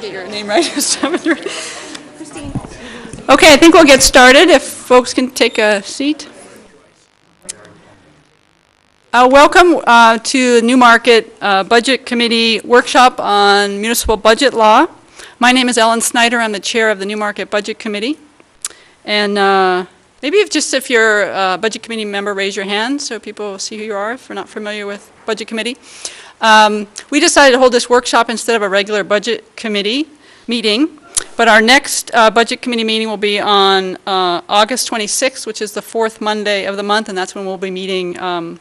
get your name right. Christine. Okay, I think we'll get started if folks can take a seat. Welcome to the Newmarket Budget Committee workshop on municipal budget law. My name is Ellen Snyder. I'm the chair of the Newmarket Budget Committee. And maybe if you're a Budget Committee member, raise your hand so people will see who you are if you're not familiar with Budget Committee. We decided to hold this workshop instead of a regular Budget Committee meeting, but our next Budget Committee meeting will be on August 26th, which is the fourth Monday of the month, and that's when we'll be meeting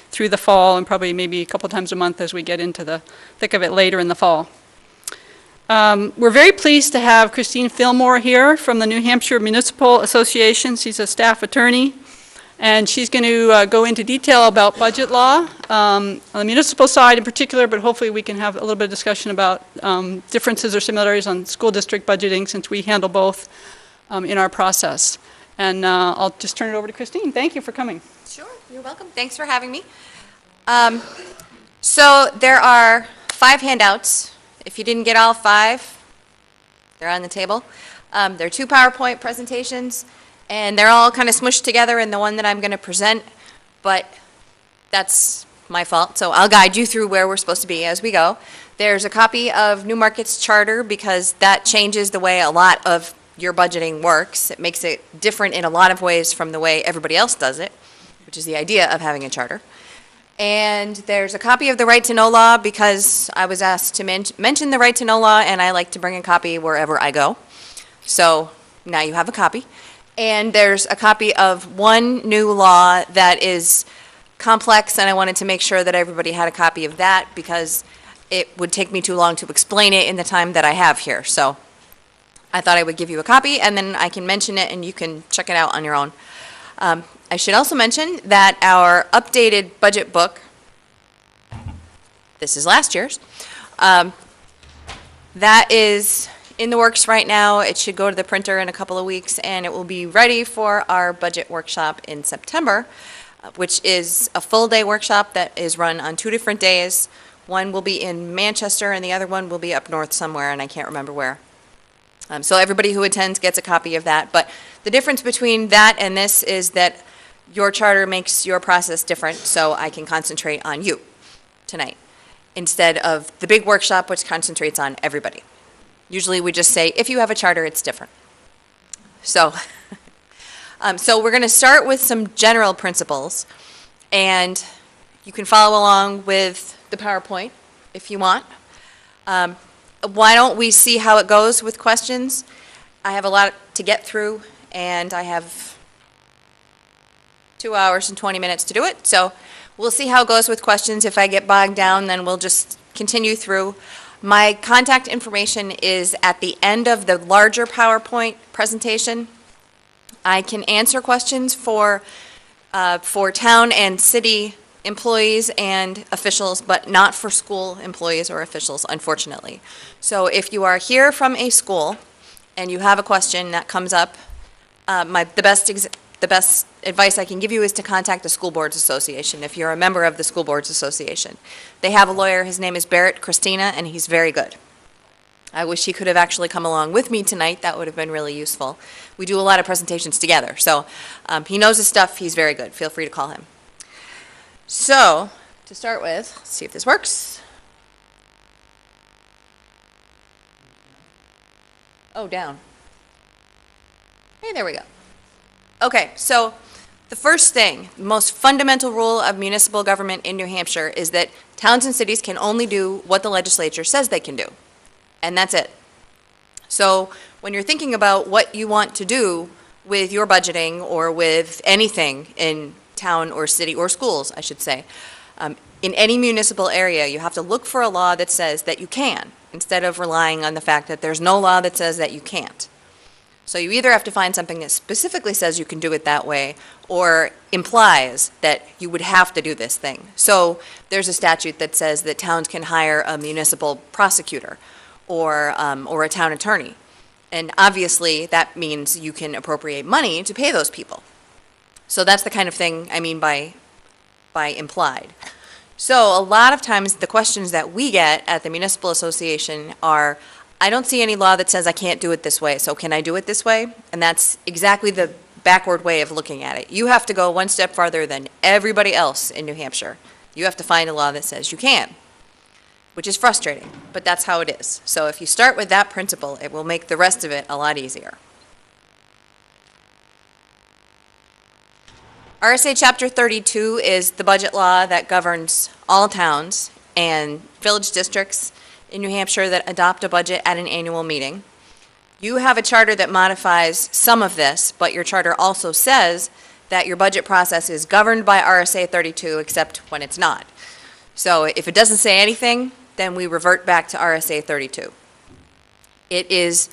through the fall and probably maybe a couple times a month as we get into the thick of it later in the fall. We're very pleased to have Christine Fillmore here from the New Hampshire Municipal Association. She's a staff attorney, and she's going to go into detail about budget law on the municipal side in particular, but hopefully we can have a little bit of discussion about differences or similarities on school district budgeting since we handle both in our process. And I'll just turn it over to Christine. Thank you for coming. Sure, you're welcome. Thanks for having me. So there are 5 handouts. If you didn't get all 5, they're on the table. There are 2 PowerPoint presentations, and they're all kind of smushed together in the one that I'm going to present, but that's my fault, so I'll guide you through where we're supposed to be as we go. There's a copy of Newmarket's charter because that changes the way a lot of your budgeting works. It makes it different in a lot of ways from the way everybody else does it, which is the idea of having a charter. And there's a copy of the Right to Know law because I was asked to mention the Right to Know law, and I like to bring a copy wherever I go. So now you have a copy. And there's a copy of one new law that is complex, and I wanted to make sure that everybody had a copy of that because it would take me too long to explain it in the time that I have here. So I thought I would give you a copy, and then I can mention it, and you can check it out on your own. I should also mention that our updated budget book, this is last year's, that is in the works right now. It should go to the printer in a couple of weeks, and it will be ready for our budget workshop in September, which is a full-day workshop that is run on 2 different days. One will be in Manchester, and the other one will be up north somewhere, and I can't remember where. So everybody who attends gets a copy of that. But the difference between that and this is that your charter makes your process different, so I can concentrate on you tonight instead of the big workshop, which concentrates on everybody. Usually we just say, if you have a charter, it's different. So, so we're going to start with some general principles, and you can follow along with the PowerPoint if you want. Why don't we see how it goes with questions? I have a lot to get through, and I have 2 hours and 20 minutes to do it, so we'll see how it goes with questions. If I get bogged down, then we'll just continue through. My contact information is at the end of the larger PowerPoint presentation. I can answer questions for town and city employees and officials, but not for school employees or officials, unfortunately. So if you are here from a school and you have a question that comes up, the best advice I can give you is to contact the School Boards Association if you're a member of the School Boards Association. They have a lawyer, his name is Barrett Christina, and he's very good. I wish he could have actually come along with me tonight. That would have been really useful. We do a lot of presentations together, so he knows his stuff. He's very good. Feel free to call him. So, to start with, let's see if this works. Oh, down. Hey, there we go. Okay, so the first thing, the most fundamental rule of municipal government in New Hampshire is that towns and cities can only do what the legislature says they can do, and that's it. So when you're thinking about what you want to do with your budgeting or with anything in town or city or schools, I should say, in any municipal area, you have to look for a law that says that you can, instead of relying on the fact that there's no law that says that you can't. So you either have to find something that specifically says you can do it that way or implies that you would have to do this thing. So there's a statute that says that towns can hire a municipal prosecutor or a town attorney. And obviously that means you can appropriate money to pay those people. So that's the kind of thing I mean by implied. So a lot of times the questions that we get at the Municipal Association are, I don't see any law that says I can't do it this way, so can I do it this way? And that's exactly the backward way of looking at it. You have to go one step farther than everybody else in New Hampshire. You have to find a law that says you can, which is frustrating, but that's how it is. So if you start with that principle, it will make the rest of it a lot easier. RSA Chapter 32 is the budget law that governs all towns and village districts in New Hampshire that adopt a budget at an annual meeting. You have a charter that modifies some of this, but your charter also says that your budget process is governed by RSA 32, except when it's not. So if it doesn't say anything, then we revert back to RSA 32. It is,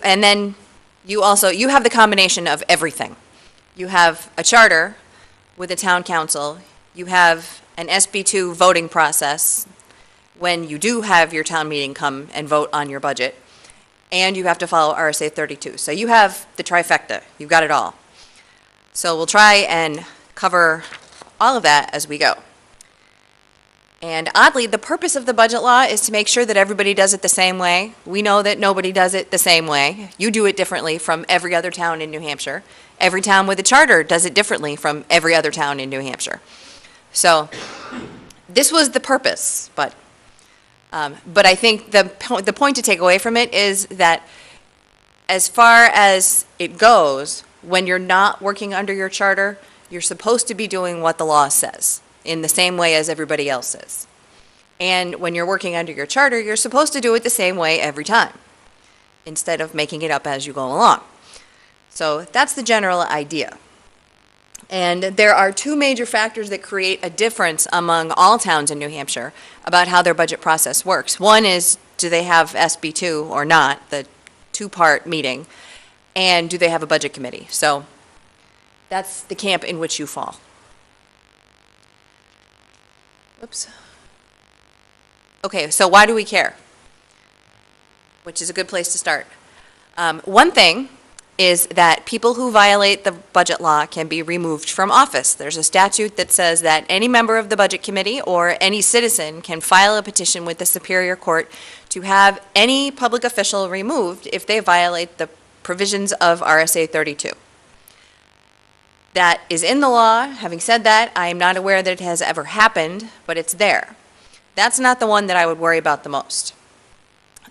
and then you have the combination of everything. You have a charter with a town council. You have an SB2 voting process when you do have your town meeting come and vote on your budget. And you have to follow RSA 32. So you have the trifecta. You've got it all. So we'll try and cover all of that as we go. And oddly, the purpose of the budget law is to make sure that everybody does it the same way. We know that nobody does it the same way. You do it differently from every other town in New Hampshire. Every town with a charter does it differently from every other town in New Hampshire. So this was the purpose, but I think the point to take away from it is that as far as it goes, when you're not working under your charter, you're supposed to be doing what the law says in the same way as everybody else is. And when you're working under your charter, you're supposed to do it the same way every time, instead of making it up as you go along. So that's the general idea. And there are two major factors that create a difference among all towns in New Hampshire about how their budget process works. One is, do they have SB2 or not, the two-part meeting, and do they have a budget committee? So that's the camp in which you fall. Oops. Okay, so why do we care? Which is a good place to start. One thing is that people who violate the budget law can be removed from office. There's a statute that says that any member of the budget committee or any citizen can file a petition with the Superior Court to have any public official removed if they violate the provisions of RSA 32. That is in the law. Having said that, I am not aware that it has ever happened, but it's there. That's not the one that I would worry about the most.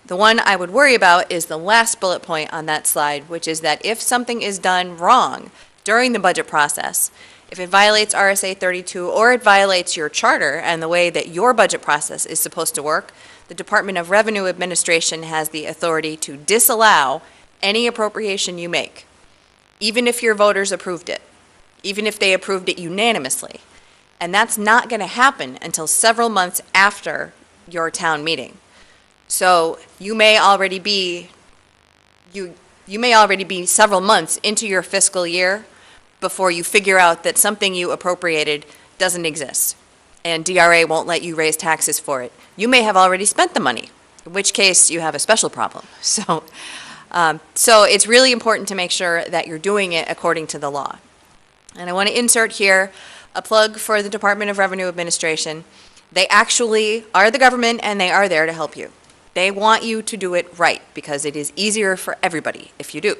The one I would worry about is the last bullet point on that slide, which is that if something is done wrong during the budget process, if it violates RSA 32 or it violates your charter and the way that your budget process is supposed to work, the Department of Revenue Administration has the authority to disallow any appropriation you make, even if your voters approved it, even if they approved it unanimously. And that's not going to happen until several months after your town meeting. So you may already be several months into your fiscal year before you figure out that something you appropriated doesn't exist, and DRA won't let you raise taxes for it. You may have already spent the money, in which case you have a special problem. So it's really important to make sure that you're doing it according to the law. And I want to insert here a plug for the Department of Revenue Administration. They actually are the government, and they are there to help you. They want you to do it right because it is easier for everybody if you do.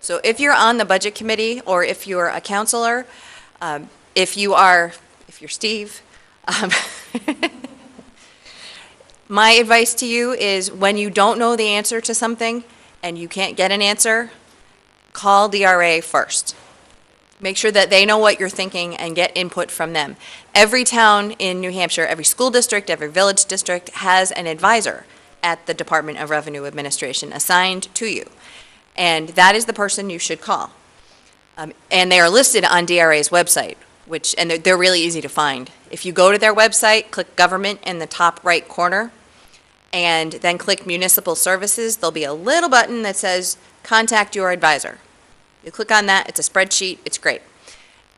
So if you're on the budget committee or if you're a counselor, if you're Steve, my advice to you is when you don't know the answer to something and you can't get an answer, call DRA first. Make sure that they know what you're thinking and get input from them. Every town in New Hampshire, every school district, every village district has an advisor at the Department of Revenue Administration assigned to you. And that is the person you should call. And they are listed on DRA's website, and they're really easy to find. If you go to their website, click Government in the top right corner, and then click Municipal Services, there'll be a little button that says Contact Your Advisor. You click on that, it's a spreadsheet, it's great.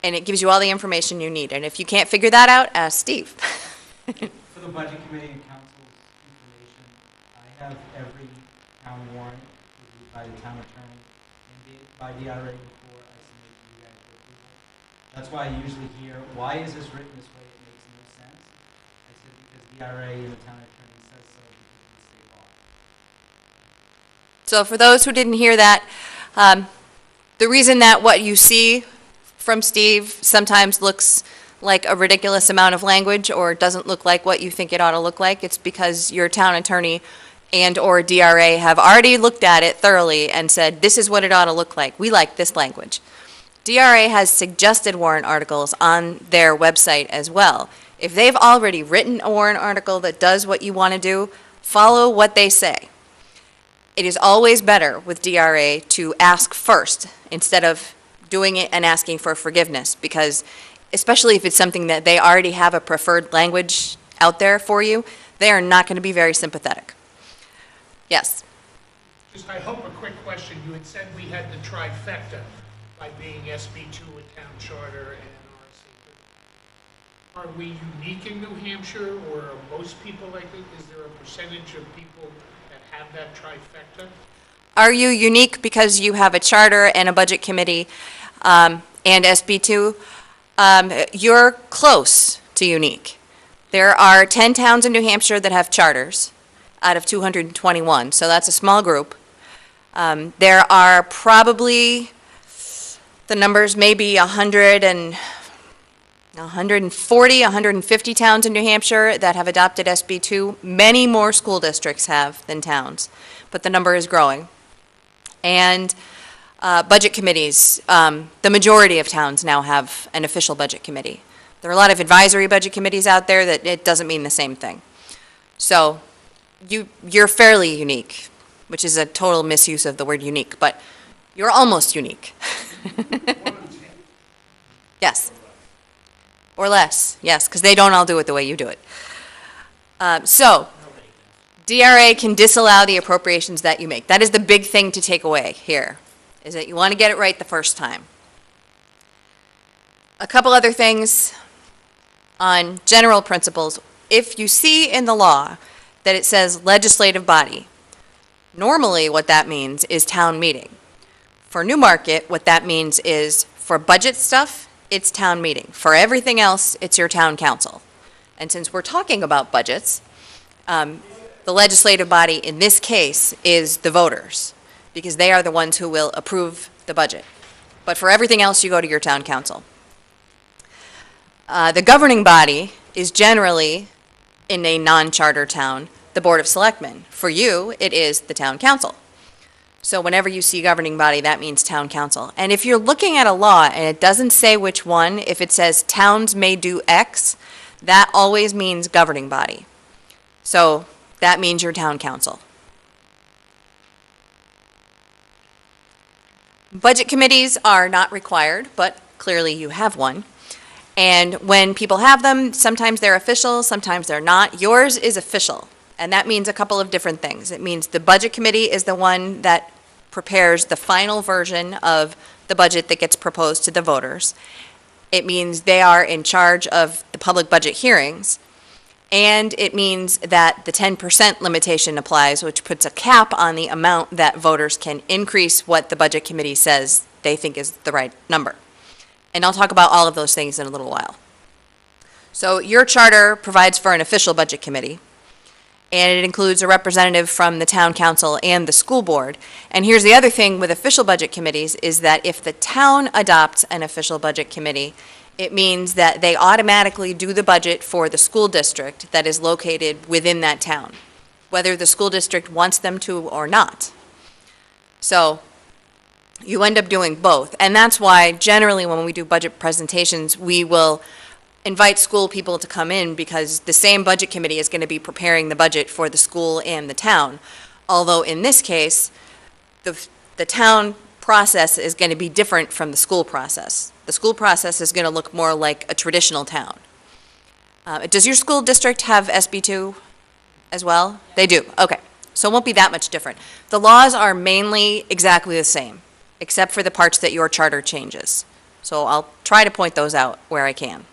And it gives you all the information you need. And if you can't figure that out, ask Steve. For the Budget Committee and Council's information, I have every town warrant reviewed by the town attorney and by DRA before I submit to you guys for approval. That's why I usually hear, why is this written this way? It makes no sense. I said because DRA and the town attorney says so because of the state law. So for those who didn't hear that, the reason that what you see from Steve sometimes looks like a ridiculous amount of language or doesn't look like what you think it ought to look like, it's because your town attorney and/or DRA have already looked at it thoroughly and said, this is what it ought to look like. We like this language. DRA has suggested warrant articles on their website as well. If they've already written a warrant article that does what you want to do, follow what they say. It is always better with DRA to ask first instead of doing it and asking for forgiveness, because especially if it's something that they already have a preferred language out there for you, they are not going to be very sympathetic. Yes? Just, I hope, a quick question. You had said we had the trifecta by being SB2, a town charter, and RC. Are we unique in New Hampshire, or are most people like it? Is there a percentage of people that have that trifecta? Are you unique because you have a charter and a budget committee and SB2? You're close to unique. There are 10 towns in New Hampshire that have charters out of 221, so that's a small group. There are probably, the numbers may be 140, 150 towns in New Hampshire that have adopted SB2. Many more school districts have than towns, but the number is growing. And budget committees, the majority of towns now have an official budget committee. There are a lot of advisory budget committees out there that it doesn't mean the same thing. So you're fairly unique, which is a total misuse of the word unique, but you're almost unique. Yes. Or less, yes, because they don't all do it the way you do it. So, DRA can disallow the appropriations that you make. That is the big thing to take away here, is that you want to get it right the first time. A couple other things on general principles. If you see in the law that it says legislative body, normally what that means is town meeting. For Newmarket, what that means is for budget stuff, it's town meeting. For everything else, it's your town council. And since we're talking about budgets, the legislative body in this case is the voters, because they are the ones who will approve the budget. But for everything else, you go to your town council. The governing body is generally, in a non-charter town, the Board of Selectmen. For you, it is the town council. So whenever you see governing body, that means town council. And if you're looking at a law and it doesn't say which one, if it says towns may do X, that always means governing body. So that means your town council. Budget committees are not required, but clearly you have one. And when people have them, sometimes they're official, sometimes they're not. Yours is official, and that means a couple of different things. It means the budget committee is the one that prepares the final version of the budget that gets proposed to the voters. It means they are in charge of the public budget hearings, and it means that the 10% limitation applies, which puts a cap on the amount that voters can increase what the budget committee says they think is the right number. And I'll talk about all of those things in a little while. So your charter provides for an official budget committee, and it includes a representative from the town council and the school board. And here's the other thing with official budget committees is that if the town adopts an official budget committee, it means that they automatically do the budget for the school district that is located within that town, whether the school district wants them to or not. So you end up doing both. And that's why generally when we do budget presentations, we will invite school people to come in, because the same budget committee is going to be preparing the budget for the school and the town. Although in this case, the town process is going to be different from the school process. The school process is going to look more like a traditional town. Does your school district have SB2 as well? They do, okay. So it won't be that much different. The laws are mainly exactly the same, except for the parts that your charter changes. So I'll try to point those out where I can.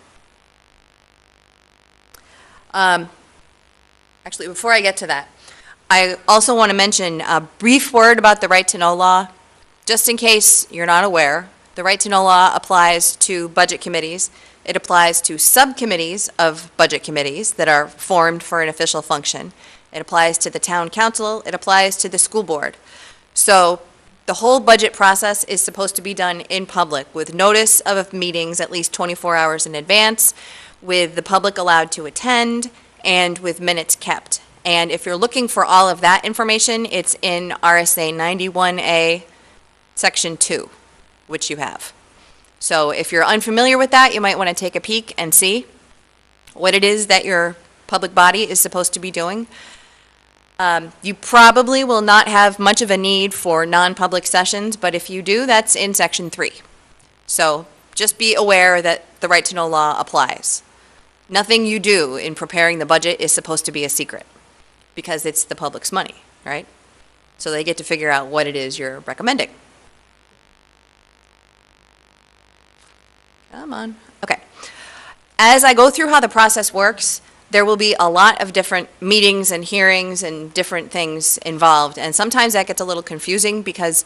Actually, before I get to that, I also want to mention a brief word about the right to know law. Just in case you're not aware, the right to know law applies to budget committees. It applies to subcommittees of budget committees that are formed for an official function. It applies to the town council. It applies to the school board. So the whole budget process is supposed to be done in public with notice of meetings at least 24 hours in advance, with the public allowed to attend, and with minutes kept. And if you're looking for all of that information, it's in RSA 91A, Section 2, which you have. So if you're unfamiliar with that, you might want to take a peek and see what it is that your public body is supposed to be doing. You probably will not have much of a need for non-public sessions, but if you do, that's in Section 3. So just be aware that the right to know law applies. Nothing you do in preparing the budget is supposed to be a secret, because it's the public's money, right? So they get to figure out what it is you're recommending. Come on. Okay. As I go through how the process works, there will be a lot of different meetings and hearings and different things involved. And sometimes that gets a little confusing, because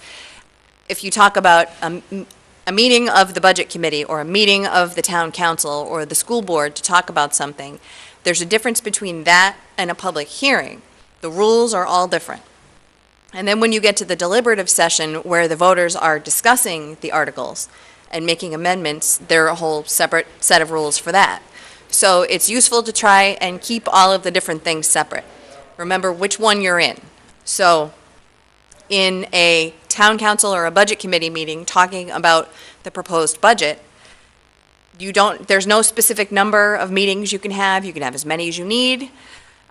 if you talk about a meeting of the budget committee or a meeting of the town council or the school board to talk about something, there's a difference between that and a public hearing. The rules are all different. And then when you get to the deliberative session where the voters are discussing the articles and making amendments, there are a whole separate set of rules for that. So it's useful to try and keep all of the different things separate. Remember which one you're in. So in a town council or a budget committee meeting talking about the proposed budget, there's no specific number of meetings you can have. You can have as many as you need.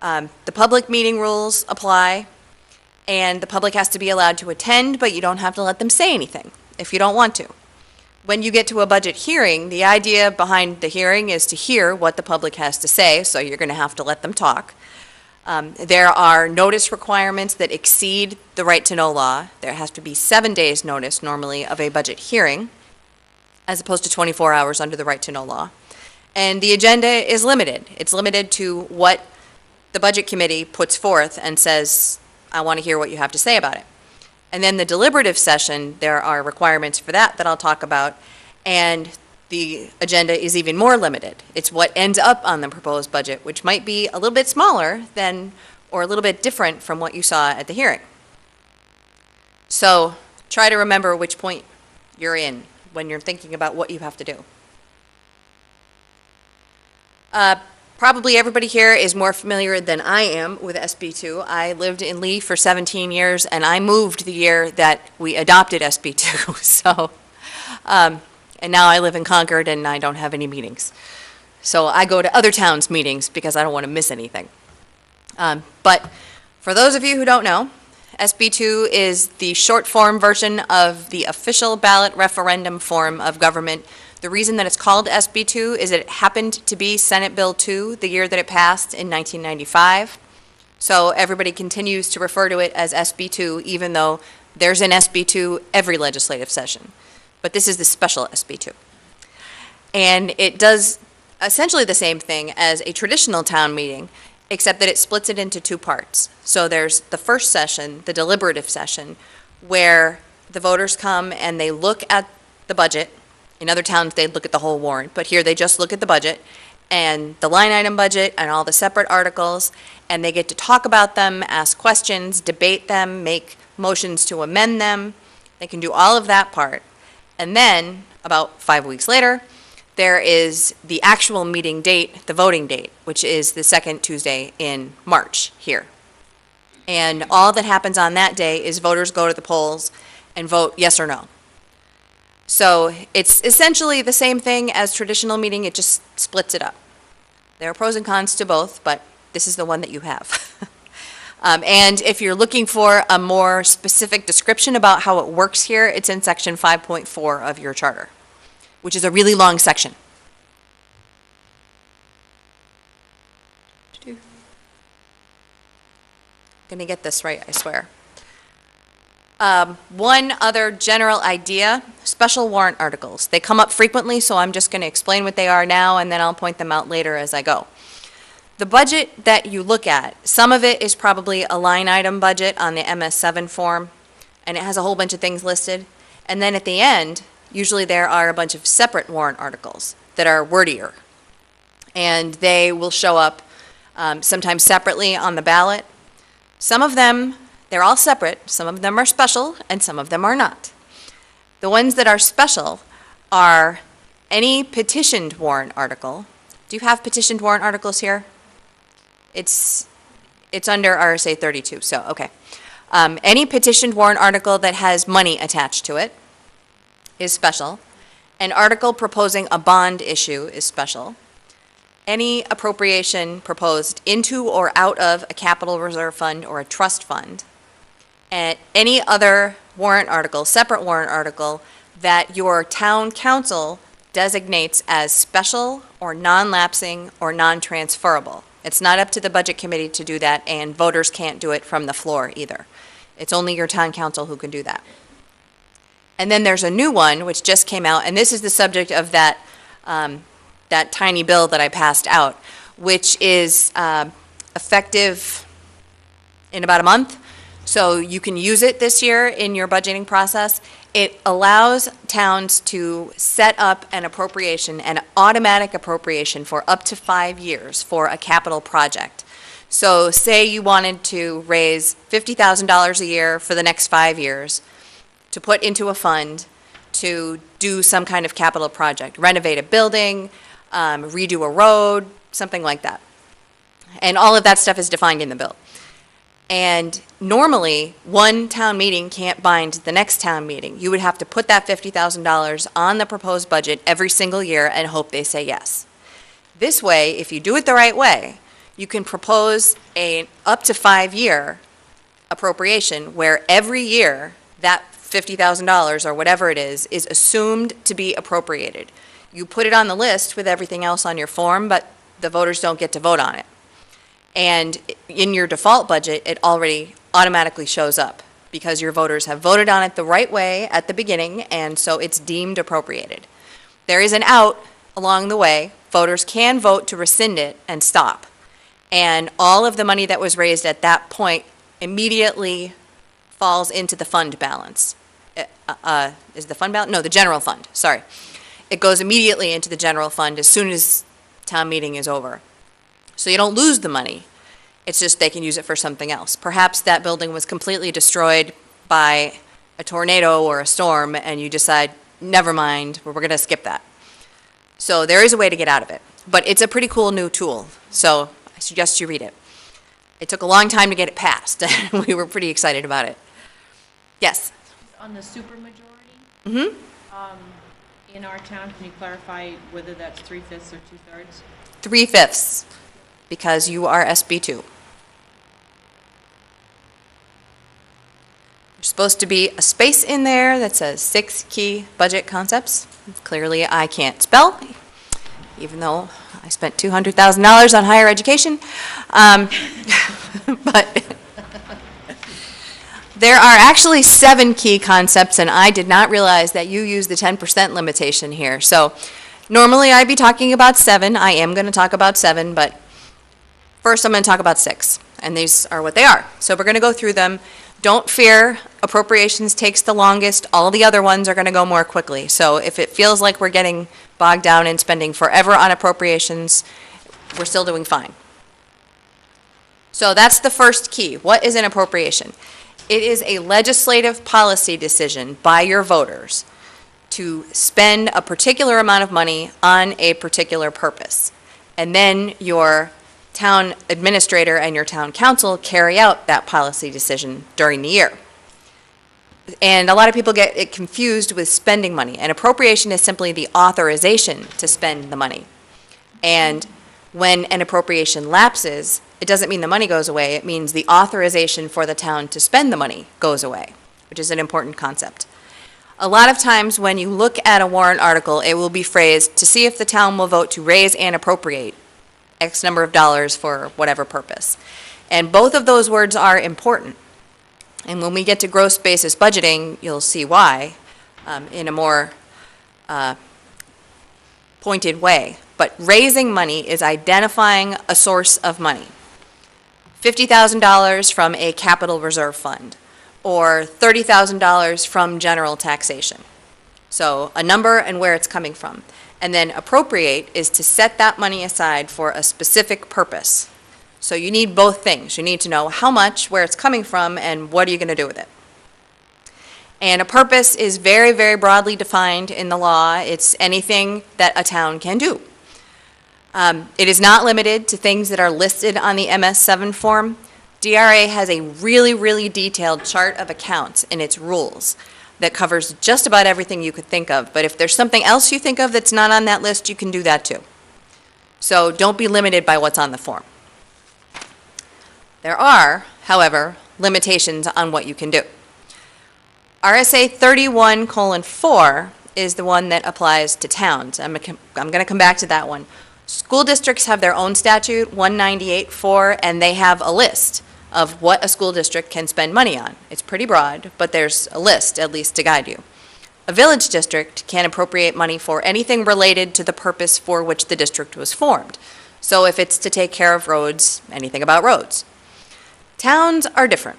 The public meeting rules apply, and the public has to be allowed to attend, but you don't have to let them say anything if you don't want to. When you get to a budget hearing, the idea behind the hearing is to hear what the public has to say, so you're going to have to let them talk. There are notice requirements that exceed the right to know law. There has to be 7 days notice normally of a budget hearing, as opposed to 24 hours under the right to know law. And the agenda is limited. It's limited to what the budget committee puts forth and says, I want to hear what you have to say about it. And then the deliberative session, there are requirements for that I'll talk about, and the agenda is even more limited. It's what ends up on the proposed budget, which might be a little bit smaller than, or a little bit different from what you saw at the hearing. So try to remember which point you're in when you're thinking about what you have to do. Probably everybody here is more familiar than I am with SB2. I lived in Lee for 17 years, and I moved the year that we adopted SB2. So, and now I live in Concord, and I don't have any meetings. So I go to other towns' meetings because I don't want to miss anything. But for those of you who don't know, SB2 is the short form version of the official ballot referendum form of government. The reason that it's called SB2 is that it happened to be Senate Bill 2 the year that it passed in 1995. So everybody continues to refer to it as SB2, even though there's an SB2 every legislative session. But this is the special SB2. And it does essentially the same thing as a traditional town meeting, except that it splits it into two parts. So there's the first session, the deliberative session, where the voters come and they look at the budget. In other towns, they'd look at the whole warrant, but here they just look at the budget and the line item budget and all the separate articles, and they get to talk about them, ask questions, debate them, make motions to amend them. They can do all of that part. And then, about 5 weeks later, there is the actual meeting date, the voting date, which is the second Tuesday in March here. And all that happens on that day is voters go to the polls and vote yes or no. So it's essentially the same thing as traditional meeting, it just splits it up. There are pros and cons to both, but this is the one that you have. And if you're looking for a more specific description about how it works here, it's in section 5.4 of your charter, which is a really long section. Gonna get this right, I swear. One other general idea, special warrant articles. They come up frequently, so I'm just going to explain what they are now, and then I'll point them out later as I go. The budget that you look at, some of it is probably a line item budget on the MS7 form, and it has a whole bunch of things listed. And then at the end, usually there are a bunch of separate warrant articles that are wordier. And they will show up sometimes separately on the ballot. Some of them, They're all separate. Some of them are special and some of them are not. The ones that are special are any petitioned warrant article. Do you have petitioned warrant articles here? It's under RSA 32, so, okay. Any petitioned warrant article that has money attached to it is special. An article proposing a bond issue is special. Any appropriation proposed into or out of a capital reserve fund or a trust fund, and any other warrant article, separate warrant article, that your town council designates as special or non-lapsing or non-transferable. It's not up to the budget committee to do that, and voters can't do it from the floor either. It's only your town council who can do that. And then there's a new one which just came out, and this is the subject of that tiny bill that I passed out, which is effective in about a month. So you can use it this year in your budgeting process. It allows towns to set up an appropriation, an automatic appropriation for up to 5 years for a capital project. So say you wanted to raise $50,000 a year for the next 5 years to put into a fund to do some kind of capital project, renovate a building, redo a road, something like that. And all of that stuff is defined in the bill. And normally, one town meeting can't bind the next town meeting. You would have to put that $50,000 on the proposed budget every single year and hope they say yes. This way, if you do it the right way, you can propose a up to 5-year appropriation where every year that $50,000 or whatever it is assumed to be appropriated. You put it on the list with everything else on your form, but the voters don't get to vote on it. And in your default budget, it already automatically shows up because your voters have voted on it the right way at the beginning, and so it's deemed appropriated. There is an out along the way. Voters can vote to rescind it and stop. And all of the money that was raised at that point immediately falls into the fund balance. Is the fund balance? No, the general fund, sorry. It goes immediately into the general fund as soon as town meeting is over. So you don't lose the money. It's just they can use it for something else. Perhaps that building was completely destroyed by a tornado or a storm, and you decide, never mind, we're going to skip that. So there is a way to get out of it. But it's a pretty cool new tool, so I suggest you read it. It took a long time to get it passed, and we were pretty excited about it. Yes? On the supermajority, Mm-hmm. in our town, can you clarify whether that's 3/5 or 2/3? 3/5, because you are SB2. There's supposed to be a space in there that says 6 key budget concepts. Clearly, I can't spell, even though I spent $200,000 on higher education. But there are actually 7 key concepts, and I did not realize that you use the 10% limitation here. So normally I'd be talking about 7. I am going to talk about 7, but first I'm going to talk about 6, and these are what they are. So we're going to go through them. Don't fear, appropriations takes the longest. All the other ones are going to go more quickly. So if it feels like we're getting bogged down in spending forever on appropriations, we're still doing fine. So that's the first key. What is an appropriation? It is a legislative policy decision by your voters to spend a particular amount of money on a particular purpose. And then your town administrator and your town council carry out that policy decision during the year. And a lot of people get it confused with spending money. An appropriation is simply the authorization to spend the money. And when an appropriation lapses, it doesn't mean the money goes away. It means the authorization for the town to spend the money goes away, which is an important concept. A lot of times when you look at a warrant article, it will be phrased to see if the town will vote to raise and appropriate X number of dollars for whatever purpose. And both of those words are important. And when we get to gross basis budgeting, you'll see why in a more pointed way. But raising money is identifying a source of money. $50,000 from a capital reserve fund, or $30,000 from general taxation. So a number and where it's coming from. And then appropriate is to set that money aside for a specific purpose. So you need both things. You need to know how much, where it's coming from, and what are you going to do with it. And a purpose is very, very broadly defined in the law. It's anything that a town can do. It is not limited to things that are listed on the MS-7 form. DRA has a really, really detailed chart of accounts in its rules that covers just about everything you could think of. But if there's something else you think of that's not on that list, you can do that too. So don't be limited by what's on the form. There are, however, limitations on what you can do. RSA 31:4 is the one that applies to towns. I'm going to come back to that one. School districts have their own statute, 198.4, and they have a list of what a school district can spend money on. It's pretty broad, but there's a list, at least, to guide you. A village district can appropriate money for anything related to the purpose for which the district was formed. So if it's to take care of roads, anything about roads. Towns are different.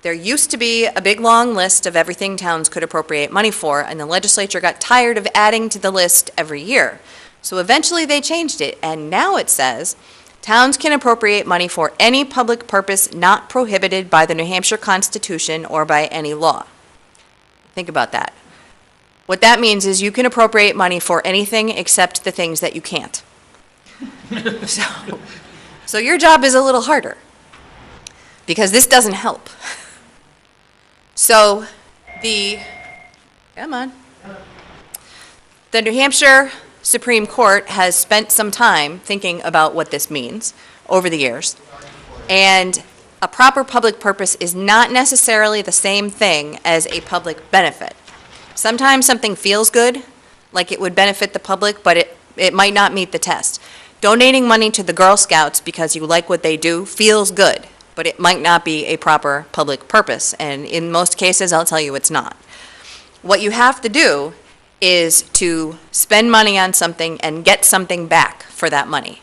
There used to be a big long list of everything towns could appropriate money for, and the legislature got tired of adding to the list every year. So eventually they changed it, and now it says, towns can appropriate money for any public purpose not prohibited by the New Hampshire Constitution or by any law. Think about that. What that means is you can appropriate money for anything except the things that you can't. So your job is a little harder, because this doesn't help. So the New Hampshire Supreme Court has spent some time thinking about what this means over the years. And a proper public purpose is not necessarily the same thing as a public benefit. Sometimes something feels good, like it would benefit the public, but it might not meet the test. Donating money to the Girl Scouts because you like what they do feels good, but it might not be a proper public purpose, and in most cases, I'll tell you it's not. What you have to do is to spend money on something and get something back for that money.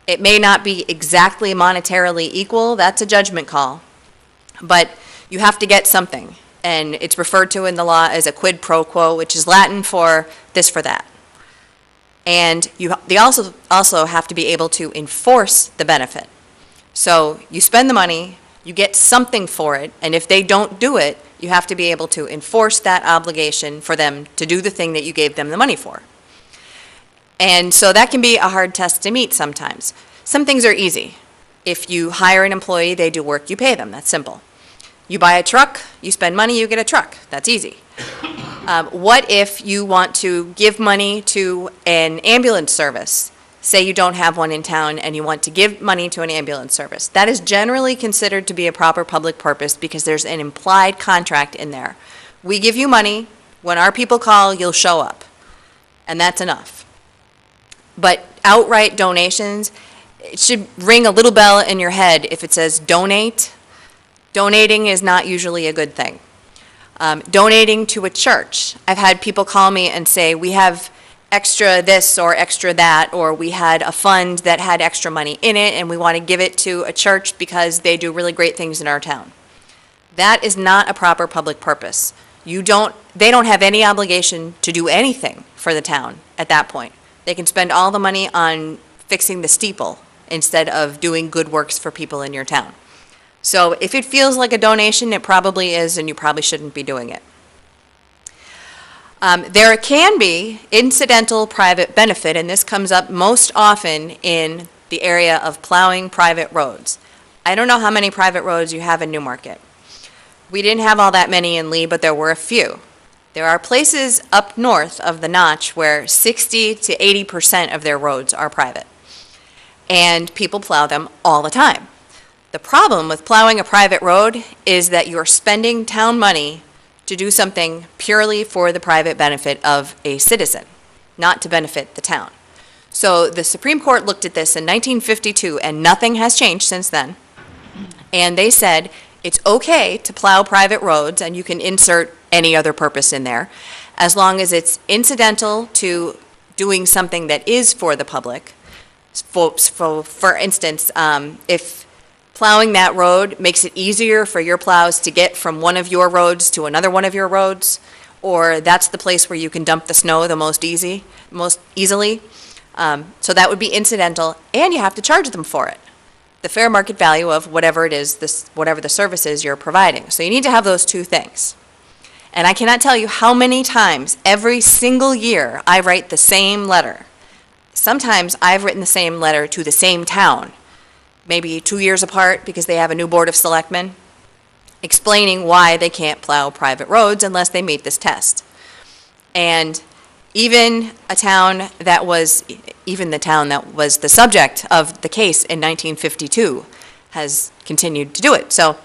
It may not be exactly monetarily equal, that's a judgment call, but you have to get something, and it's referred to in the law as a quid pro quo, which is Latin for this for that. And they also have to be able to enforce the benefit. So you spend the money, you get something for it, and if they don't do it, you have to be able to enforce that obligation for them to do the thing that you gave them the money for. And so that can be a hard test to meet sometimes. Some things are easy. If you hire an employee, they do work, you pay them. That's simple. You buy a truck, you spend money, you get a truck. That's easy. What if you want to give money to an ambulance service? Say you don't have one in town and you want to give money to an ambulance service. That is generally considered to be a proper public purpose because there's an implied contract in there. We give you money, when our people call, you'll show up. And that's enough. But outright donations, it should ring a little bell in your head if it says donate. Donating is not usually a good thing. Donating to a church. I've had people call me and say, we have extra this or extra that, or we had a fund that had extra money in it and we want to give it to a church because they do really great things in our town. That is not a proper public purpose. They don't have any obligation to do anything for the town at that point. They can spend all the money on fixing the steeple instead of doing good works for people in your town. So if it feels like a donation, it probably is, and you probably shouldn't be doing it. There can be incidental private benefit, and this comes up most often in the area of plowing private roads. I don't know how many private roads you have in Newmarket. We didn't have all that many in Lee, but there were a few. There are places up north of the Notch where 60 to 80% of their roads are private, and people plow them all the time. The problem with plowing a private road is that you're spending town money to do something purely for the private benefit of a citizen, not to benefit the town. So the Supreme Court looked at this in 1952, and nothing has changed since then. And they said it's okay to plow private roads, and you can insert any other purpose in there, as long as it's incidental to doing something that is for the public. For instance, if plowing that road makes it easier for your plows to get from one of your roads to another one of your roads, or that's the place where you can dump the snow the most easily. So that would be incidental, and you have to charge them for it. the fair market value of whatever it is, whatever the service is you're providing. So you need to have those two things. And I cannot tell you how many times every single year I write the same letter. Sometimes I've written the same letter to the same town, maybe 2 years apart because they have a new board of selectmen, explaining why they can't plow private roads unless they meet this test. And even the town that was the subject of the case in 1952 has continued to do it. So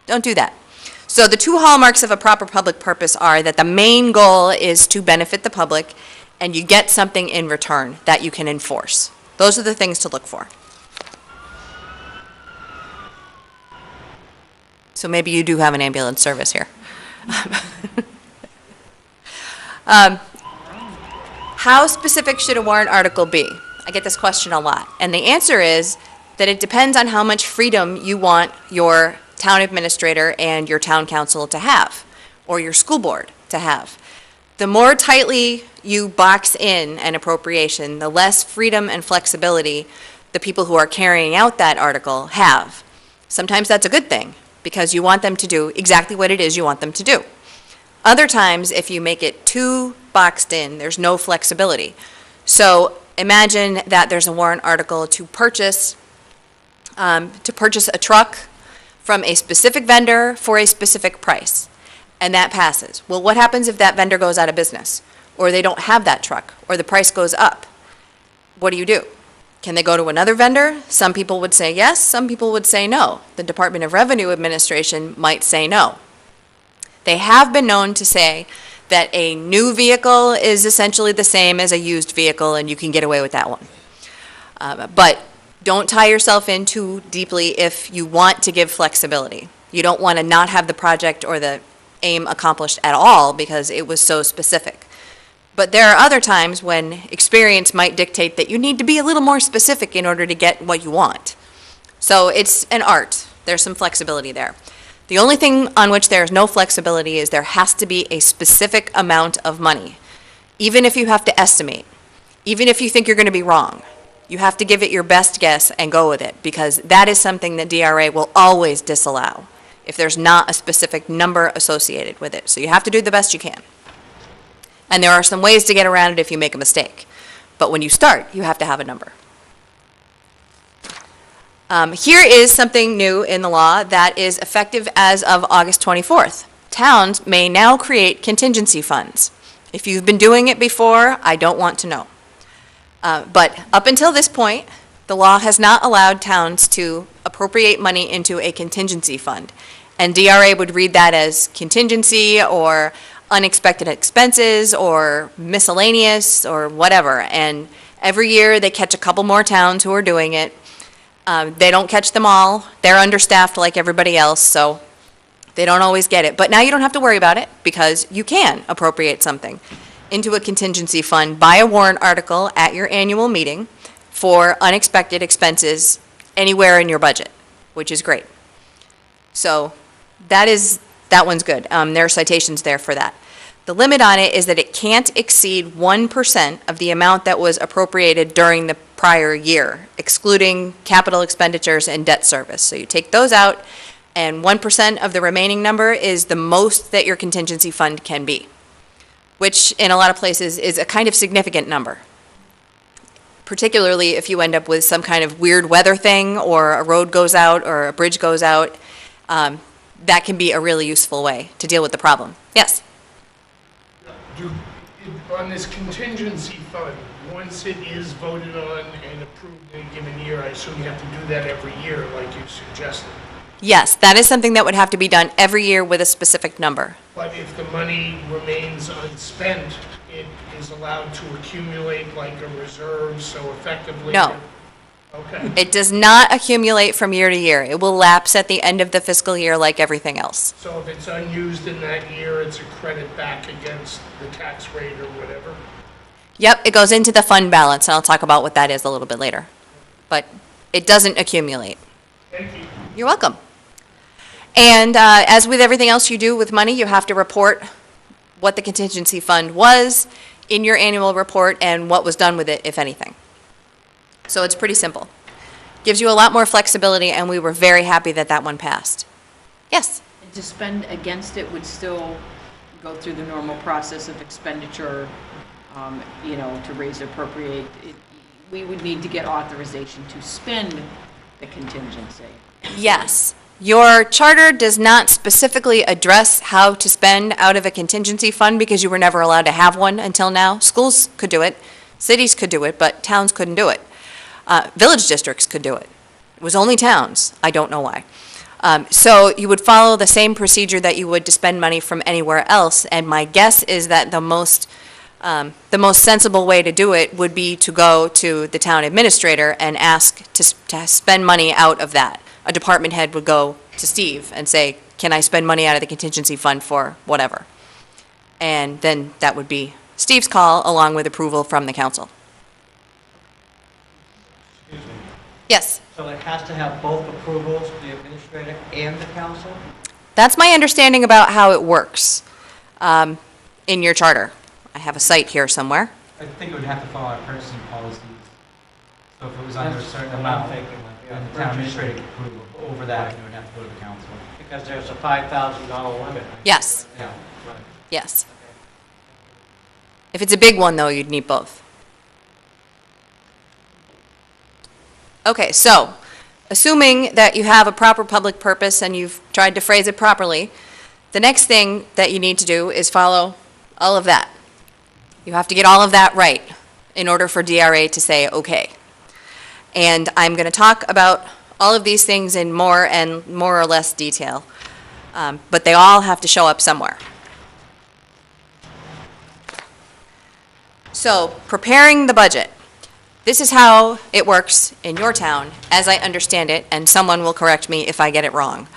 don't do that. So the two hallmarks of a proper public purpose are that the main goal is to benefit the public and you get something in return that you can enforce. Those are the things to look for. So maybe you do have an ambulance service here. How specific should a warrant article be? I get this question a lot. And the answer is that it depends on how much freedom you want your town administrator and your town council to have, or your school board to have. The more tightly you box in an appropriation, the less freedom and flexibility the people who are carrying out that article have. Sometimes that's a good thing, because you want them to do exactly what it is you want them to do. Other times, if you make it too boxed in, there's no flexibility. So imagine that there's a warrant article to purchase a truck from a specific vendor for a specific price, and that passes. Well, what happens if that vendor goes out of business, or they don't have that truck, or the price goes up? What do? Can they go to another vendor? Some people would say yes, some people would say no. The Department of Revenue Administration might say no. They have been known to say that a new vehicle is essentially the same as a used vehicle, and you can get away with that one. But don't tie yourself in too deeply if you want to give flexibility. You don't want to not have the project or the aim accomplished at all because it was so specific. But there are other times when experience might dictate that you need to be a little more specific in order to get what you want. So it's an art. There's some flexibility there. The only thing on which there is no flexibility is there has to be a specific amount of money. Even if you have to estimate, even if you think you're going to be wrong, you have to give it your best guess and go with it, because that is something that DRA will always disallow if there's not a specific number associated with it. So you have to do the best you can. And there are some ways to get around it if you make a mistake. But when you start, you have to have a number. Here is something new in the law that is effective as of August 24th. Towns may now create contingency funds. If you've been doing it before, I don't want to know. But up until this point, the law has not allowed towns to appropriate money into a contingency fund. And DRA would read that as contingency or unexpected expenses or miscellaneous or whatever. And every year they catch a couple more towns who are doing it. They don't catch them all. They're understaffed like everybody else, so they don't always get it. But now you don't have to worry about it because you can appropriate something into a contingency fund by a warrant article at your annual meeting for unexpected expenses anywhere in your budget, which is great. So that one's good. There are citations there for that. The limit on it is that it can't exceed 1% of the amount that was appropriated during the prior year, excluding capital expenditures and debt service. So you take those out, and 1% of the remaining number is the most that your contingency fund can be, which in a lot of places is a kind of significant number, particularly if you end up with some kind of weird weather thing or a road goes out or a bridge goes out. That can be a really useful way to deal with the problem. Yes? On this contingency fund, once it is voted on and approved in a given year, I assume you have to do that every year like you suggested. Yes, that is something that would have to be done every year with a specific number. But if the money remains unspent, it is allowed to accumulate like a reserve, so effectively... No. Okay. It does not accumulate from year to year. It will lapse at the end of the fiscal year like everything else. So if it's unused in that year, it's a credit back against the tax rate or whatever? Yep, it goes into the fund balance, and I'll talk about what that is a little bit later. But it doesn't accumulate. Thank you. You're welcome. And as with everything else you do with money, you have to report what the contingency fund was in your annual report and what was done with it, if anything. So it's pretty simple. Gives you a lot more flexibility, and we were very happy that that one passed. Yes? And to spend against it would still go through the normal process of expenditure, you know, to raise appropriate. We would need to get authorization to spend the contingency. Yes. Your charter does not specifically address how to spend out of a contingency fund because you were never allowed to have one until now. Schools could do it, cities could do it, but towns couldn't do it. Village districts could do it. It was only towns. I don't know why. So you would follow the same procedure that you would to spend money from anywhere else, and my guess is that the most sensible way to do it would be to go to the town administrator and ask to spend money out of that. A department head would go to Steve and say, can I spend money out of the contingency fund for whatever? And then that would be Steve's call, along with approval from the council. Excuse me. Yes, So it has to have both approvals, the administrator and the council? that's my understanding about how it works in your charter. I have a site here somewhere. I think it would have to follow our purchasing policies. So if it was under a certain amount, then the town administrator could approve it. Over that, it would have to go to the council. Because there's a $5,000 limit. Yes, Yeah, right. yes. If it's a big one, though, you'd need both. Okay, so, assuming that you have a proper public purpose and you've tried to phrase it properly, the next thing that you need to do is follow all of that. You have to get all of that right in order for DRA to say okay. And I'm going to talk about all of these things in more or less detail, but they all have to show up somewhere. So, preparing the budget. This is how it works in your town, as I understand it, and someone will correct me if I get it wrong,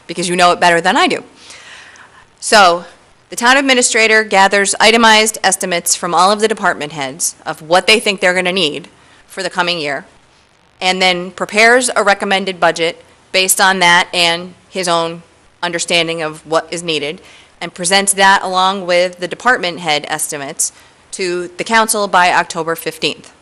because you know it better than I do. So, the town administrator gathers itemized estimates from all of the department heads of what they think they're going to need for the coming year, and then prepares a recommended budget based on that and his own understanding of what is needed, and presents that along with the department head estimates to the council by October 15th.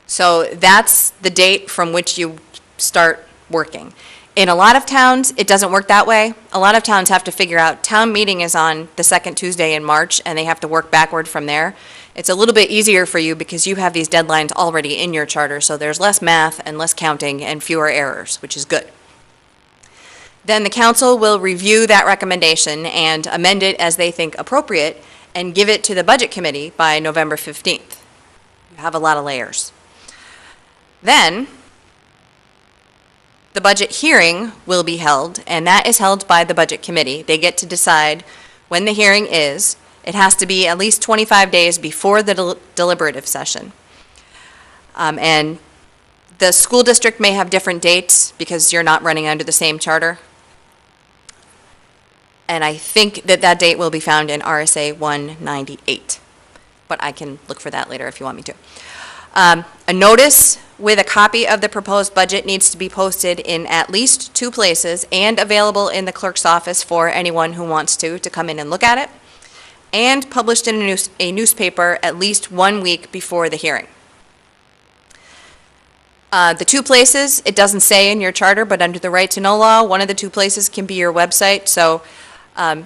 So that's the date from which you start working. In a lot of towns, it doesn't work that way. A lot of towns have to figure out, town meeting is on the second Tuesday in March, and they have to work backward from there. It's a little bit easier for you because you have these deadlines already in your charter, so there's less math and less counting and fewer errors, which is good. Then the council will review that recommendation and amend it as they think appropriate and give it to the budget committee by November 15th. You have a lot of layers. Then, the budget hearing will be held, and that is held by the budget committee. They get to decide when the hearing is. It has to be at least 25 days before the deliberative session. And the school district may have different dates because you're not running under the same charter. And I think that that date will be found in RSA 198. But I can look for that later if you want me to. A notice with a copy of the proposed budget needs to be posted in at least 2 places and available in the clerk's office for anyone who wants to come in and look at it, and published in a newspaper at least 1 week before the hearing. The 2 places, it doesn't say in your charter, but under the right to know law, one of the 2 places can be your website. So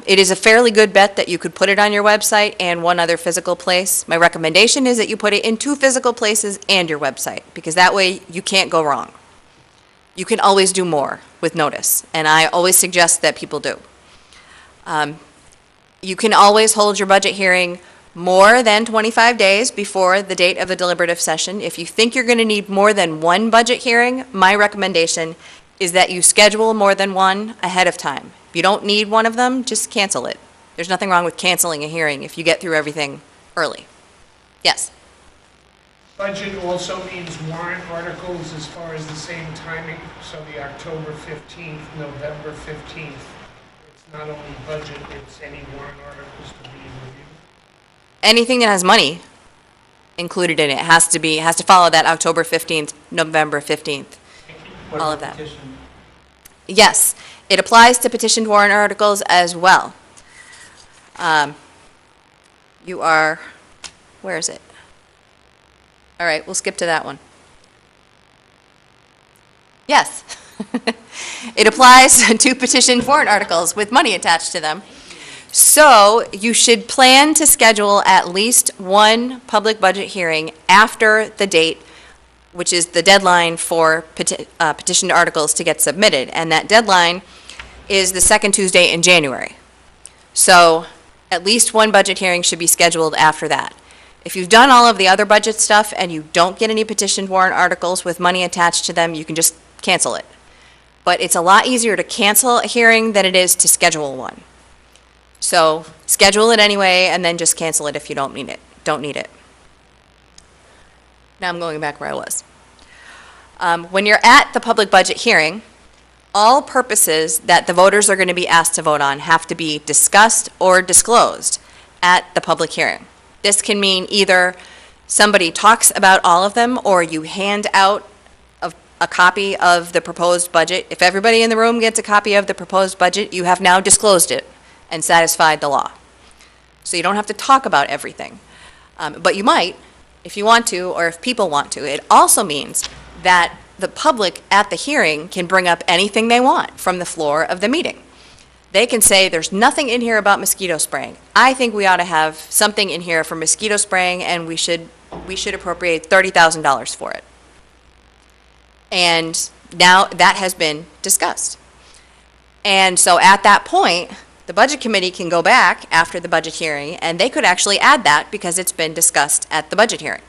it is a fairly good bet that you could put it on your website and one other physical place. My recommendation is that you put it in 2 physical places and your website, because that way you can't go wrong. You can always do more with notice, and I always suggest that people do. You can always hold your budget hearing more than 25 days before the date of the deliberative session. If you think you're going to need more than 1 budget hearing, my recommendation is that you schedule more than 1 ahead of time. If you don't need one of them, just cancel it. There's nothing wrong with canceling a hearing if you get through everything early. Yes? Budget also means warrant articles as far as the same timing, so the October 15th, November 15th. It's not only budget, it's any warrant articles to be reviewed. Anything that has money included in it has to follow that October 15th, November 15th. What All about of that. petition? Yes, it applies to petitioned warrant articles as well. You are, where is it? All right, we'll skip to that one. Yes. It applies to petition warrant articles with money attached to them. So you should plan to schedule at least one public budget hearing after the date, which is the deadline for petitioned articles to get submitted. And that deadline is the second Tuesday in January. So at least one budget hearing should be scheduled after that. If you've done all of the other budget stuff and you don't get any petitioned warrant articles with money attached to them, you can just cancel it. But it's a lot easier to cancel a hearing than it is to schedule one. So schedule it anyway and then just cancel it if you don't need it. Now I'm going back where I was. When you're at the public budget hearing, all purposes that the voters are going to be asked to vote on have to be discussed or disclosed at the public hearing. This can mean either somebody talks about all of them or you hand out a copy of the proposed budget. If everybody in the room gets a copy of the proposed budget, you have now disclosed it and satisfied the law. So you don't have to talk about everything. But you might, if you want to, or if people want to. It also means that the public at the hearing can bring up anything they want from the floor of the meeting. They can say, there's nothing in here about mosquito spraying. I think we ought to have something in here for mosquito spraying, and we should appropriate $30,000 for it. And now that has been discussed. And so at that point, the Budget Committee can go back after the budget hearing, and they could actually add that because it's been discussed at the budget hearing.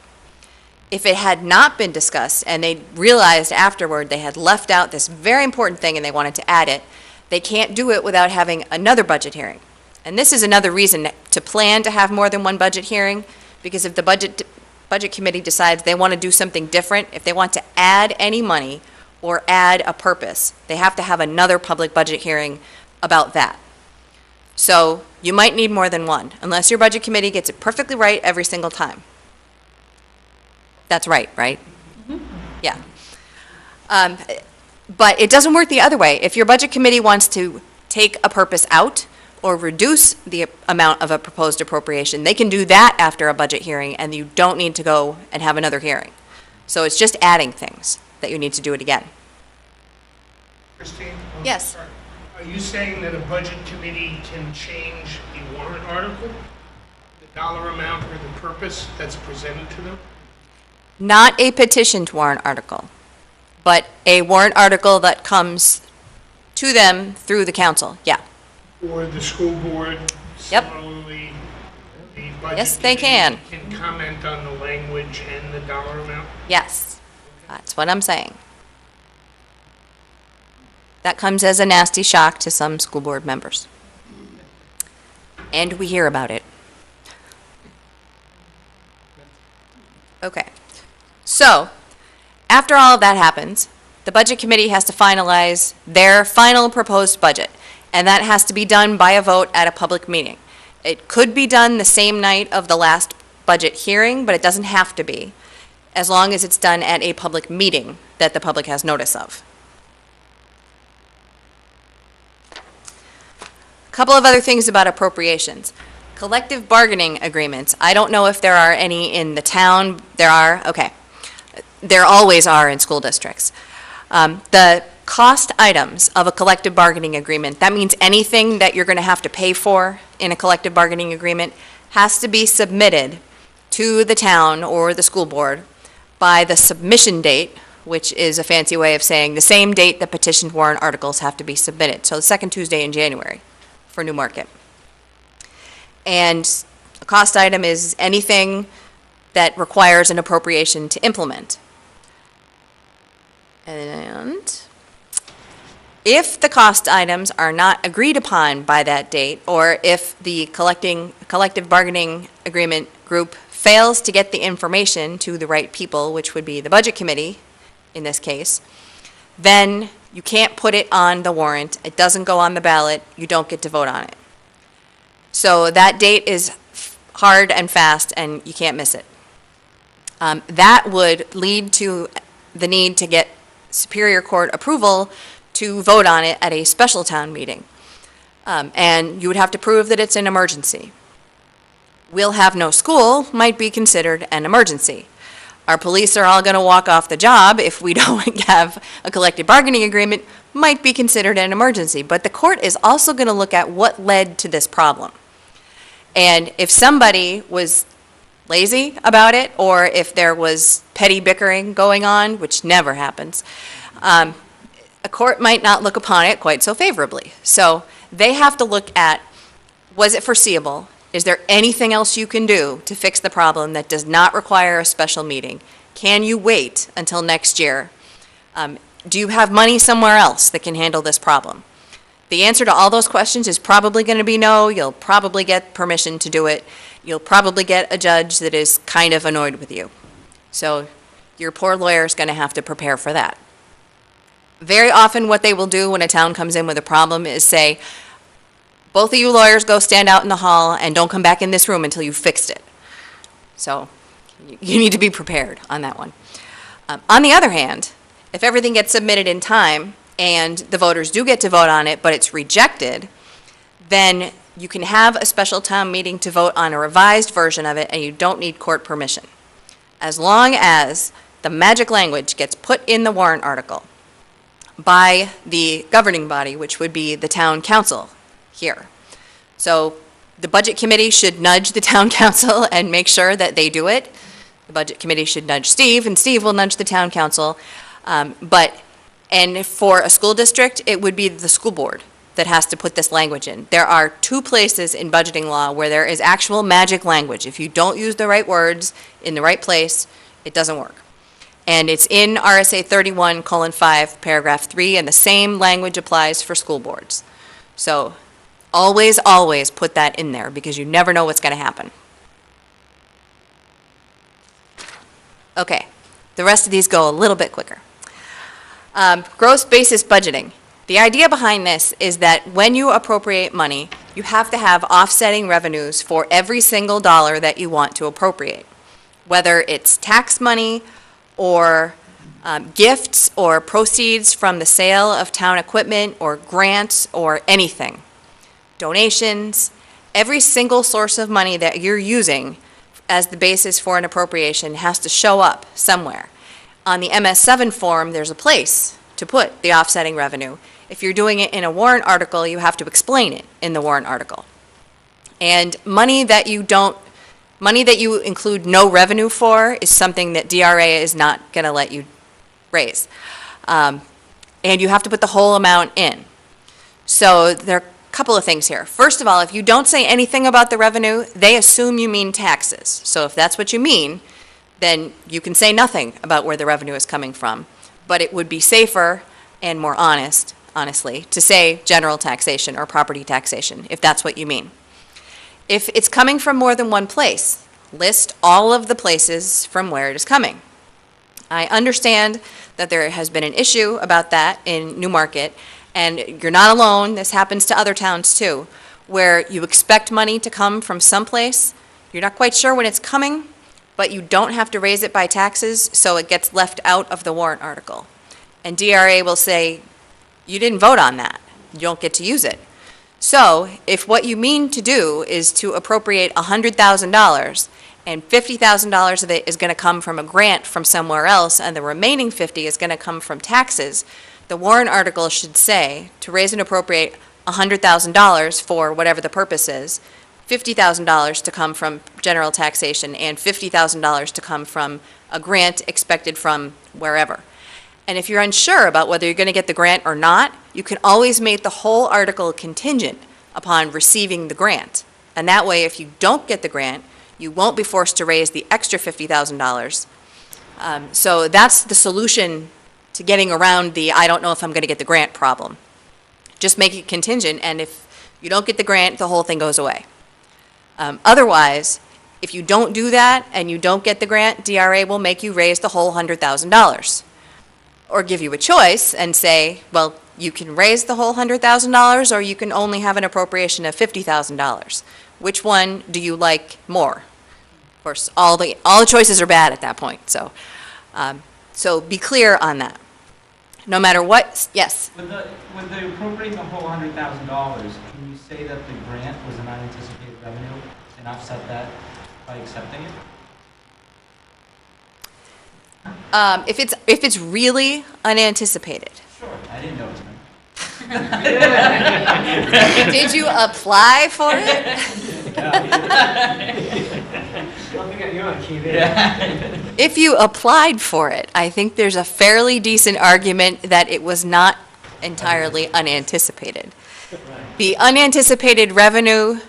If it had not been discussed and they realized afterward they had left out this very important thing and they wanted to add it, they can't do it without having another budget hearing. And this is another reason to plan to have more than one budget hearing, because if the Budget Committee decides they want to do something different, if they want to add any money or add a purpose, they have to have another public budget hearing about that. So you might need more than one, unless your Budget Committee gets it perfectly right every single time. That's right? Mm-hmm. Yeah. But it doesn't work the other way. If your Budget Committee wants to take a purpose out or reduce the amount of a proposed appropriation, they can do that after a budget hearing, and you don't need to go and have another hearing. So it's just adding things that you need to do it again. Christine? Yes. Sorry. Are you saying that a budget committee can change a warrant article, the dollar amount or the purpose that's presented to them? Not a petitioned warrant article, but a warrant article that comes to them through the council, yeah. Or the school board? Yep. Similarly, the budget Yes, they committee can. can comment on the language and the dollar amount? Yes, that's what I'm saying. That comes as a nasty shock to some school board members. And we hear about it. Okay. So, after all of that happens, the Budget Committee has to finalize their final proposed budget, and that has to be done by a vote at a public meeting. It could be done the same night of the last budget hearing, but it doesn't have to be, as long as it's done at a public meeting that the public has notice of. A couple of other things about appropriations. Collective bargaining agreements. I don't know if there are any in the town. There are? Okay. There always are in school districts. The cost items of a collective bargaining agreement, that means anything that you're going to have to pay for in a collective bargaining agreement, has to be submitted to the town or the school board by the submission date, which is a fancy way of saying the same date the petition warrant articles have to be submitted. So the second Tuesday in January for Newmarket. And a cost item is anything that requires an appropriation to implement. And if the cost items are not agreed upon by that date, or if the collective bargaining agreement group fails to get the information to the right people, which would be the Budget Committee in this case, then you can't put it on the warrant. It doesn't go on the ballot. You don't get to vote on it. So that date is hard and fast, and you can't miss it. That would lead to the need to get Superior Court approval to vote on it at a special town meeting. And you would have to prove that it's an emergency. We'll have no school might be considered an emergency. our police are all going to walk off the job if we don't have a collective bargaining agreement, might be considered an emergency. But the court is also going to look at what led to this problem. And if somebody was lazy about it, or if there was petty bickering going on, which never happens, a court might not look upon it quite so favorably. So they have to look at, was it foreseeable? Is there anything else you can do to fix the problem that does not require a special meeting? Can you wait until next year? Do you have money somewhere else that can handle this problem? The answer to all those questions is probably going to be no. You'll probably get permission to do it. You'll probably get a judge that is kind of annoyed with you. So your poor lawyer is going to have to prepare for that. Very often what they will do when a town comes in with a problem is say, both of you lawyers go stand out in the hall and don't come back in this room until you've fixed it. So you need to be prepared on that one. On the other hand, if everything gets submitted in time and the voters do get to vote on it, but it's rejected, then you can have a special town meeting to vote on a revised version of it, and you don't need court permission, as long as the magic language gets put in the warrant article by the governing body, which would be the town council here. So the budget committee should nudge the town council and make sure that they do it. The budget committee should nudge Steve, and Steve will nudge the town council. And for a school district, it would be the school board that has to put this language in. There are 2 places in budgeting law where there is actual magic language. If you don't use the right words in the right place, it doesn't work. And it's in RSA 31:5, paragraph 3, and the same language applies for school boards. So always, always put that in there, because you never know what's going to happen. Okay, the rest of these go a little bit quicker. Gross basis budgeting. The idea behind this is that when you appropriate money, you have to have offsetting revenues for every single dollar that you want to appropriate, whether it's tax money or gifts or proceeds from the sale of town equipment or grants or anything. Donations, every single source of money that you're using as the basis for an appropriation has to show up somewhere. On the MS7 form, there's a place to put the offsetting revenue. If you're doing it in a warrant article, you have to explain it in the warrant article. And money that you include no revenue for is something that DRA is not going to let you raise. And you have to put the whole amount in. So there are a couple of things here. First of all, if you don't say anything about the revenue, they assume you mean taxes. So if that's what you mean, then you can say nothing about where the revenue is coming from. But it would be safer and more honestly, to say general taxation or property taxation, if that's what you mean. If it's coming from more than one place, list all of the places from where it is coming. I understand that there has been an issue about that in Newmarket, and you're not alone. This happens to other towns too, where you expect money to come from someplace. You're not quite sure when it's coming, but you don't have to raise it by taxes, so it gets left out of the warrant article. And DRA will say, you didn't vote on that. You don't get to use it. So if what you mean to do is to appropriate $100,000 and $50,000 of it is going to come from a grant from somewhere else and the remaining $50,000 is going to come from taxes, the warrant article should say to raise and appropriate $100,000 for whatever the purpose is, $50,000 to come from general taxation and $50,000 to come from a grant expected from wherever. And if you're unsure about whether you're going to get the grant or not, you can always make the whole article contingent upon receiving the grant. And that way, if you don't get the grant, you won't be forced to raise the extra $50,000. So that's the solution to getting around the I don't know if I'm going to get the grant problem. Just make it contingent, and if you don't get the grant, the whole thing goes away. Otherwise, if you don't do that and you don't get the grant, DRA will make you raise the whole $100,000. Or give you a choice and say, well, you can raise the whole $100,000 or you can only have an appropriation of $50,000. Which one do you like more? Of course, all the choices are bad at that point. So, so be clear on that. No matter what, yes? With the appropriating the whole $100,000, can you say that the grant was an unanticipated revenue and offset that by accepting it? If it's really unanticipated. Sure. I didn't know it was coming. Did you apply for it? You're on TV. If you applied for it, I think there's a fairly decent argument that it was not entirely unanticipated. The unanticipated revenue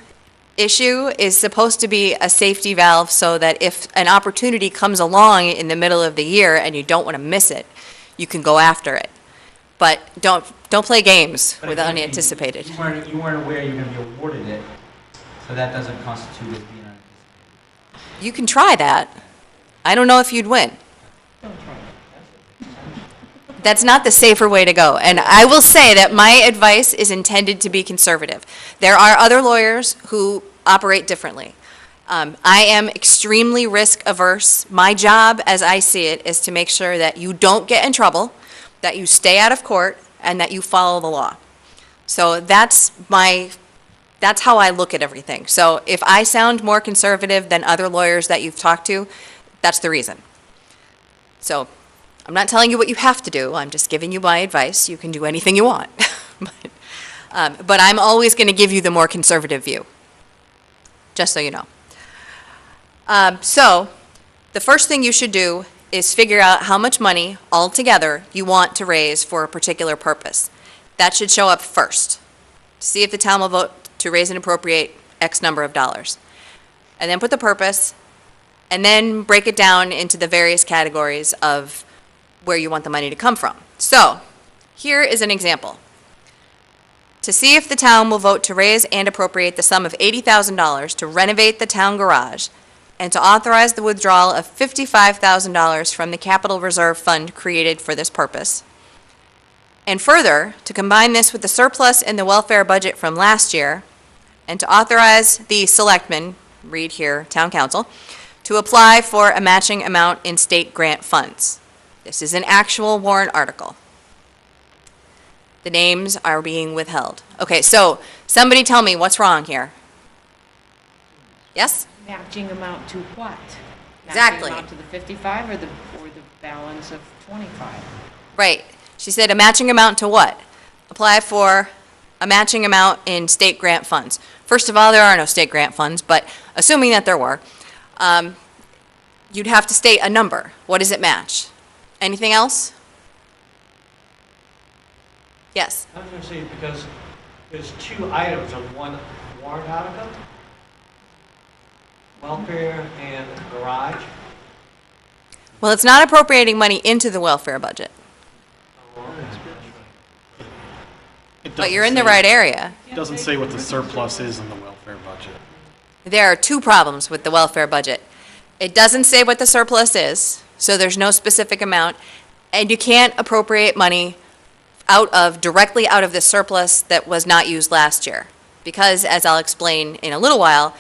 issue is supposed to be a safety valve so that if an opportunity comes along in the middle of the year and you don't want to miss it, you can go after it. But don't play games But with I think unanticipated. You weren't aware you were going to be awarded it, so that doesn't constitute as being unanticipated. You can try that. I don't know if you'd win. That's not the safer way to go. And I will say that my advice is intended to be conservative. There are other lawyers who operate differently. I am extremely risk averse. My job, as I see it, is to make sure that you don't get in trouble, that you stay out of court, and that you follow the law. So that's how I look at everything. So if I sound more conservative than other lawyers that you've talked to, that's the reason. So I'm not telling you what you have to do. I'm just giving you my advice. You can do anything you want. But I'm always going to give you the more conservative view, just so you know. So the first thing you should do is figure out how much money altogether you want to raise for a particular purpose. That should show up first. See if the town will vote to raise and appropriate X number of dollars. And then put the purpose, and then break it down into the various categories of where you want the money to come from. So, here is an example. To see if the town will vote to raise and appropriate the sum of $80,000 to renovate the town garage, and to authorize the withdrawal of $55,000 from the capital reserve fund created for this purpose. And further, to combine this with the surplus in the welfare budget from last year, and to authorize the selectmen, read here, town council, to apply for a matching amount in state grant funds. This is an actual warrant article. The names are being withheld. Okay, so somebody tell me what's wrong here. Yes? Matching amount to what? Exactly. Matching amount to the 55 or the balance of 25? Right. She said a matching amount to what? Apply for a matching amount in state grant funds. First of all, there are no state grant funds, but assuming that there were, you'd have to state a number. What does it match? Anything else? Yes. I was going to say, because there's two items on one warrant article, welfare and garage. Well, it's not appropriating money into the welfare budget, but you're in the right area. It doesn't say what the surplus is in the welfare budget. There are two problems with the welfare budget. It doesn't say what the surplus is, so there's no specific amount, and you can't appropriate money directly out of the surplus that was not used last year. Because, as I'll explain in a little while,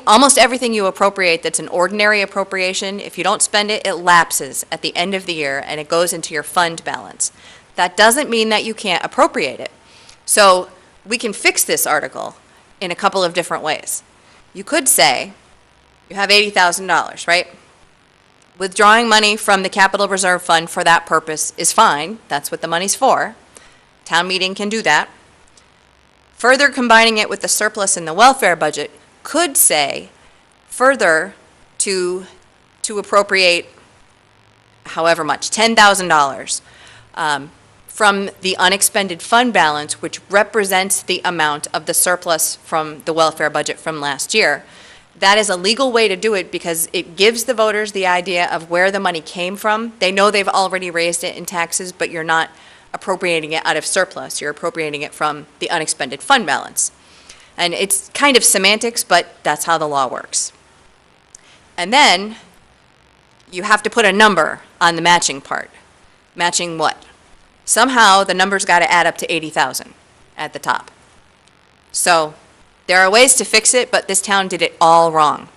almost everything you appropriate that's an ordinary appropriation, if you don't spend it, it lapses at the end of the year and it goes into your fund balance. That doesn't mean that you can't appropriate it. So we can fix this article in a couple of different ways. You could say, you have $80,000, right? Withdrawing money from the capital reserve fund for that purpose is fine. That's what the money's for. Town meeting can do that. Further combining it with the surplus in the welfare budget could say further to appropriate however much, $10,000 from the unexpended fund balance, which represents the amount of the surplus from the welfare budget from last year. That is a legal way to do it because it gives the voters the idea of where the money came from. They know they've already raised it in taxes, but you're not appropriating it out of surplus. You're appropriating it from the unexpended fund balance. And it's kind of semantics, but that's how the law works. And then you have to put a number on the matching part. Matching what? Somehow the number's got to add up to 80,000 at the top. So there are ways to fix it, but this town did it all wrong.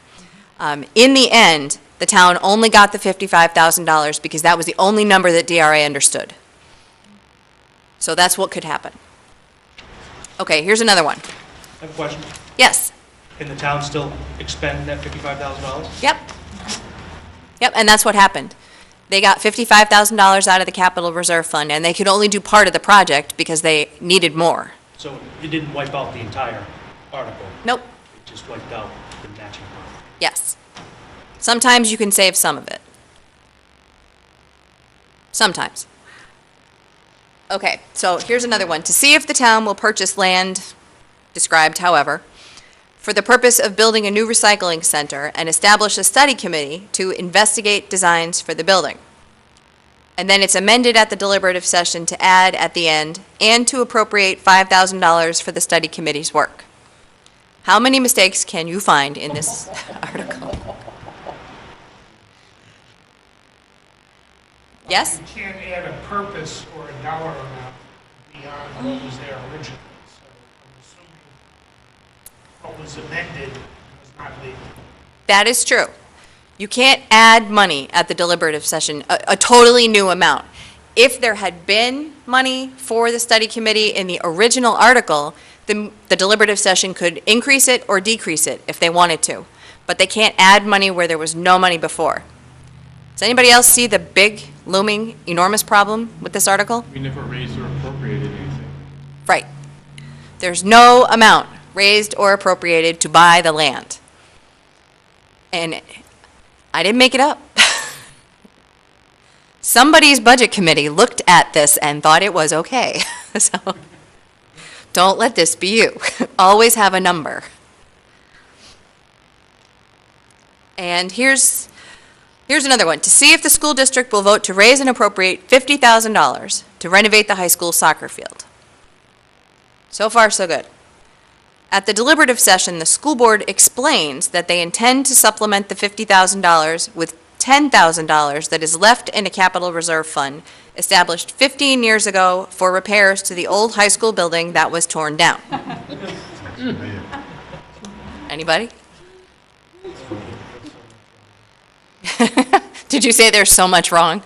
In the end, the town only got the $55,000 because that was the only number that DRA understood. So that's what could happen. Okay, here's another one. I have a question. Yes. Can the town still expend that $55,000? Yep. Yep, and that's what happened. they got $55,000 out of the capital reserve fund, and they could only do part of the project because they needed more. So it didn't wipe out the entire article? Nope. It just wiped out the matching part? Yes. Sometimes you can save some of it. Sometimes. Okay, so here's another one. To see if the town will purchase land, described however, for the purpose of building a new recycling center and establish a study committee to investigate designs for the building. And then it's amended at the deliberative session to add at the end, and to appropriate $5,000 for the study committee's work. How many mistakes can you find in this article? Yes? You can't add a purpose or a dollar amount beyond what was there originally. So I'm assuming what was amended was not legal. That is true. You can't add money at the deliberative session, a totally new amount. If there had been money for the study committee in the original article, the deliberative session could increase it or decrease it if they wanted to. But they can't add money where there was no money before. Does anybody else see the big, looming, enormous problem with this article? We never raised or appropriated anything. Right. There's no amount raised or appropriated to buy the land. And I didn't make it up. Somebody's budget committee looked at this and thought it was okay. So don't let this be you. Always have a number. And here's another one. To see if the school district will vote to raise and appropriate $50,000 to renovate the high school soccer field. So far, so good. At the deliberative session, the school board explains that they intend to supplement the $50,000 with $10,000 that is left in a capital reserve fund established 15 years ago for repairs to the old high school building that was torn down. Anybody? Did you say there's so much wrong?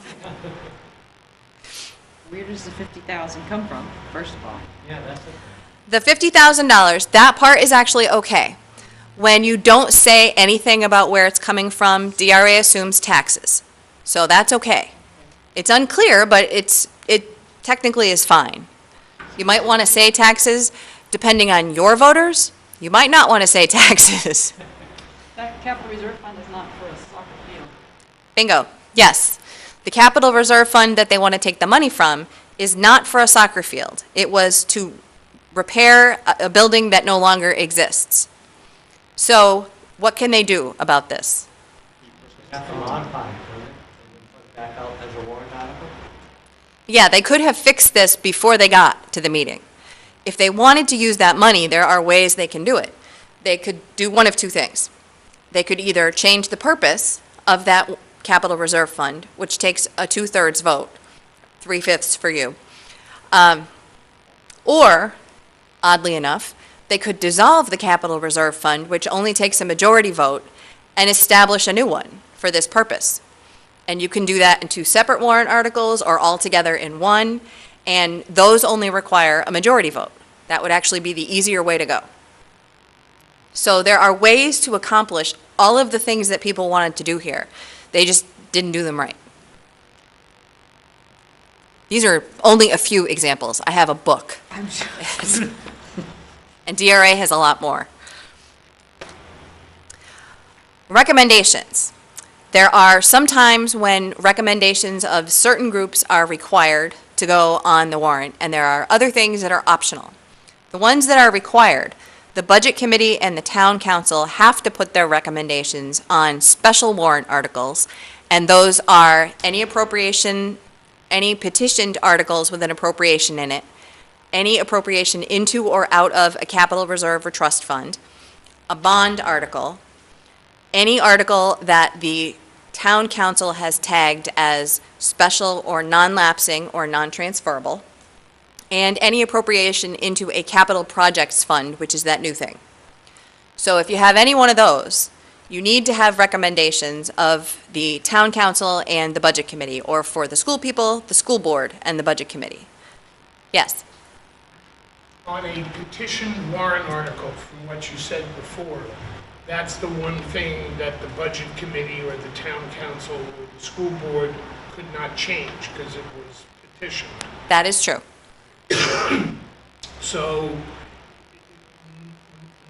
Where does the 50,000 come from, first of all? Yeah, that's it. The $50,000, that part is actually okay. When you don't say anything about where it's coming from, DRA assumes taxes. So that's okay. It's unclear, but it technically is fine. You might want to say taxes, depending on your voters. You might not want to say taxes. That capital reserve fund is not for a soccer field. Bingo. Yes. The capital reserve fund that they want to take the money from is not for a soccer field. It was to repair a building that no longer exists. So what can they do about this? Have to modify it, couldn't it? And then put it back out as a warrant article? Yeah, they could have fixed this before they got to the meeting. If they wanted to use that money, there are ways they can do it. They could do one of two things. They could either change the purpose of that capital reserve fund, which takes a 2/3 vote, 3/5 for you. Or, oddly enough, they could dissolve the capital reserve fund, which only takes a majority vote, and establish a new one for this purpose. And you can do that in 2 separate warrant articles or all together in one, and those only require a majority vote. That would actually be the easier way to go. So there are ways to accomplish all of the things that people wanted to do here. They just didn't do them right. These are only a few examples. I have a book. I'm sure. And DRA has a lot more. Recommendations. There are some times when recommendations of certain groups are required to go on the warrant, and there are other things that are optional. The ones that are required, the Budget Committee and the Town Council have to put their recommendations on special warrant articles, and those are any appropriation, any petitioned articles with an appropriation in it, any appropriation into or out of a capital reserve or trust fund, a bond article, any article that the town council has tagged as special or non-lapsing or non-transferable, and any appropriation into a capital projects fund, which is that new thing. So if you have any one of those, you need to have recommendations of the town council and the budget committee, or for the school people, the school board, and the budget committee. Yes? On a petition warrant article, from what you said before, that's the one thing that the budget committee or the town council or the school board could not change because it was petitioned. That is true. So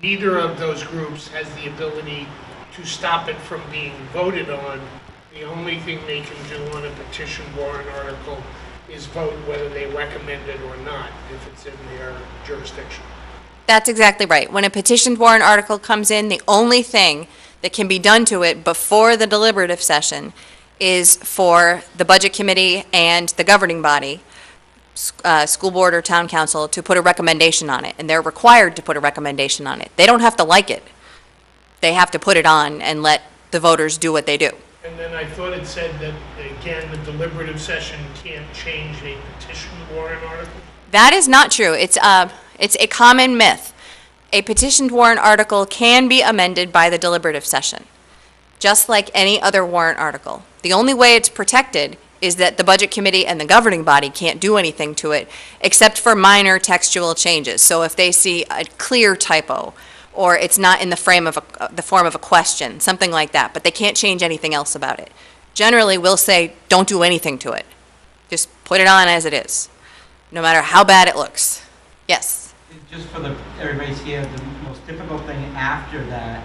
neither of those groups has the ability to stop it from being voted on. The only thing they can do on a petition warrant article is vote whether they recommend it or not, if it's in their jurisdiction. That's exactly right. When a petitioned warrant article comes in, the only thing that can be done to it before the deliberative session is for the budget committee and the governing body, school board or town council, to put a recommendation on it. And they're required to put a recommendation on it. They don't have to like it. They have to put it on and let the voters do what they do. And then I thought it said that, again, the deliberative session can't change a petition warrant article? That is not true. It's a common myth. A petitioned warrant article can be amended by the deliberative session, just like any other warrant article. The only way it's protected is that the budget committee and the governing body can't do anything to it except for minor textual changes. So if they see a clear typo, or it's not in the form of a question, something like that, but they can't change anything else about it. Generally, we'll say, don't do anything to it. Just put it on as it is, no matter how bad it looks. Yes? Just for everybody's here, the most difficult thing after that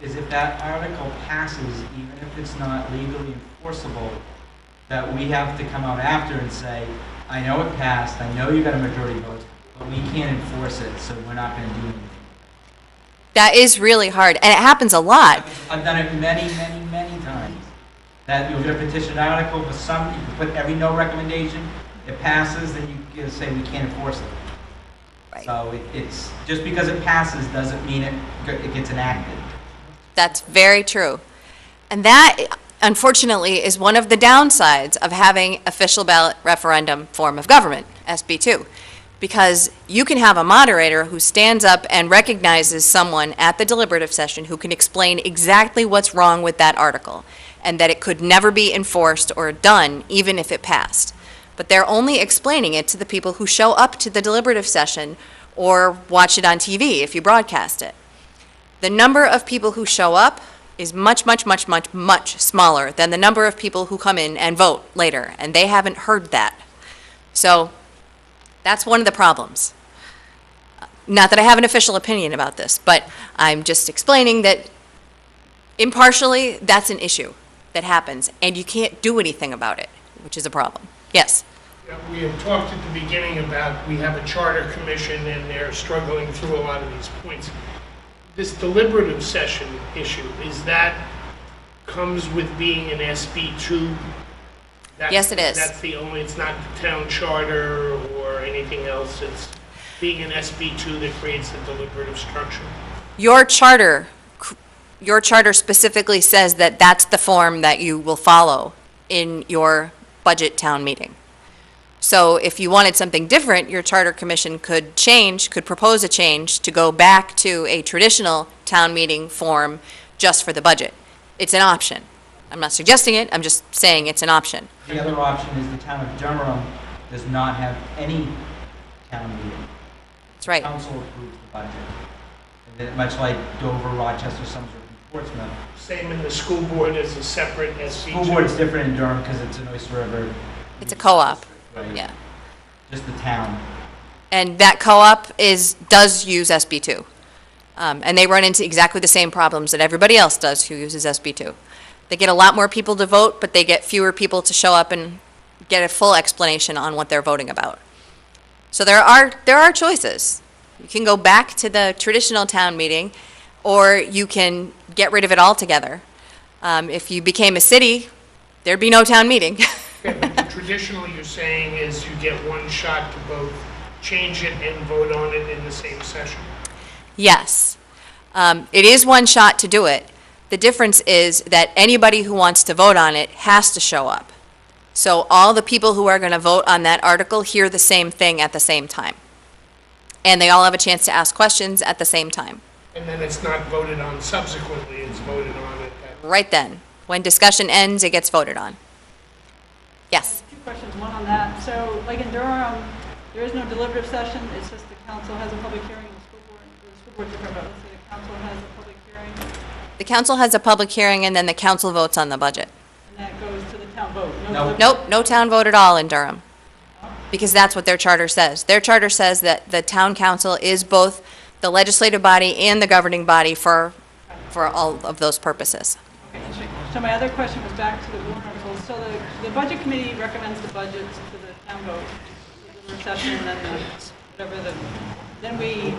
is if that article passes, even if it's not legally enforceable, that we have to come out after and say, I know it passed, I know you got a majority vote, but we can't enforce it, so we're not going to do anything. That is really hard, and it happens a lot. I've done it many, many, many times. That you'll get a petition article for some, you can put every no recommendation, it passes, then you say we can't enforce it. Right. So it's, just because it passes doesn't mean it gets enacted. That's very true. And that, unfortunately, is one of the downsides of having official ballot referendum form of government, SB2. Because you can have a moderator who stands up and recognizes someone at the deliberative session who can explain exactly what's wrong with that article, and that it could never be enforced or done, even if it passed. But they're only explaining it to the people who show up to the deliberative session or watch it on TV if you broadcast it. The number of people who show up is much, much, much, much, much smaller than the number of people who come in and vote later, and they haven't heard that. So that's one of the problems. Not that I have an official opinion about this, but I'm just explaining that impartially, that's an issue that happens, and you can't do anything about it, which is a problem. Yes? Yeah, we had talked at the beginning about we have a charter commission and they're struggling through a lot of these points. This deliberative session issue, is that comes with being an SB2? Yes, it is. That's the only, it's not the town charter or anything else, it's being an SB2 that creates the deliberative structure? Your charter specifically says that that's the form that you will follow in your budget town meeting. So if you wanted something different, your charter commission could propose a change to go back to a traditional town meeting form just for the budget. It's an option. I'm not suggesting it, I'm just saying it's an option. The other option is the town of Durham does not have any town meeting. That's right. Council approves the budget. And then much like Dover, Rochester, Somerset, and Portsmouth. Same in the school board as a separate SB2? School board's different in Durham because it's an Oyster River. It's a co-op, Right. yeah. Just the town. And that co-op does use SB2. And they run into exactly the same problems that everybody else does who uses SB2. They get a lot more people to vote, but they get fewer people to show up and get a full explanation on what they're voting about. So there are choices. You can go back to the traditional town meeting, or you can get rid of it altogether. If you became a city, there'd be no town meeting. Okay, but the traditional you're saying is you get one shot to both change it and vote on it in the same session? Yes. It is one shot to do it. The difference is that anybody who wants to vote on it has to show up. So all the people who are going to vote on that article hear the same thing at the same time. And they all have a chance to ask questions at the same time. And then it's not voted on subsequently, it's voted on at that. Right then. When discussion ends, it gets voted on. Yes? Two questions, one on that. So, like in Durham, there is no deliberative session, it's just the council has a public hearing, and the school board, or the school board's different, but let's say the council has a public hearing, The council has a public hearing, and then the council votes on the budget. And that goes to the town vote? No. Nope, no town vote at all in Durham, because that's what their charter says. Their charter says that the town council is both the legislative body and the governing body for all of those purposes. Okay, so my other question was back to the warrant articles. So the budget committee recommends the budgets to the town vote, the deliberative session, and then then we,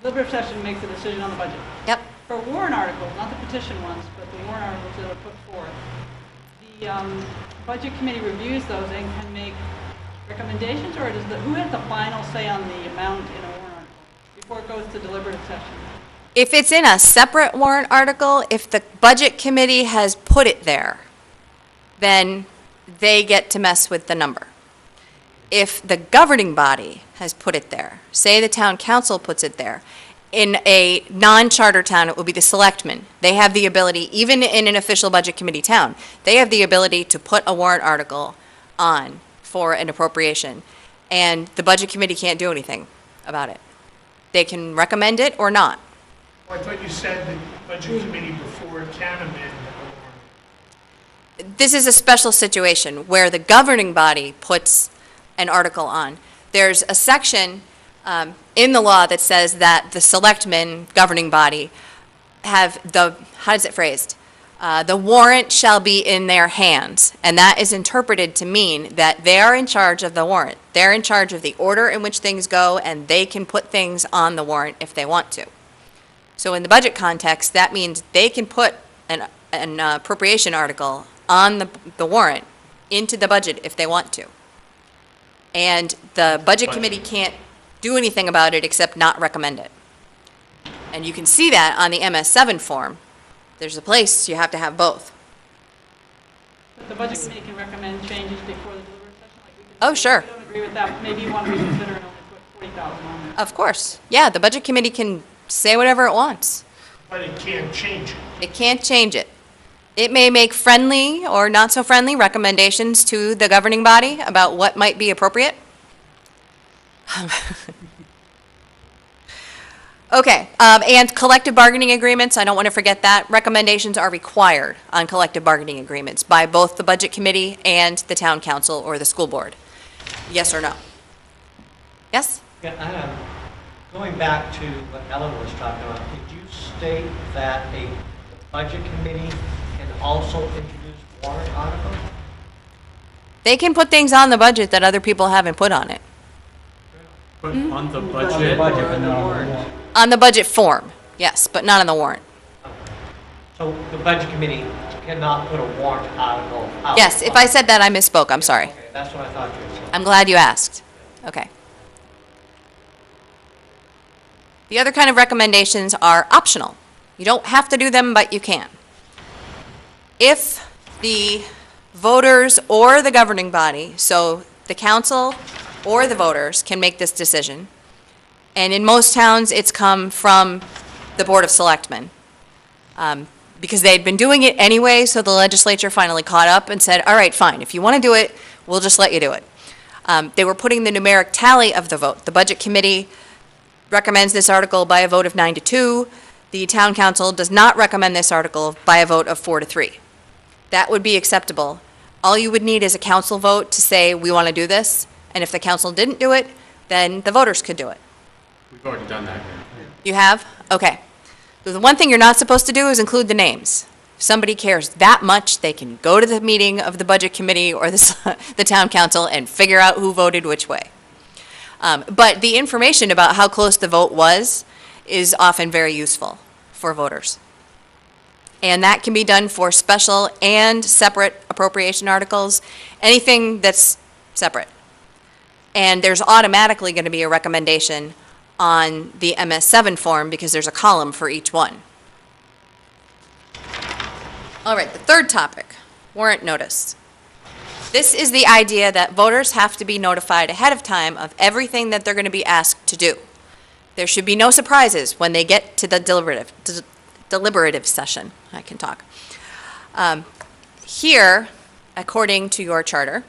deliberative session makes a decision on the budget. Yep. For warrant articles, not the petition ones, but the warrant articles that are put forth, the budget committee reviews those and can make recommendations, or who has the final say on the amount in a warrant article before it goes to deliberative session? If it's in a separate warrant article, if the budget committee has put it there, then they get to mess with the number. If the governing body has put it there, say the town council puts it there, in a non-charter town, it will be the selectmen. They have the ability, even in an official budget committee town, they have the ability to put a warrant article on for an appropriation. And the budget committee can't do anything about it. They can recommend it or not. I thought you said the budget committee before can amend the warrant. This is a special situation where the governing body puts an article on. There's a section in the law that says that the selectmen, governing body, have the, how is it phrased? The warrant shall be in their hands, and that is interpreted to mean that they are in charge of the warrant. They're in charge of the order in which things go, and they can put things on the warrant if they want to. So in the budget context, that means they can put an appropriation article on the warrant into the budget if they want to. And the budget committee can't do anything about it except not recommend it. And you can see that on the MS7 form. There's a place you have to have both. But the budget committee can recommend changes before the deliberative session? Like we could Oh, sure. If we don't agree with that, maybe you want to reconsider and only put 40,000 on there. Of course. Yeah, the budget committee can say whatever it wants. But it can't change it. It can't change it. It may make friendly or not so friendly recommendations to the governing body about what might be appropriate. Okay, and collective bargaining agreements, I don't want to forget that. Recommendations are required on collective bargaining agreements by both the budget committee and the town council or the school board. Yes or no? Yes? Yeah, going back to what Ellen was talking about, did you state that a budget committee can also introduce warrant articles? They can put things on the budget that other people haven't put on it. But on the On the budget, budget, but not on the warrant. On the budget form, yes, but not on the warrant. So the budget committee cannot put a warrant article out? Yes, if I said that, I misspoke, I'm sorry. Okay, that's what I thought you said. I'm glad you asked. Okay. The other kind of recommendations are optional. You don't have to do them, but you can. If the voters or the governing body, so the council or the voters, can make this decision, and in most towns, it's come from the Board of Selectmen, because they had been doing it anyway, so the legislature finally caught up and said, all right, fine, if you want to do it, we'll just let you do it. They were putting the numeric tally of the vote. The Budget Committee recommends this article by a vote of 9-2. The Town Council does not recommend this article by a vote of 4-3. That would be acceptable. All you would need is a council vote to say, we want to do this, and if the council didn't do it, then the voters could do it. we've already done that here. You have? Okay. So the one thing you're not supposed to do is include the names. If somebody cares that much, they can go to the meeting of the Budget Committee or the Town Council and figure out who voted which way. But the information about how close the vote was is often very useful for voters. And that can be done for special and separate appropriation articles, anything that's separate. And there's automatically going to be a recommendation on the MS7 form because there's a column for each one. All right, the third topic, warrant notice. This is the idea that voters have to be notified ahead of time of everything that they're going to be asked to do. There should be no surprises when they get to the deliberative session. I can talk. Here, according to your charter,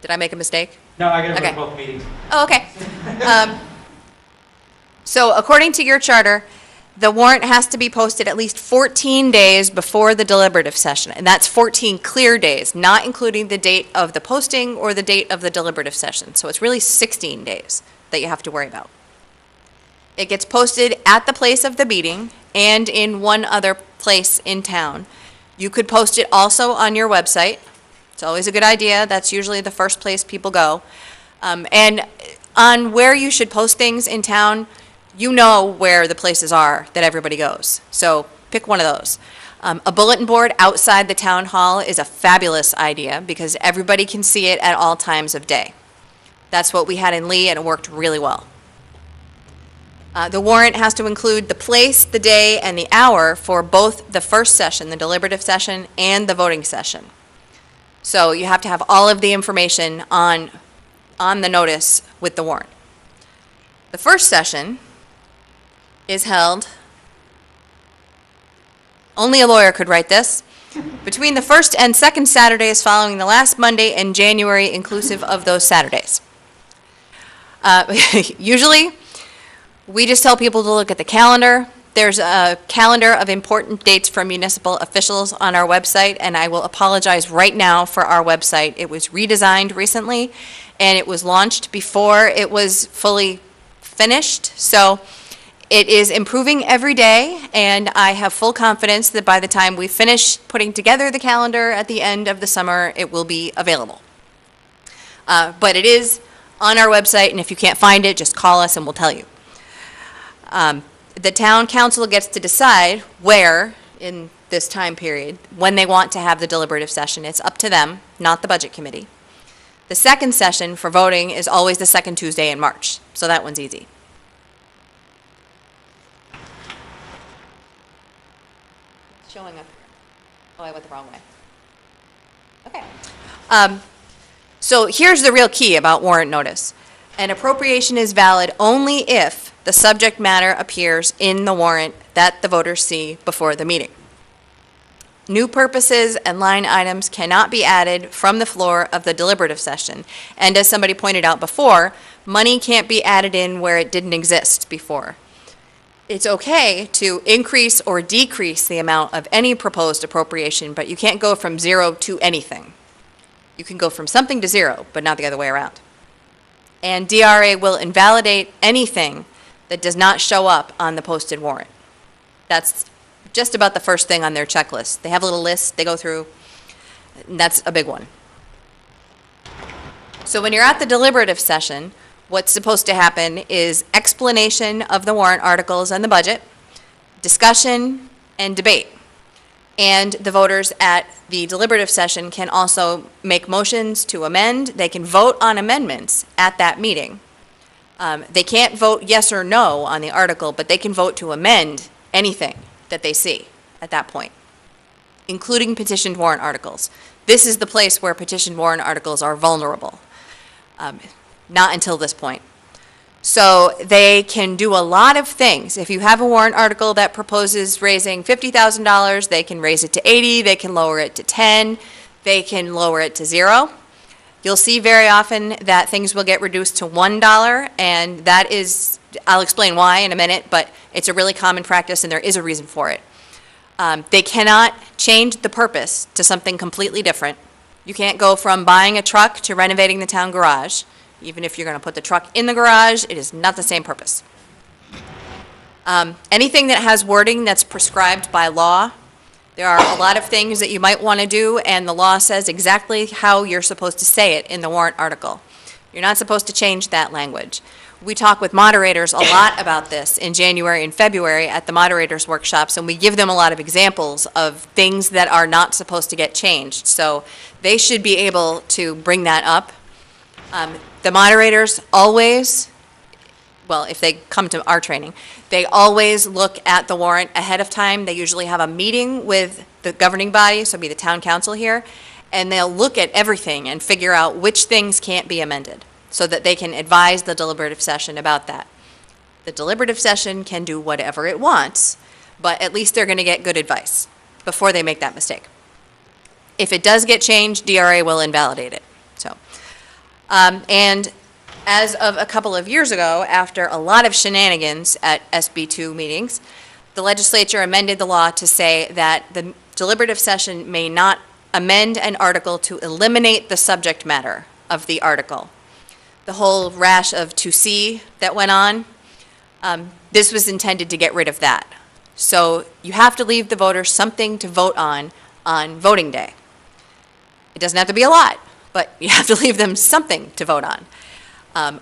did I make a mistake? No, I gotta go Okay. to both meetings. Oh, okay. So according to your charter, The warrant has to be posted at least 14 days before the deliberative session, and that's 14 clear days, not including the date of the posting or the date of the deliberative session. So it's really 16 days that you have to worry about. It gets posted at the place of the meeting and in one other place in town. You could post it also on your website. It's always a good idea. That's usually the first place people go. And on where you should post things in town, you know where the places are that everybody goes. So pick one of those. A bulletin board outside the town hall is a fabulous idea because everybody can see it at all times of day. That's what we had in Lee, and it worked really well. The warrant has to include the place, the day, and the hour for both the first session, the deliberative session, and the voting session. So you have to have all of the information on the notice with the warrant. The first session is held, only a lawyer could write this, between the first and second Saturdays following the last Monday in January, inclusive of those Saturdays. Usually, we just tell people to look at the calendar. There's a calendar of important dates from municipal officials on our website, and I will apologize right now for our website. It was redesigned recently, and it was launched before it was fully finished. So it is improving every day, and I have full confidence that by the time we finish putting together the calendar at the end of the summer, it will be available. But it is on our website, and if you can't find it, just call us and we'll tell you. The town council gets to decide where in this time period, when they want to have the deliberative session. It's up to them, not the budget committee. The second session for voting is always the second Tuesday in March, so that one's easy. Showing up here. Oh, I went the wrong way. Okay. So here's the real key about warrant notice. An appropriation is valid only if the subject matter appears in the warrant that the voters see before the meeting. New purposes and line items cannot be added from the floor of the deliberative session. And as somebody pointed out before, money can't be added in where it didn't exist before. It's okay to increase or decrease the amount of any proposed appropriation, but you can't go from zero to anything. You can go from something to zero, but not the other way around. And DRA will invalidate anything that does not show up on the posted warrant. That's just about the first thing on their checklist. They have a little list they go through, and that's a big one. So when you're at the deliberative session, what's supposed to happen is explanation of the warrant articles and the budget, discussion, and debate. And the voters at the deliberative session can also make motions to amend. They can vote on amendments at that meeting. They can't vote yes or no on the article, but they can vote to amend anything that they see at that point, including petitioned warrant articles. This is the place where petitioned warrant articles are vulnerable. Not until this point. So they can do a lot of things. If you have a warrant article that proposes raising $50,000, they can raise it to 80, they can lower it to 10, they can lower it to 0. You'll see very often that things will get reduced to $1, and that is, I'll explain why in a minute, but it's a really common practice and there is a reason for it. They cannot change the purpose to something completely different. You can't go from buying a truck to renovating the town garage. Even if you're going to put the truck in the garage, it is not the same purpose. Anything that has wording that's prescribed by law, there are a lot of things that you might want to do, and the law says exactly how you're supposed to say it in the warrant article. You're not supposed to change that language. We talk with moderators a lot about this in January and February at the moderators workshops, and we give them a lot of examples of things that are not supposed to get changed. So they should be able to bring that up. The moderators always, well, if they come to our training, they always look at the warrant ahead of time. They usually have a meeting with the governing body, so it'll be the town council here, and they'll look at everything and figure out which things can't be amended so that they can advise the deliberative session about that. The deliberative session can do whatever it wants, but at least they're going to get good advice before they make that mistake. If it does get changed, DRA will invalidate it. So. And as of a couple of years ago, after a lot of shenanigans at SB2 meetings, the legislature amended the law to say that the deliberative session may not amend an article to eliminate the subject matter of the article. The whole rash of 2C that went on, this was intended to get rid of that. So you have to leave the voters something to vote on voting day. It doesn't have to be a lot, but you have to leave them something to vote on.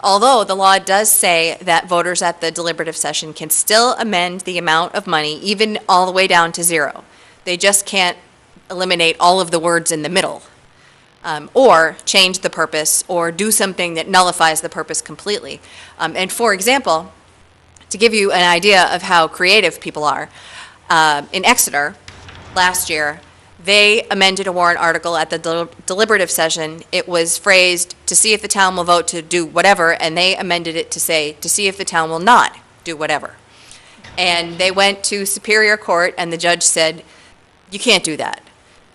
Although the law does say that voters at the deliberative session can still amend the amount of money, even all the way down to zero. They just can't eliminate all of the words in the middle, or change the purpose, or do something that nullifies the purpose completely. And for example, to give you an idea of how creative people are, in Exeter last year, they amended a warrant article at the deliberative session. It was phrased, to see if the town will vote to do whatever, and they amended it to say, to see if the town will not do whatever. And they went to Superior Court, and the judge said, you can't do that.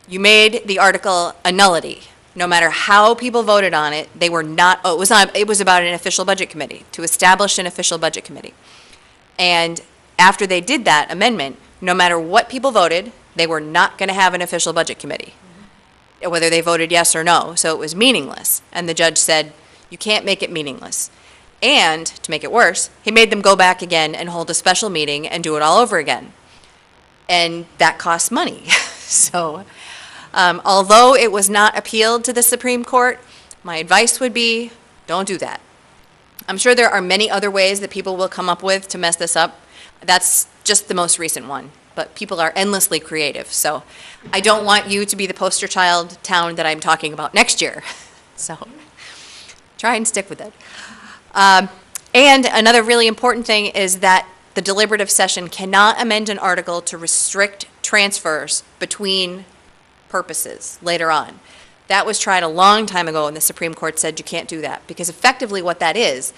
You made the article a nullity. No matter how people voted on it, they were not, it was about an official budget committee, to establish an official budget committee. And after they did that amendment, no matter what people voted, they were not going to have an official budget committee, whether they voted yes or no. So it was meaningless. And the judge said, you can't make it meaningless. And to make it worse, he made them go back again and hold a special meeting and do it all over again. And that costs money. So although it was not appealed to the Supreme Court, my advice would be, don't do that. I'm sure there are many other ways that people will come up with to mess this up. That's just the most recent one. But people are endlessly creative. So I don't want you to be the poster child town that I'm talking about next year. So try and stick with it. And another really important thing is that the deliberative session cannot amend an article to restrict transfers between purposes later on. That was tried a long time ago, and the Supreme Court said you can't do that, because effectively what that is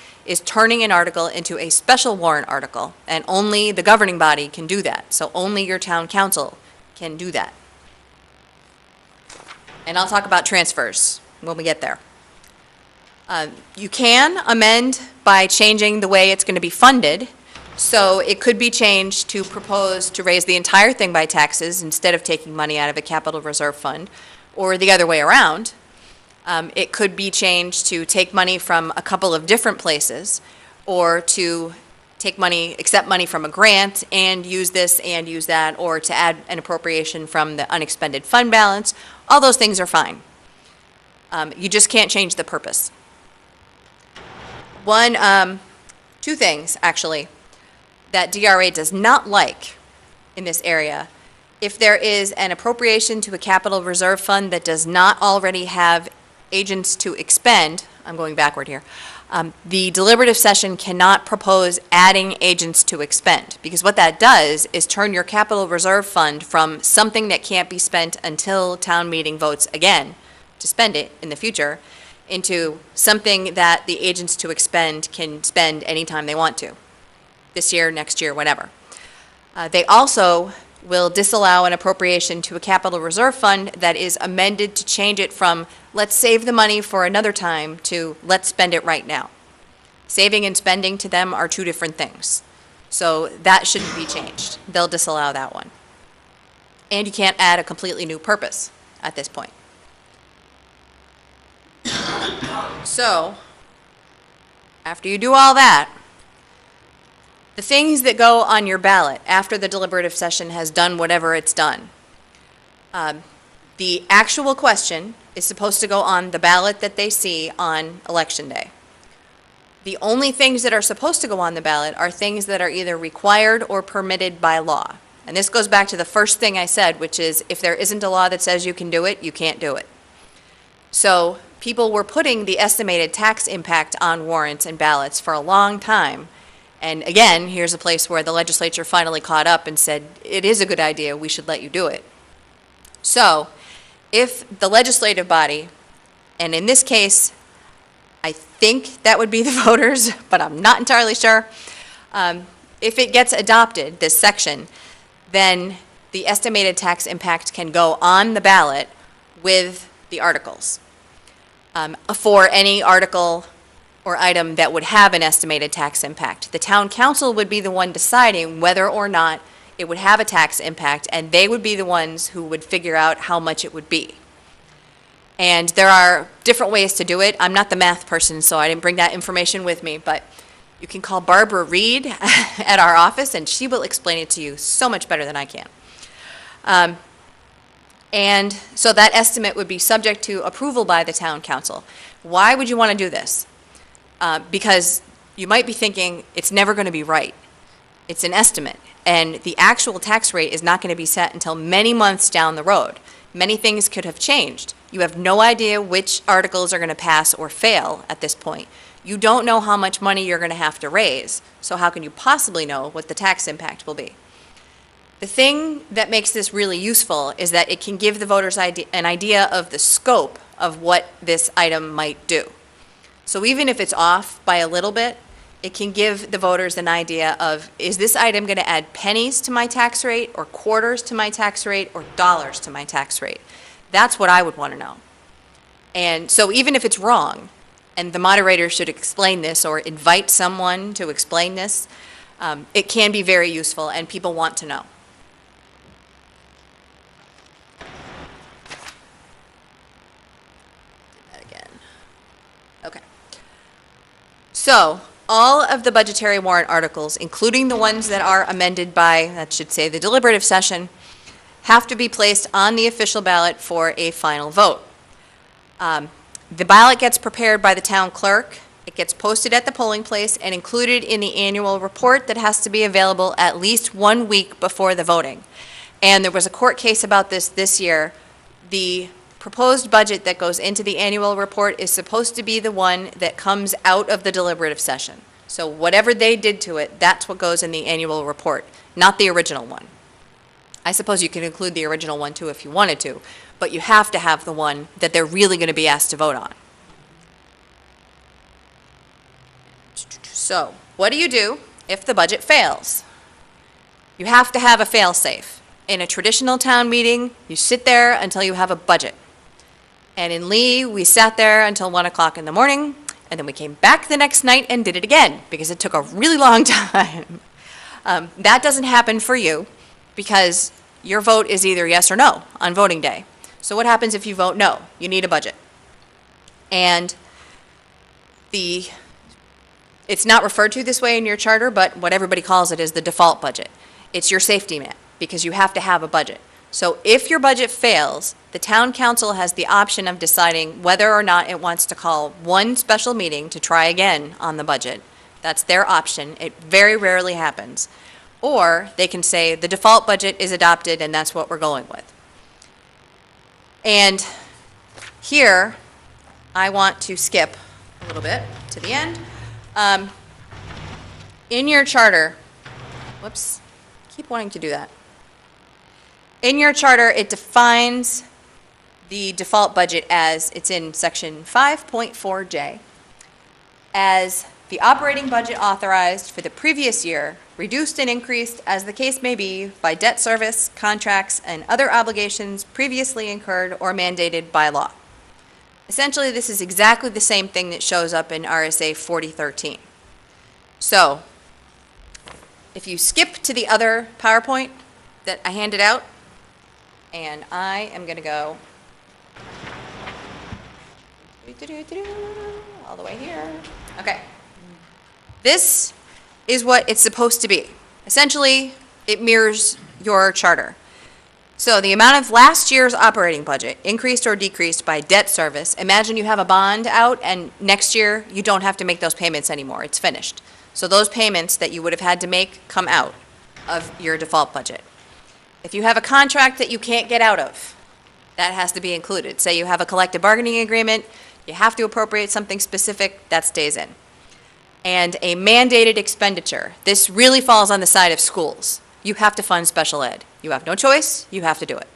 turning an article into a special warrant article, and only the governing body can do that. So only your town council can do that. And I'll talk about transfers when we get there. You can amend by changing the way it's going to be funded. So it could be changed to propose to raise the entire thing by taxes instead of taking money out of a capital reserve fund, or the other way around. It could be changed to take money from a couple of different places, or to take money, accept money from a grant and use this and use that, or to add an appropriation from the unexpended fund balance. All those things are fine. You just can't change the purpose. Two things, actually, that DRA does not like in this area. If there is an appropriation to a capital reserve fund that does not already have agents to expend, I'm going backward here, the deliberative session cannot propose adding agents to expend, because what that does is turn your capital reserve fund from something that can't be spent until town meeting votes again to spend it in the future into something that the agents to expend can spend anytime they want to, this year, next year, whatever. They also will disallow an appropriation to a capital reserve fund that is amended to change it from let's save the money for another time to let's spend it right now. Saving and spending to them are two different things. So that shouldn't be changed. They'll disallow that one. And you can't add a completely new purpose at this point. So, after you do all that, the things that go on your ballot after the deliberative session has done whatever it's done, the actual question is supposed to go on the ballot that they see on Election Day. The only things that are supposed to go on the ballot are things that are either required or permitted by law. And this goes back to the first thing I said, which is if there isn't a law that says you can do it, you can't do it. So people were putting the estimated tax impact on warrants and ballots for a long time. And again, here's a place where the legislature finally caught up and said, it is a good idea, we should let you do it. So if the legislative body, and in this case, I think that would be the voters, but I'm not entirely sure, if it gets adopted, this section, then the estimated tax impact can go on the ballot with the articles. For any article or item that would have an estimated tax impact. The town council would be the one deciding whether or not it would have a tax impact, and they would be the ones who would figure out how much it would be. And there are different ways to do it. I'm not the math person, so I didn't bring that information with me, but you can call Barbara Reed at our office, and she will explain it to you so much better than I can. And so that estimate would be subject to approval by the town council. Why would you want to do this? Because you might be thinking, it's never going to be right. It's an estimate, and the actual tax rate is not going to be set until many months down the road. Many things could have changed. You have no idea which articles are going to pass or fail at this point. You don't know how much money you're going to have to raise, so how can you possibly know what the tax impact will be? The thing that makes this really useful is that it can give the voters an idea of the scope of what this item might do. So even if it's off by a little bit, it can give the voters an idea of, is this item going to add pennies to my tax rate, or quarters to my tax rate, or dollars to my tax rate? That's what I would want to know. And so even if it's wrong, and the moderator should explain this or invite someone to explain this, it can be very useful, and people want to know. Do that again. Okay. So all of the budgetary warrant articles, including the ones that are amended by, that should say, the deliberative session, have to be placed on the official ballot for a final vote. The ballot gets prepared by the town clerk. It gets posted at the polling place and included in the annual report that has to be available at least 1 week before the voting. And there was a court case about this year. The proposed budget that goes into the annual report is supposed to be the one that comes out of the deliberative session. So whatever they did to it, that's what goes in the annual report, not the original one. I suppose you can include the original one too if you wanted to, but you have to have the one that they're really going to be asked to vote on. So what do you do if the budget fails? You have to have a fail-safe. In a traditional town meeting, you sit there until you have a budget. And in Lee, we sat there until 1 o'clock in the morning, and then we came back the next night and did it again, because it took a really long time. That doesn't happen for you, because your vote is either yes or no on voting day. So what happens if you vote no? You need a budget. And it's not referred to this way in your charter, but what everybody calls it is the default budget. It's your safety net, because you have to have a budget. So if your budget fails, the town council has the option of deciding whether or not it wants to call one special meeting to try again on the budget. That's their option. It very rarely happens. Or they can say the default budget is adopted and that's what we're going with. And here, I want to skip a little bit to the end. In your charter, whoops, keep wanting to do that. In your charter, it defines the default budget as, it's in section 5.4J, as the operating budget authorized for the previous year, reduced and increased as the case may be by debt service, contracts, and other obligations previously incurred or mandated by law. Essentially, this is exactly the same thing that shows up in RSA 4013. So, if you skip to the other PowerPoint that I handed out, and I am going to go all the way here. Okay. This is what it's supposed to be. Essentially, it mirrors your charter. So the amount of last year's operating budget increased or decreased by debt service. Imagine you have a bond out and next year you don't have to make those payments anymore. It's finished. So those payments that you would have had to make come out of your default budget. If you have a contract that you can't get out of, that has to be included. Say you have a collective bargaining agreement, you have to appropriate something specific, that stays in. And a mandated expenditure. This really falls on the side of schools. You have to fund special ed. You have no choice, you have to do it.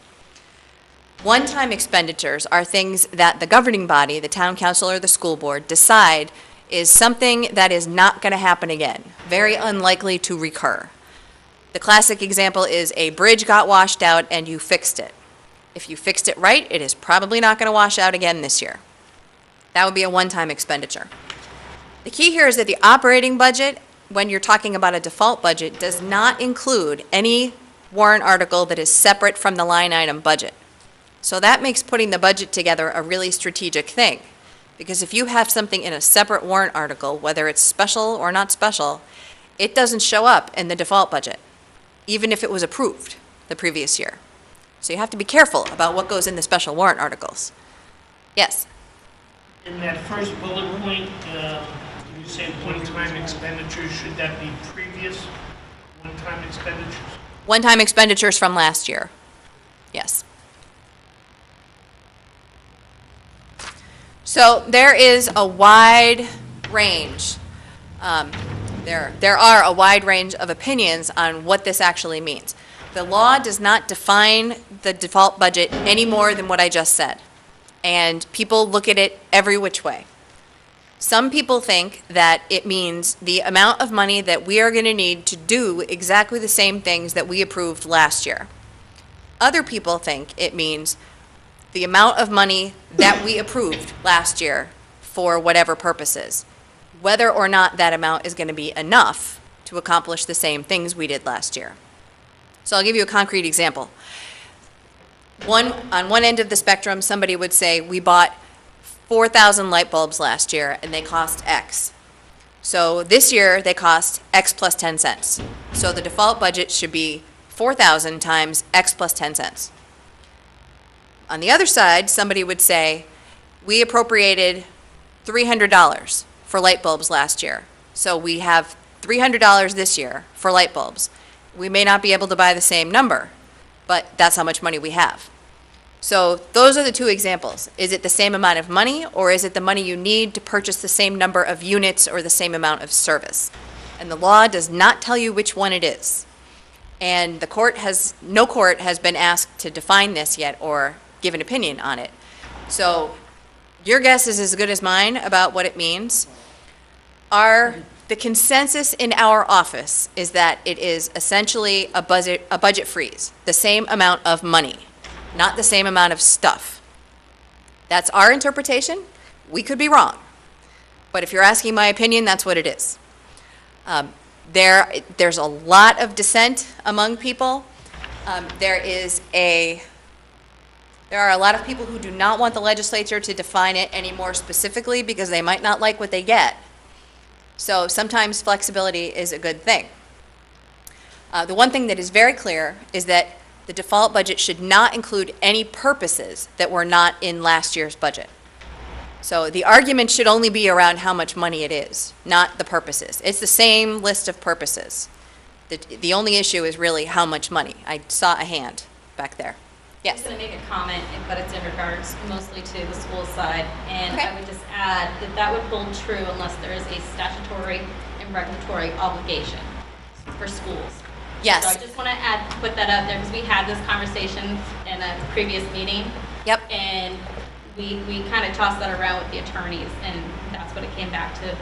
One-time expenditures are things that the governing body, the town council or the school board, decide is something that is not going to happen again, very unlikely to recur. The classic example is a bridge got washed out and you fixed it. If you fixed it right, it is probably not going to wash out again this year. That would be a one-time expenditure. The key here is that the operating budget, when you're talking about a default budget, does not include any warrant article that is separate from the line item budget. So that makes putting the budget together a really strategic thing. Because if you have something in a separate warrant article, whether it's special or not special, it doesn't show up in the default budget, even if it was approved the previous year. So you have to be careful about what goes in the special warrant articles. Yes? In that first bullet point, you say one-time expenditures, should that be previous one-time expenditures? One-time expenditures from last year. Yes. So there is a wide range. There are a wide range of opinions on what this actually means. The law does not define the default budget any more than what I just said. And people look at it every which way. Some people think that it means the amount of money that we are going to need to do exactly the same things that we approved last year. Other people think it means the amount of money that we approved last year for whatever purposes, whether or not that amount is going to be enough to accomplish the same things we did last year. So I'll give you a concrete example. On one end of the spectrum, somebody would say, we bought 4,000 light bulbs last year and they cost X. So this year they cost X plus 10 cents. So the default budget should be 4,000 times X plus 10 cents. On the other side, somebody would say, we appropriated $300 for light bulbs last year. So we have $300 this year for light bulbs. We may not be able to buy the same number, but that's how much money we have. So those are the two examples. Is it the same amount of money, or is it the money you need to purchase the same number of units or the same amount of service? And the law does not tell you which one it is. And no court has been asked to define this yet or give an opinion on it. So your guess is as good as mine about what it means. The consensus in our office is that it is essentially a budget freeze, the same amount of money, not the same amount of stuff. That's our interpretation. We could be wrong. But if you're asking my opinion, that's what it is. There's a lot of dissent among people. There are a lot of people who do not want the legislature to define it any more specifically because they might not like what they get. So sometimes flexibility is a good thing. The one thing that is very clear is that the default budget should not include any purposes that were not in last year's budget. So the argument should only be around how much money it is, not the purposes. It's the same list of purposes. The only issue is really how much money. I saw a hand back there. Yes. I'm going to make a comment, but it's in regards mostly to the school side. And Okay. I would just add that that would hold true unless there is a statutory and regulatory obligation for schools. Yes. So I just want to put that out there because we had this conversation in a previous meeting. Yep. And we kind of tossed that around with the attorneys, and that's what it came back to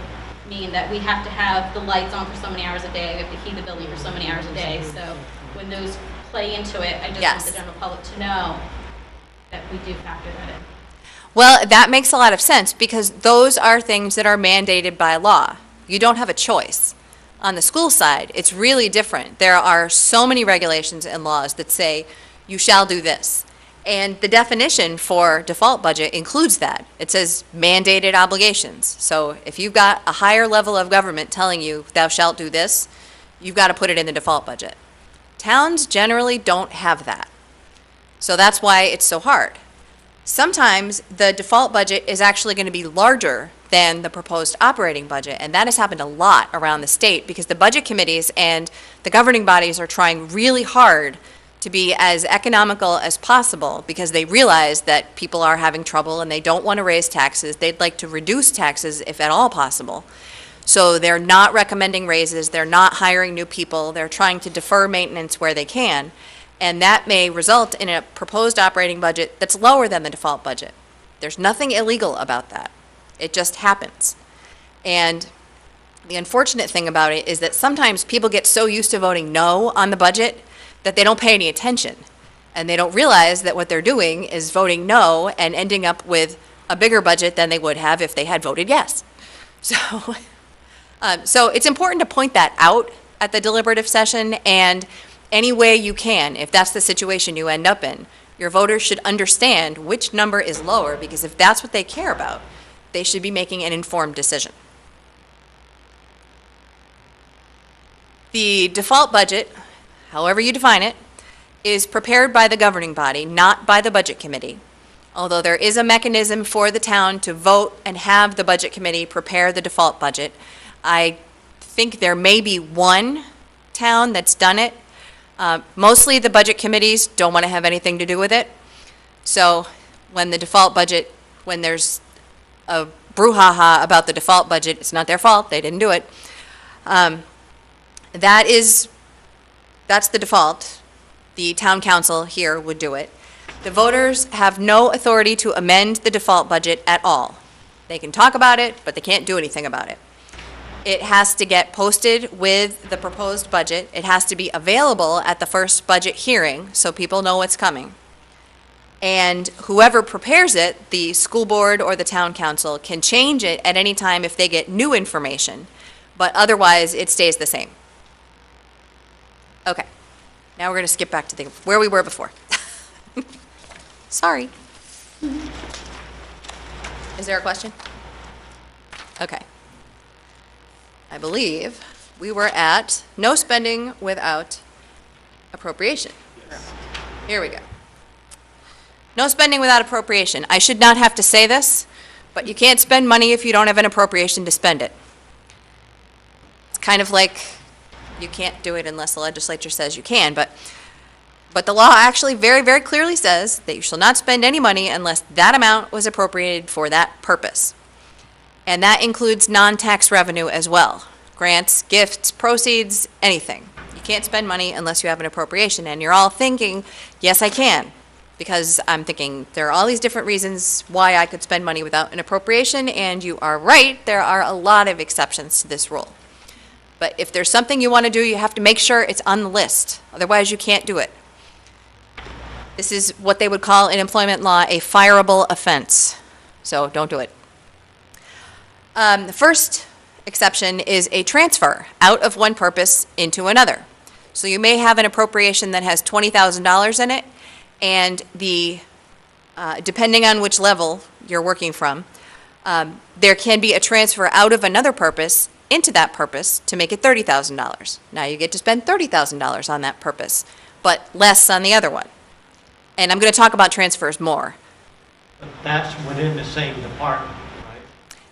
mean, that we have to have the lights on for so many hours a day, we have to heat the building for so many hours a day. So when those play into it, I just want the general public to know that we do factor that in. Well, that makes a lot of sense because those are things that are mandated by law. You don't have a choice. On the school side, it's really different. There are so many regulations and laws that say you shall do this. And the definition for default budget includes that. It says mandated obligations. So if you've got a higher level of government telling you thou shalt do this, you've got to put it in the default budget. Towns generally don't have that. So that's why it's so hard. Sometimes the default budget is actually going to be larger than the proposed operating budget, and that has happened a lot around the state because the budget committees and the governing bodies are trying really hard to be as economical as possible because they realize that people are having trouble and they don't want to raise taxes. They'd like to reduce taxes if at all possible. So they're not recommending raises, they're not hiring new people, they're trying to defer maintenance where they can, and that may result in a proposed operating budget that's lower than the default budget. There's nothing illegal about that. It just happens. And the unfortunate thing about it is that sometimes people get so used to voting no on the budget that they don't pay any attention. And they don't realize that what they're doing is voting no and ending up with a bigger budget than they would have if they had voted yes. So it's important to point that out at the deliberative session, and any way you can, if that's the situation you end up in, your voters should understand which number is lower, because if that's what they care about, they should be making an informed decision. The default budget, however you define it, is prepared by the governing body, not by the budget committee. Although there is a mechanism for the town to vote and have the budget committee prepare the default budget, I think there may be one town that's done it. Mostly the budget committees don't want to have anything to do with it. So when the default budget, when there's a brouhaha about the default budget, it's not their fault, they didn't do it. That's the default. The town council here would do it. The voters have no authority to amend the default budget at all. They can talk about it, but they can't do anything about it. It has to get posted with the proposed budget. It has to be available at the first budget hearing so people know what's coming. And whoever prepares it, the school board or the town council, can change it at any time if they get new information, but otherwise it stays the same. Okay, now we're going to skip back to where we were before. Sorry. Is there a question? Okay. I believe we were at no spending without appropriation. Here we go. No spending without appropriation. I should not have to say this, but you can't spend money if you don't have an appropriation to spend it. It's kind of like you can't do it unless the legislature says you can, but the law actually very, very clearly says that you shall not spend any money unless that amount was appropriated for that purpose. And that includes non-tax revenue as well. Grants, gifts, proceeds, anything. You can't spend money unless you have an appropriation. And you're all thinking, yes, I can. Because I'm thinking there are all these different reasons why I could spend money without an appropriation, and you are right, there are a lot of exceptions to this rule. But if there's something you want to do, you have to make sure it's on the list. Otherwise, you can't do it. This is what they would call in employment law a fireable offense. So don't do it. The first exception is a transfer out of one purpose into another. So you may have an appropriation that has $20,000 in it, and depending on which level you're working from, there can be a transfer out of another purpose into that purpose to make it $30,000. Now you get to spend $30,000 on that purpose, but less on the other one. And I'm going to talk about transfers more. But that's within the same department, right?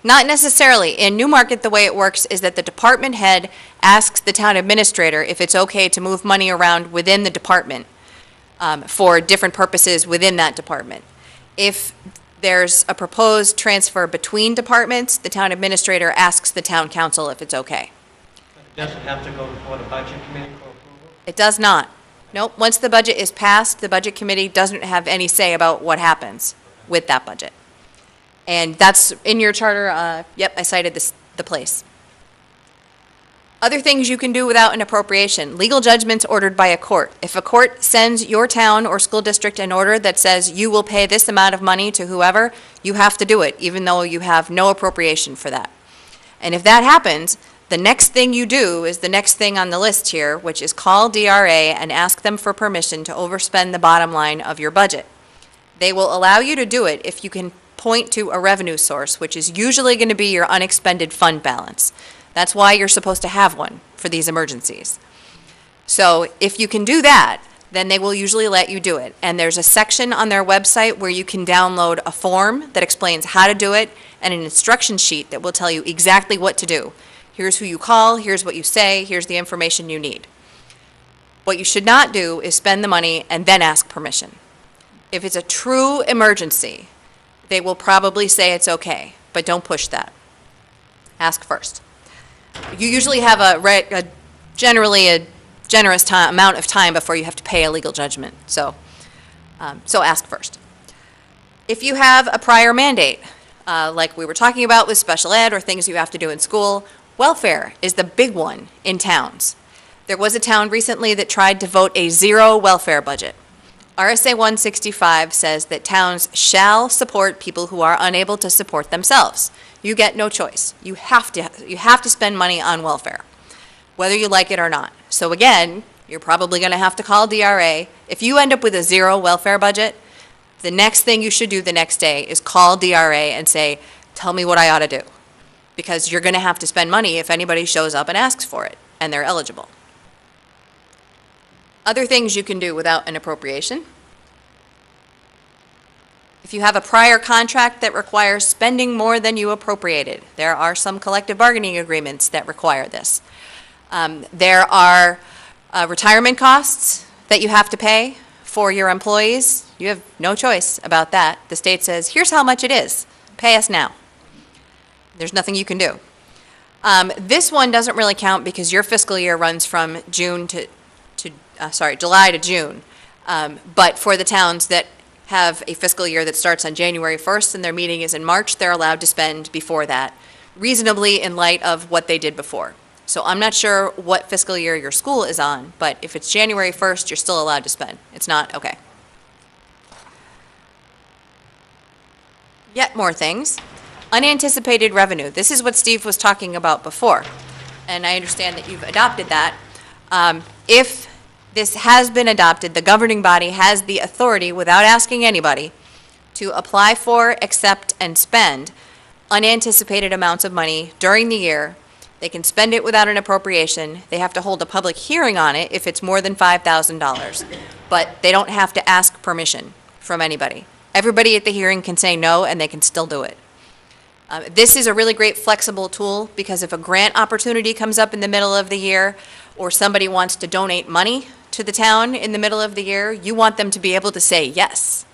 Not necessarily. In Newmarket, the way it works is that the department head asks the town administrator if it's okay to move money around within the department for different purposes within that department. If there's a proposed transfer between departments, the town administrator asks the town council if it's okay. It doesn't have to go before the budget committee for approval? It does not. Nope. Once the budget is passed, the budget committee doesn't have any say about what happens with that budget. And that's in your charter. Yep, I cited the place. Other things you can do without an appropriation. Legal judgments ordered by a court. If a court sends your town or school district an order that says you will pay this amount of money to whoever, you have to do it, even though you have no appropriation for that. And if that happens, the next thing you do is the next thing on the list here, which is call DRA and ask them for permission to overspend the bottom line of your budget. They will allow you to do it if you can point to a revenue source, which is usually going to be your unexpended fund balance. That's why you're supposed to have one for these emergencies. So if you can do that, then they will usually let you do it. And there's a section on their website where you can download a form that explains how to do it and an instruction sheet that will tell you exactly what to do. Here's who you call, here's what you say, here's the information you need. What you should not do is spend the money and then ask permission. If it's a true emergency, they will probably say it's okay, but don't push that. Ask first. You usually have generally a generous amount of time before you have to pay a legal judgment, so ask first. If you have a prior mandate, like we were talking about with special ed or things you have to do in school, welfare is the big one in towns. There was a town recently that tried to vote a zero welfare budget. RSA 165 says that towns shall support people who are unable to support themselves. You get no choice. You have to spend money on welfare, whether you like it or not. So again, You're probably going to have to call DRA. If you end up with a zero welfare budget, the next thing you should do the next day is call DRA and say, tell me what I ought to do. Because you're going to have to spend money if anybody shows up and asks for it, and they're eligible. Other things you can do without an appropriation. If you have a prior contract that requires spending more than you appropriated, there are some collective bargaining agreements that require this. There are retirement costs that you have to pay for your employees. You have no choice about that. The state says, here's how much it is. Pay us now. There's nothing you can do. This one doesn't really count because your fiscal year runs from July to June. But for the towns that have a fiscal year that starts on January 1st and their meeting is in March, they're allowed to spend before that, reasonably in light of what they did before. So I'm not sure what fiscal year your school is on, but if it's January 1st, you're still allowed to spend. It's not, okay. Yet more things. Unanticipated revenue. This is what Steve was talking about before, and I understand that you've adopted that. If this has been adopted, the governing body has the authority, without asking anybody, to apply for, accept, and spend unanticipated amounts of money during the year. They can spend it without an appropriation. They have to hold a public hearing on it if it's more than $5,000, but they don't have to ask permission from anybody. Everybody at the hearing can say no, and they can still do it. This is a really great flexible tool because if a grant opportunity comes up in the middle of the year or somebody wants to donate money to the town in the middle of the year, you want them to be able to say yes.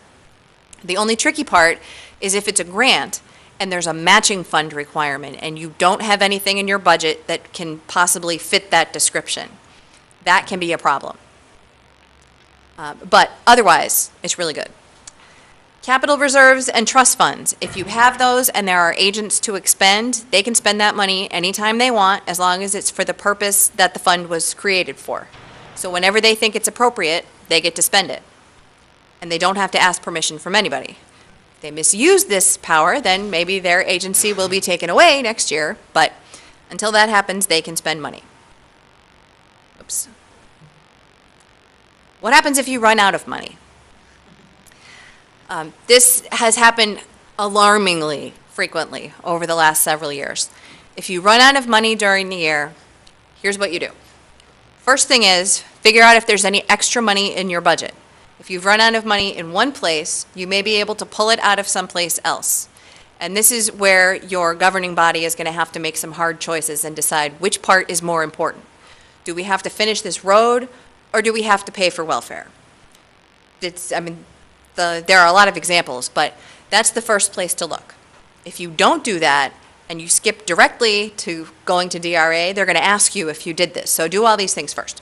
The only tricky part is if it's a grant and there's a matching fund requirement and you don't have anything in your budget that can possibly fit that description. That can be a problem. But otherwise, it's really good. Capital reserves and trust funds. If you have those and there are agents to expend, they can spend that money anytime they want as long as it's for the purpose that the fund was created for. So whenever they think it's appropriate, they get to spend it. And they don't have to ask permission from anybody. If they misuse this power, then maybe their agency will be taken away next year, but until that happens, they can spend money. Oops. What happens if you run out of money? This has happened alarmingly frequently over the last several years. If you run out of money during the year, here's what you do. First thing is, figure out if there's any extra money in your budget. If you've run out of money in one place, you may be able to pull it out of someplace else. And this is where your governing body is going to have to make some hard choices and decide which part is more important. Do we have to finish this road, or do we have to pay for welfare? There are a lot of examples, but that's the first place to look. If you don't do that and you skip directly to going to DRA, they're going to ask you if you did this. So do all these things first.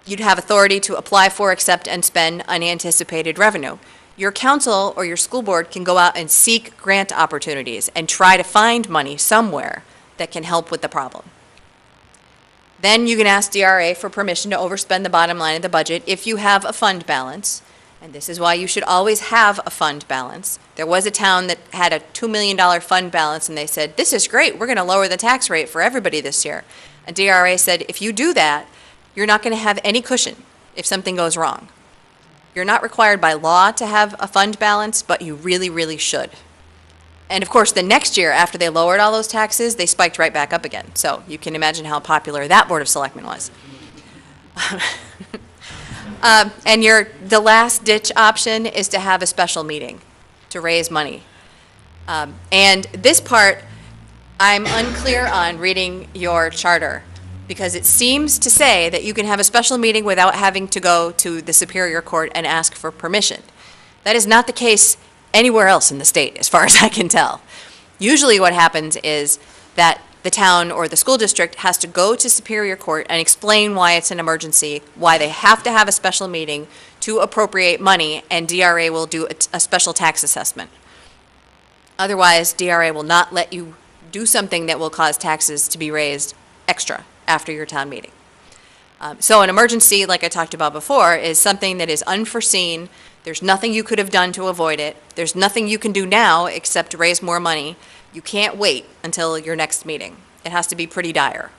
You'd have authority to apply for, accept, and spend unanticipated revenue. Your council or your school board can go out and seek grant opportunities and try to find money somewhere that can help with the problem. Then you can ask DRA for permission to overspend the bottom line of the budget if you have a fund balance. And this is why you should always have a fund balance. There was a town that had a $2 million fund balance and they said, this is great, we're going to lower the tax rate for everybody this year. And DRA said, if you do that, you're not going to have any cushion if something goes wrong. You're not required by law to have a fund balance, but you really, really should. And of course, the next year, after they lowered all those taxes, they spiked right back up again. So you can imagine how popular that Board of Selectmen was. And the last-ditch option is to have a special meeting to raise money. And this part, I'm unclear on reading your charter, because it seems to say that you can have a special meeting without having to go to the Superior Court and ask for permission. That is not the case anywhere else in the state, as far as I can tell. Usually what happens is that the town or the school district has to go to Superior Court and explain why it's an emergency, why they have to have a special meeting to appropriate money, and DRA will do a special tax assessment. Otherwise, DRA will not let you do something that will cause taxes to be raised extra after your town meeting. So an emergency, like I talked about before, is something that is unforeseen. There's nothing you could have done to avoid it. There's nothing you can do now except to raise more money. You can't wait until your next meeting. It has to be pretty dire.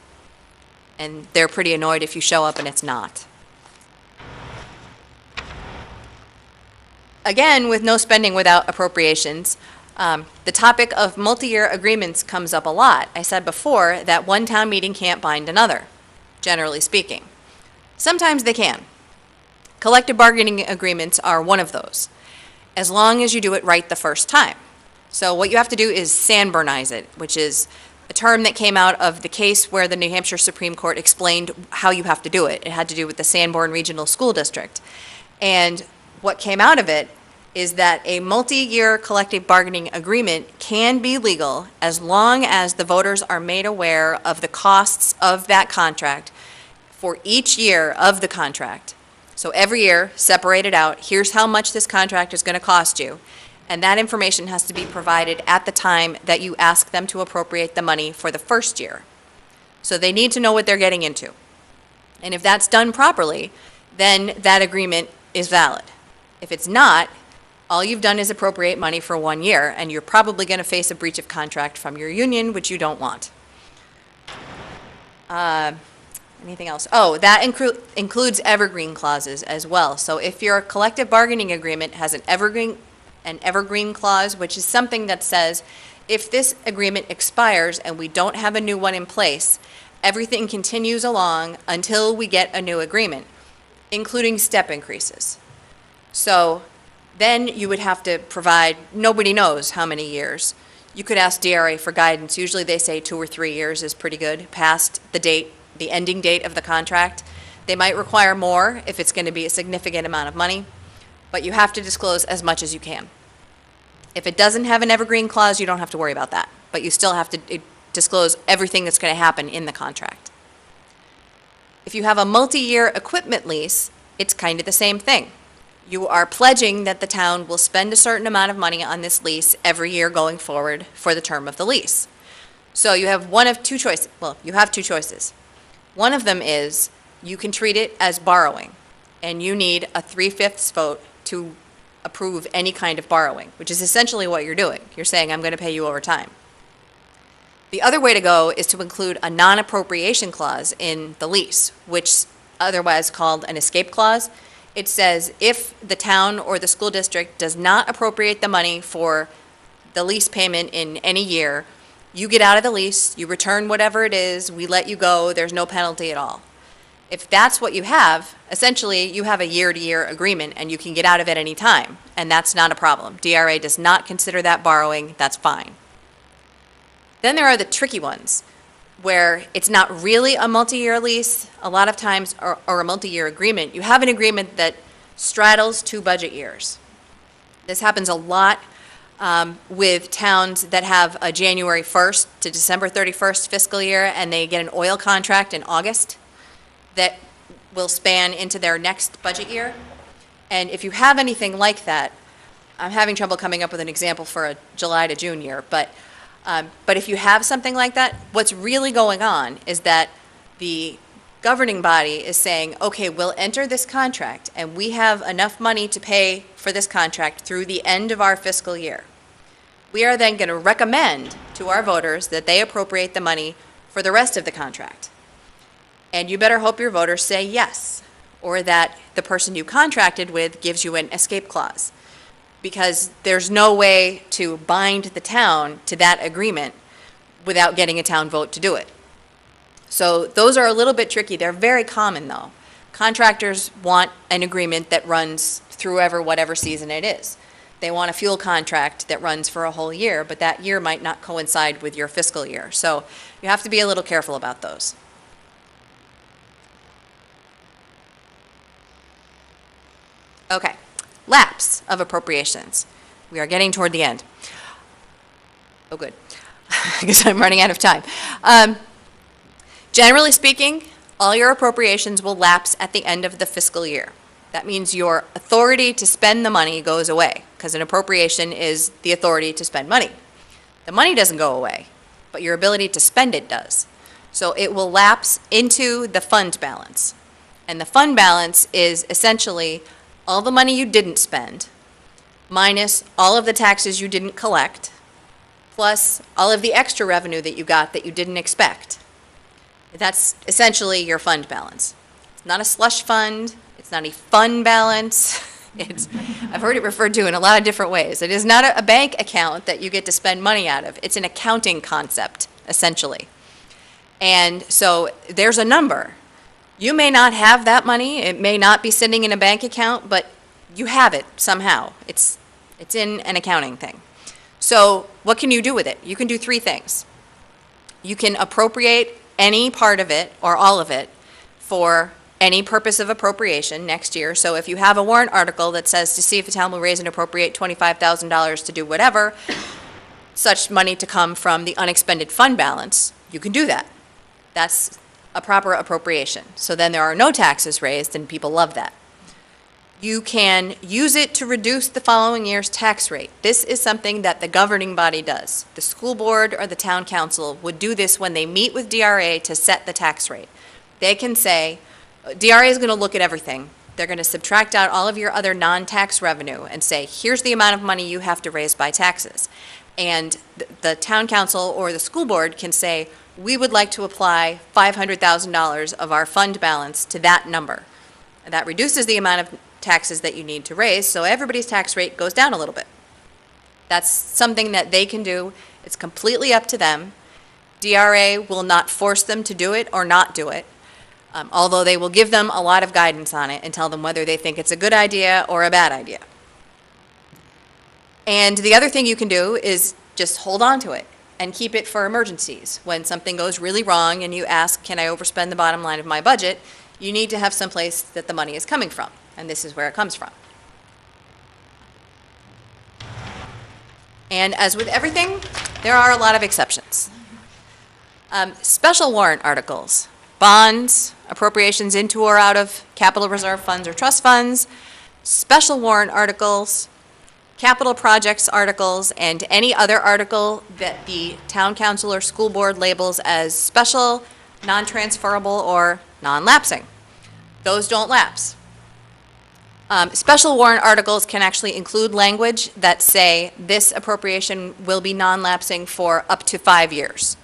And they're pretty annoyed if you show up and it's not. Again, with no spending without appropriations, the topic of multi-year agreements comes up a lot. I said before that one town meeting can't bind another, generally speaking. Sometimes they can. Collective bargaining agreements are one of those, as long as you do it right the first time. So what you have to do is Sanbornize it, which is a term that came out of the case where the New Hampshire Supreme Court explained how you have to do it. It had to do with the Sanborn Regional School District. And what came out of it is that a multi-year collective bargaining agreement can be legal as long as the voters are made aware of the costs of that contract for each year of the contract. So every year, separate it out, here's how much this contract is going to cost you, and that information has to be provided at the time that you ask them to appropriate the money for the first year. So they need to know what they're getting into. And if that's done properly, then that agreement is valid. If it's not, all you've done is appropriate money for 1 year, and you're probably going to face a breach of contract from your union, which you don't want. Anything else? Oh, that includes evergreen clauses as well. So if your collective bargaining agreement has an evergreen clause, which is something that says, if this agreement expires and we don't have a new one in place, everything continues along until we get a new agreement, including step increases. So then you would have to provide, nobody knows how many years. You could ask DRA for guidance. Usually they say 2 or 3 years is pretty good, past the date, the ending date of the contract. They might require more if it's going to be a significant amount of money, but you have to disclose as much as you can. If it doesn't have an evergreen clause, you don't have to worry about that, but you still have to disclose everything that's going to happen in the contract. If you have a multi-year equipment lease, it's kind of the same thing. You are pledging that the town will spend a certain amount of money on this lease every year going forward for the term of the lease. So you have one of two choices. Well, you have two choices. One of them is you can treat it as borrowing, and you need a 3/5 vote to approve any kind of borrowing, which is essentially what you're doing. You're saying, I'm going to pay you over time. The other way to go is to include a non-appropriation clause in the lease, which otherwise called an escape clause. It says if the town or the school district does not appropriate the money for the lease payment in any year, you get out of the lease, you return whatever it is, we let you go, there's no penalty at all. If that's what you have, essentially you have a year-to-year agreement and you can get out of it any time, and that's not a problem. DRA does not consider that borrowing, that's fine. Then there are the tricky ones, where it's not really a multi-year lease, a lot of times, or a multi-year agreement. You have an agreement that straddles 2 budget years. This happens a lot with towns that have a January 1st to December 31st fiscal year, and they get an oil contract in August that will span into their next budget year. And if you have anything like that, I'm having trouble coming up with an example for a July to June year, but if you have something like that, what's really going on is that the governing body is saying, okay, we'll enter this contract, and we have enough money to pay for this contract through the end of our fiscal year. We are then going to recommend to our voters that they appropriate the money for the rest of the contract. And you better hope your voters say yes, or that the person you contracted with gives you an escape clause, because there's no way to bind the town to that agreement without getting a town vote to do it. So those are a little bit tricky. They're very common, though. Contractors want an agreement that runs through whatever season it is. They want a fuel contract that runs for a whole year, but that year might not coincide with your fiscal year. So you have to be a little careful about those. Okay. Lapse of appropriations. We are getting toward the end. Oh, good. Because I'm running out of time. Generally speaking, all your appropriations will lapse at the end of the fiscal year. That means your authority to spend the money goes away, because an appropriation is the authority to spend money. The money doesn't go away, but your ability to spend it does. So it will lapse into the fund balance. And the fund balance is essentially all the money you didn't spend, minus all of the taxes you didn't collect, plus all of the extra revenue that you got that you didn't expect. That's essentially your fund balance. It's not a slush fund, it's not a fund balance. I've heard it referred to in a lot of different ways. It is not a bank account that you get to spend money out of. It's an accounting concept, essentially. And so there's a number. You may not have that money. It may not be sitting in a bank account, but you have it somehow. It's in an accounting thing. So what can you do with it? You can do three things. You can appropriate any part of it or all of it for any purpose of appropriation next year. So if you have a warrant article that says to see if the town will raise and appropriate $25,000 to do whatever, such money to come from the unexpended fund balance, you can do that. That's a proper appropriation. So then there are no taxes raised, and people love that. You can use it to reduce the following year's tax rate. This is something that the governing body does. The school board or the town council would do this when they meet with DRA to set the tax rate. They can say, DRA is going to look at everything. They're going to subtract out all of your other non-tax revenue and say, here's the amount of money you have to raise by taxes. And the town council or the school board can say, we would like to apply $500,000 of our fund balance to that number. And that reduces the amount of taxes that you need to raise, so everybody's tax rate goes down a little bit. That's something that they can do. It's completely up to them. DRA will not force them to do it or not do it. Although they will give them a lot of guidance on it and tell them whether they think it's a good idea or a bad idea. And the other thing you can do is just hold on to it and keep it for emergencies. When something goes really wrong and you ask, can I overspend the bottom line of my budget, you need to have some place that the money is coming from, and this is where it comes from. And as with everything, there are a lot of exceptions. Special warrant articles, bonds, appropriations into or out of capital reserve funds or trust funds, special warrant articles, capital projects articles, and any other article that the town council or school board labels as special, non-transferable, or non-lapsing. Those don't lapse. Special warrant articles can actually include language that say this appropriation will be non-lapsing for up to 5 years.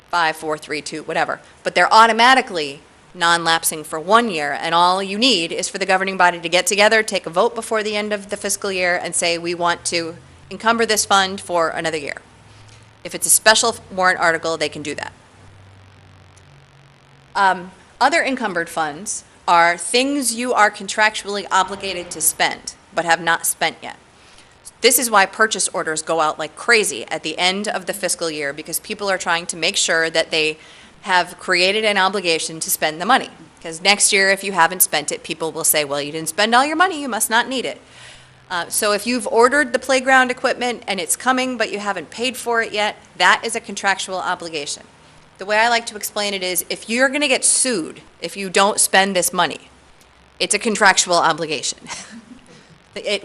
5, 4, 3, 2, whatever. But they're automatically non-lapsing for 1 year, and all you need is for the governing body to get together, take a vote before the end of the fiscal year, and say we want to encumber this fund for another year. If it's a special warrant article, they can do that. Other encumbered funds are things you are contractually obligated to spend, but have not spent yet. This is why purchase orders go out like crazy at the end of the fiscal year, because people are trying to make sure that they have created an obligation to spend the money. Because next year, if you haven't spent it, people will say, well, you didn't spend all your money, you must not need it. So if you've ordered the playground equipment and it's coming, but you haven't paid for it yet, that is a contractual obligation. The way I like to explain it is, if you're going to get sued if you don't spend this money, it's a contractual obligation.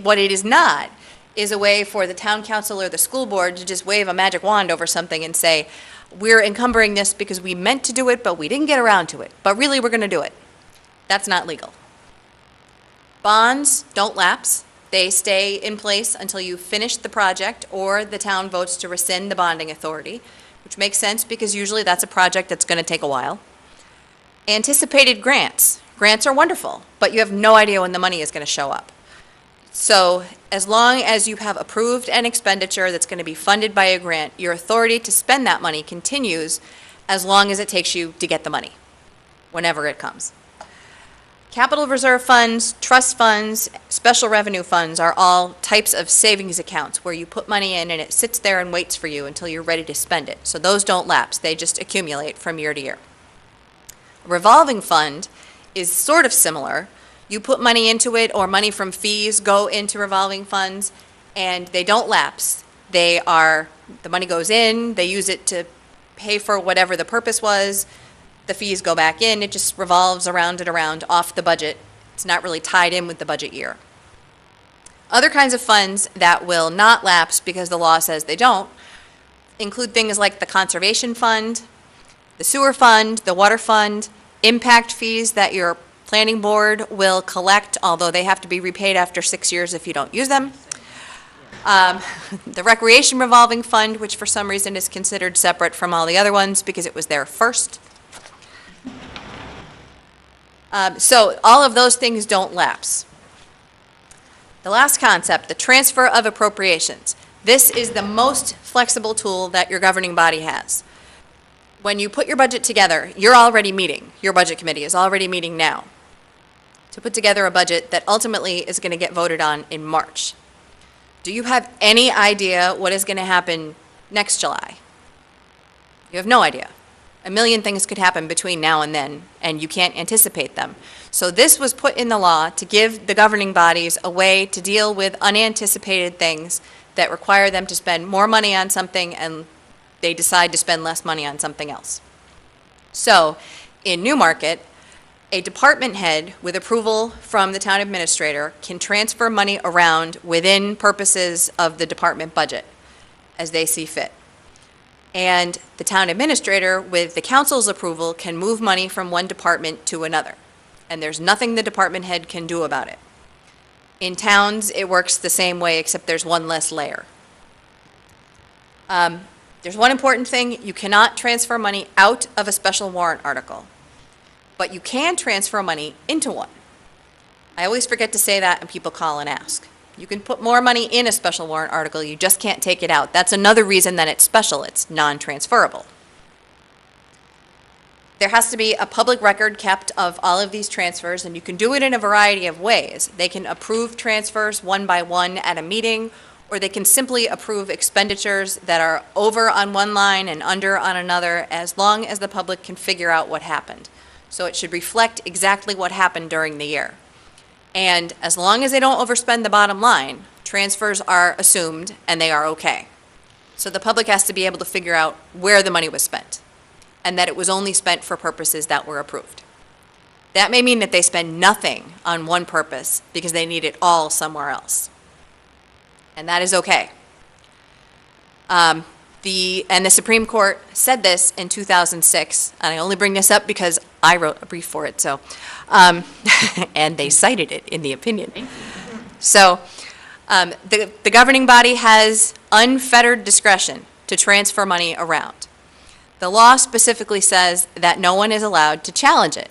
What it is not is a way for the town council or the school board to just wave a magic wand over something and say, we're encumbering this because we meant to do it, but we didn't get around to it. But really, we're going to do it. That's not legal. Bonds don't lapse. They stay in place until you finish the project or the town votes to rescind the bonding authority, which makes sense because usually that's a project that's going to take a while. Anticipated grants. Grants are wonderful, but you have no idea when the money is going to show up. So as long as you have approved an expenditure that's going to be funded by a grant, your authority to spend that money continues as long as it takes you to get the money, whenever it comes. Capital reserve funds, trust funds, special revenue funds are all types of savings accounts where you put money in and it sits there and waits for you until you're ready to spend it. So those don't lapse, they just accumulate from year to year. A revolving fund is sort of similar. You put money into it, or money from fees go into revolving funds, and they don't lapse. The money goes in, they use it to pay for whatever the purpose was, the fees go back in, it just revolves around and around off the budget. It's not really tied in with the budget year. Other kinds of funds that will not lapse because the law says they don't include things like the conservation fund, the sewer fund, the water fund, impact fees that your planning board will collect, although they have to be repaid after 6 years if you don't use them. The recreation revolving fund, which for some reason is considered separate from all the other ones because it was there first. So all of those things don't lapse. The last concept, the transfer of appropriations. This is the most flexible tool that your governing body has. When you put your budget together, you're already meeting. Your budget committee is already meeting now to put together a budget that ultimately is going to get voted on in March. Do you have any idea what is going to happen next July? You have no idea. A million things could happen between now and then, and you can't anticipate them. So this was put in the law to give the governing bodies a way to deal with unanticipated things that require them to spend more money on something and they decide to spend less money on something else. So in Newmarket, a department head with approval from the town administrator can transfer money around within purposes of the department budget as they see fit. And the town administrator, with the council's approval, can move money from one department to another. And there's nothing the department head can do about it. In towns, it works the same way, except there's one less layer. There's one important thing: you cannot transfer money out of a special warrant article, but you can transfer money into one. I always forget to say that, and people call and ask. You can put more money in a special warrant article, you just can't take it out. That's another reason that it's special, it's non-transferable. There has to be a public record kept of all of these transfers, and you can do it in a variety of ways. They can approve transfers one by one at a meeting, or they can simply approve expenditures that are over on one line and under on another, as long as the public can figure out what happened. So it should reflect exactly what happened during the year. And as long as they don't overspend the bottom line, transfers are assumed and they are okay. So the public has to be able to figure out where the money was spent and that it was only spent for purposes that were approved. That may mean that they spend nothing on one purpose because they need it all somewhere else. And that is okay. The Supreme Court said this in 2006, and I only bring this up because I wrote a brief for it, so, and they cited it in the opinion. So the governing body has unfettered discretion to transfer money around. The law specifically says that no one is allowed to challenge it.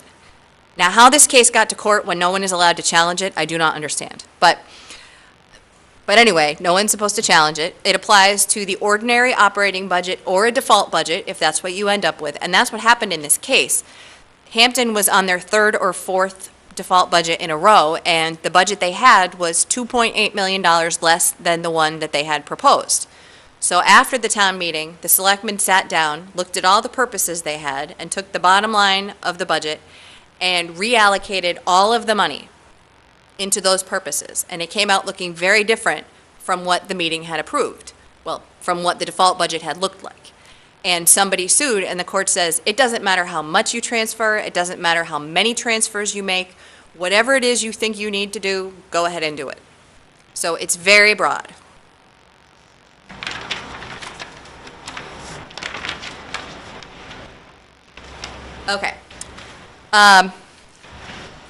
Now, how this case got to court when no one is allowed to challenge it, I do not understand. But anyway, no one's supposed to challenge it. It applies to the ordinary operating budget or a default budget, if that's what you end up with. And that's what happened in this case. Hampton was on their third or fourth default budget in a row, and the budget they had was $2.8 million less than the one that they had proposed. So after the town meeting, the selectmen sat down, looked at all the purposes they had, and took the bottom line of the budget and reallocated all of the money into those purposes, and it came out looking very different from what the meeting had approved, well, from what the default budget had looked like. And somebody sued, and the court says, it doesn't matter how much you transfer, it doesn't matter how many transfers you make, whatever it is you think you need to do, go ahead and do it. So it's very broad. Okay.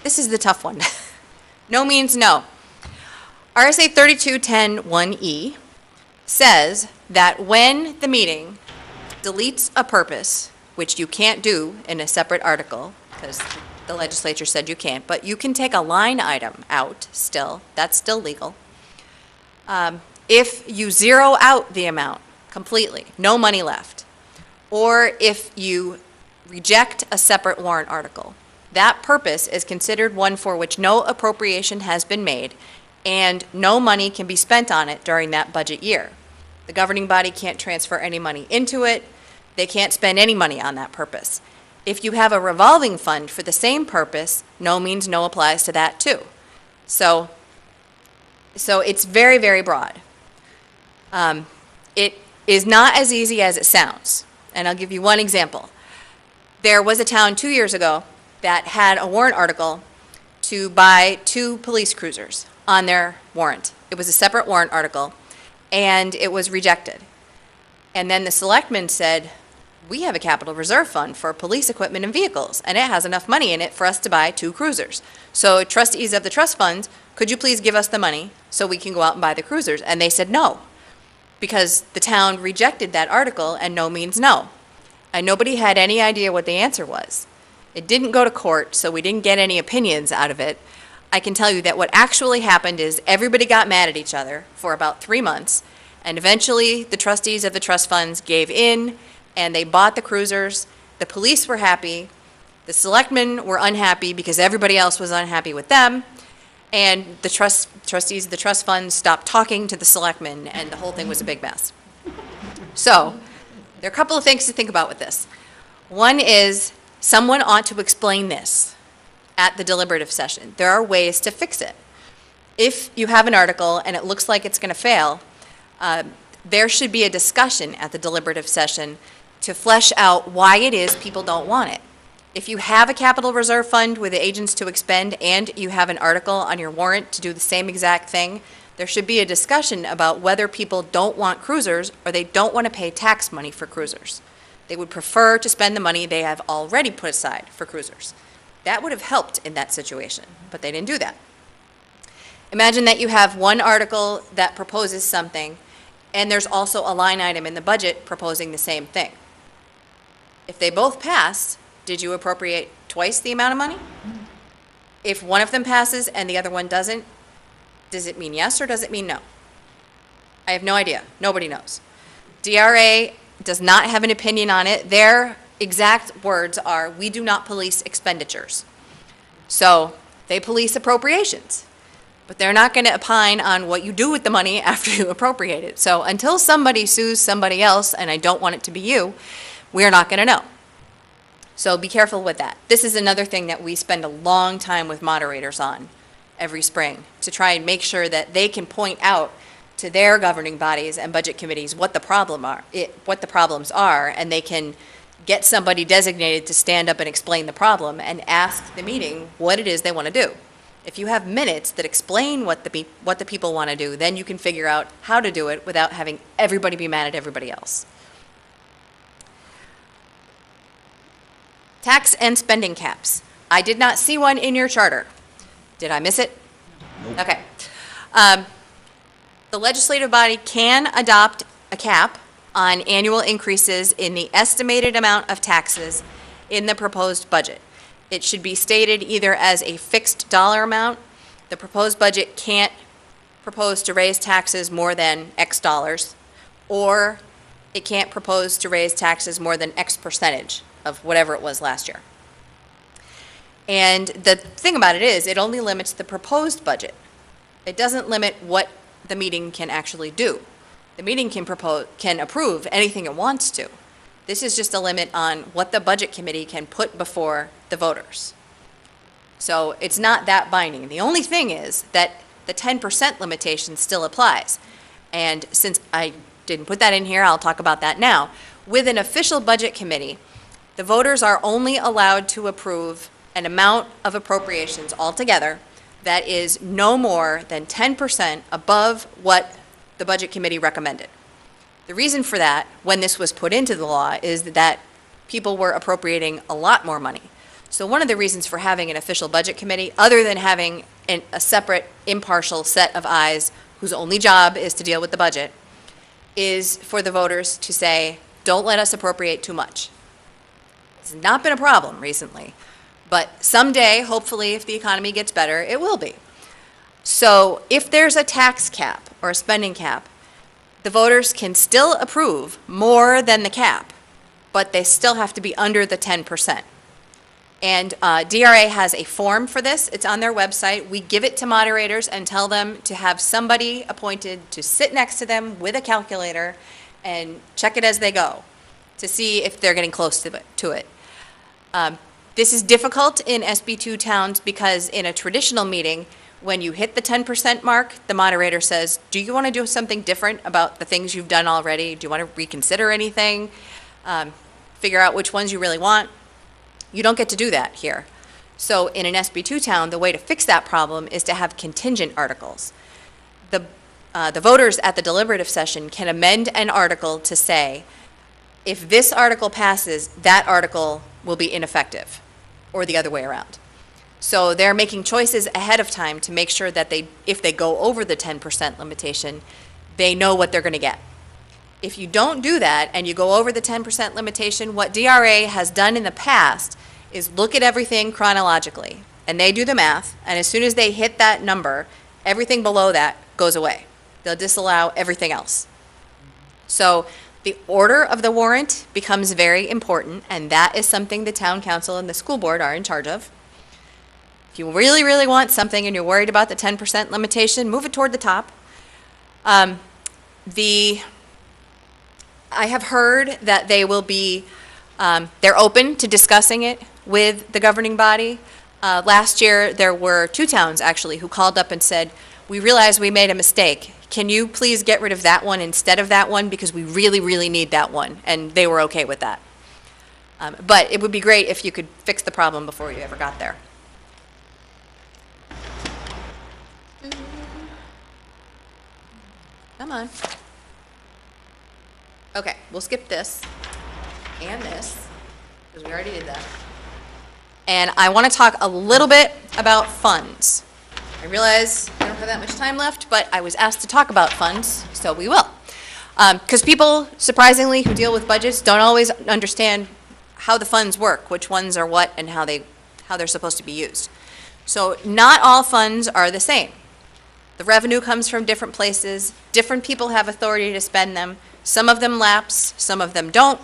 This is the tough one. No means no. RSA 3210(1)(e) says that when the meeting deletes a purpose, which you can't do in a separate article, because the legislature said you can't, but you can take a line item out still, that's still legal. If you zero out the amount completely, no money left, or if you reject a separate warrant article, that purpose is considered one for which no appropriation has been made and no money can be spent on it during that budget year. The governing body can't transfer any money into it. They can't spend any money on that purpose. If you have a revolving fund for the same purpose, no means no applies to that too. So it's very, very broad. It is not as easy as it sounds. And I'll give you one example. There was a town 2 years ago that had a warrant article to buy 2 police cruisers on their warrant. It was a separate warrant article, and it was rejected. And then the selectmen said, we have a capital reserve fund for police equipment and vehicles, and it has enough money in it for us to buy 2 cruisers. So trustees of the trust funds, could you please give us the money so we can go out and buy the cruisers? And they said no, because the town rejected that article, and no means no. And nobody had any idea what the answer was. It didn't go to court, so we didn't get any opinions out of it. I can tell you that what actually happened is everybody got mad at each other for about 3 months, and eventually the trustees of the trust funds gave in, and they bought the cruisers. The police were happy. The selectmen were unhappy because everybody else was unhappy with them, and the trustees of the trust funds stopped talking to the selectmen, and the whole thing was a big mess. So, there are a couple of things to think about with this. One is, someone ought to explain this at the deliberative session. There are ways to fix it. If you have an article and it looks like it's going to fail, there should be a discussion at the deliberative session to flesh out why it is people don't want it. If you have a capital reserve fund with agents to expend and you have an article on your warrant to do the same exact thing, there should be a discussion about whether people don't want cruisers or they don't want to pay tax money for cruisers. They would prefer to spend the money they have already put aside for cruisers. That would have helped in that situation, but they didn't do that. Imagine that you have one article that proposes something, and there's also a line item in the budget proposing the same thing. If they both pass, did you appropriate twice the amount of money? If one of them passes and the other one doesn't, does it mean yes or does it mean no? I have no idea. Nobody knows. DRA does not have an opinion on it. Their exact words are, we do not police expenditures. So they police appropriations, but they're not going to opine on what you do with the money after you appropriate it. So until somebody sues somebody else, and I don't want it to be you, we're not going to know. So be careful with that. This is another thing that we spend a long time with moderators on every spring, to try and make sure that they can point out to their governing bodies and budget committees what the problems are, and they can get somebody designated to stand up and explain the problem and ask the meeting what it is they want to do. If you have minutes that explain what the people want to do, then you can figure out how to do it without having everybody be mad at everybody else. Tax and spending caps. I did not see one in your charter. Did I miss it? Nope. Okay. The legislative body can adopt a cap on annual increases in the estimated amount of taxes in the proposed budget. It should be stated either as a fixed dollar amount. The proposed budget can't propose to raise taxes more than X dollars, or it can't propose to raise taxes more than X percentage of whatever it was last year. And the thing about it is, it only limits the proposed budget. It doesn't limit what the meeting can actually do. The meeting can approve anything it wants to. This is just a limit on what the budget committee can put before the voters. So it's not that binding. The only thing is that the 10% limitation still applies. And since I didn't put that in here, I'll talk about that now. With an official budget committee, the voters are only allowed to approve an amount of appropriations altogether that is no more than 10% above what the budget committee recommended. The reason for that, when this was put into the law, is that people were appropriating a lot more money. So one of the reasons for having an official budget committee, other than having a separate impartial set of eyes whose only job is to deal with the budget, is for the voters to say, don't let us appropriate too much. It's not been a problem recently, but someday, hopefully, if the economy gets better, it will be. So if there's a tax cap or a spending cap, the voters can still approve more than the cap, but they still have to be under the 10%. And DRA has a form for this. It's on their website. We give it to moderators and tell them to have somebody appointed to sit next to them with a calculator and check it as they go to see if they're getting close to it. This is difficult in SB2 towns because in a traditional meeting, when you hit the 10% mark, the moderator says, do you want to do something different about the things you've done already? Do you want to reconsider anything? Figure out which ones you really want? You don't get to do that here. So in an SB2 town, the way to fix that problem is to have contingent articles. The voters at the deliberative session can amend an article to say, if this article passes, that article will be ineffective, or the other way around. So they're making choices ahead of time to make sure that if they go over the 10% limitation, they know what they're going to get. If you don't do that and you go over the 10% limitation, what DRA has done in the past is look at everything chronologically, and they do the math, and as soon as they hit that number, everything below that goes away. They'll disallow everything else. So the order of the warrant becomes very important, and that is something the town council and the school board are in charge of. If you really, really want something and you're worried about the 10% limitation, move it toward the top. I have heard that they will be, they're open to discussing it with the governing body. Last year, there were 2 towns, actually, who called up and said, we realize we made a mistake. Can you please get rid of that one instead of that one, because we really, really need that one? And they were okay with that. But it would be great if you could fix the problem before you ever got there. Come on. Okay, we'll skip this and this, because we already did that. And I want to talk a little bit about funds. I realize I don't have that much time left, but I was asked to talk about funds, so we will. Because people, surprisingly, who deal with budgets don't always understand how the funds work, which ones are what, and how they're supposed to be used. So not all funds are the same. The revenue comes from different places. Different people have authority to spend them. Some of them lapse, some of them don't.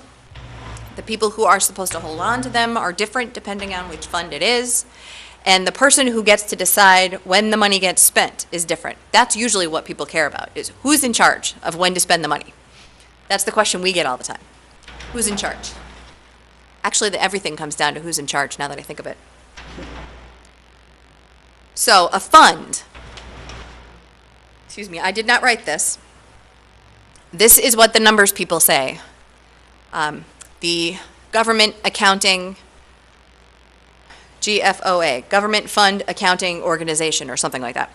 The people who are supposed to hold on to them are different depending on which fund it is. And the person who gets to decide when the money gets spent is different. That's usually what people care about, is who's in charge of when to spend the money. That's the question we get all the time. Who's in charge? Actually, everything comes down to who's in charge, now that I think of it. So, a fund. Excuse me, I did not write this. This is what the numbers people say. The government accounting, GFOA, Government Fund Accounting Organization, or something like that.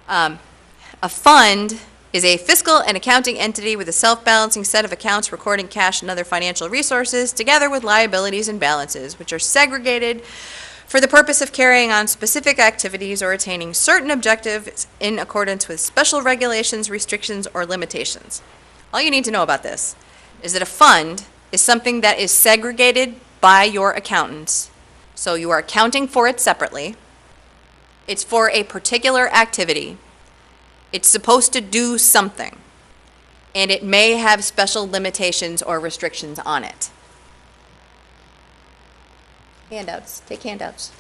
A fund is a fiscal and accounting entity with a self-balancing set of accounts recording cash and other financial resources, together with liabilities and balances, which are segregated for the purpose of carrying on specific activities or attaining certain objectives in accordance with special regulations, restrictions, or limitations. All you need to know about this is that a fund is something that is segregated by your accountants. So you are accounting for it separately. It's for a particular activity. It's supposed to do something. And it may have special limitations or restrictions on it. Handouts. Take handouts.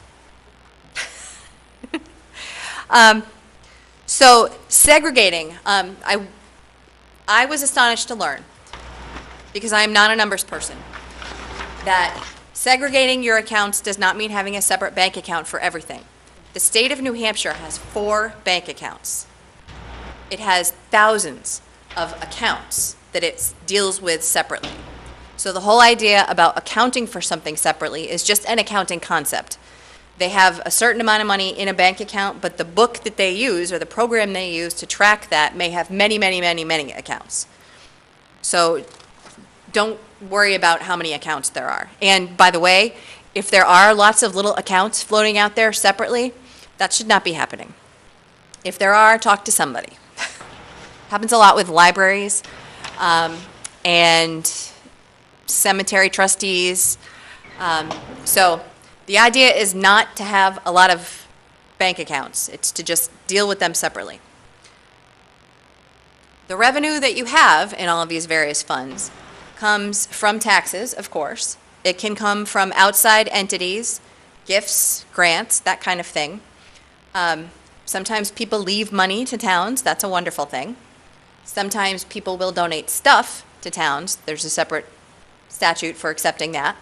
So segregating, I was astonished to learn, because I am not a numbers person, that segregating your accounts does not mean having a separate bank account for everything. The state of New Hampshire has 4 bank accounts. It has thousands of accounts that it deals with separately. So the whole idea about accounting for something separately is just an accounting concept. They have a certain amount of money in a bank account, but the book that they use or the program they use to track that may have many, many, many, many accounts. So don't worry about how many accounts there are. And by the way, if there are lots of little accounts floating out there separately, that should not be happening. If there are, talk to somebody. Happens a lot with libraries and cemetery trustees. So the idea is not to have a lot of bank accounts. It's to just deal with them separately. The revenue that you have in all of these various funds comes from taxes, of course. It can come from outside entities, gifts, grants, that kind of thing. Sometimes people leave money to towns. That's a wonderful thing. Sometimes people will donate stuff to towns. There's a separate statute for accepting that.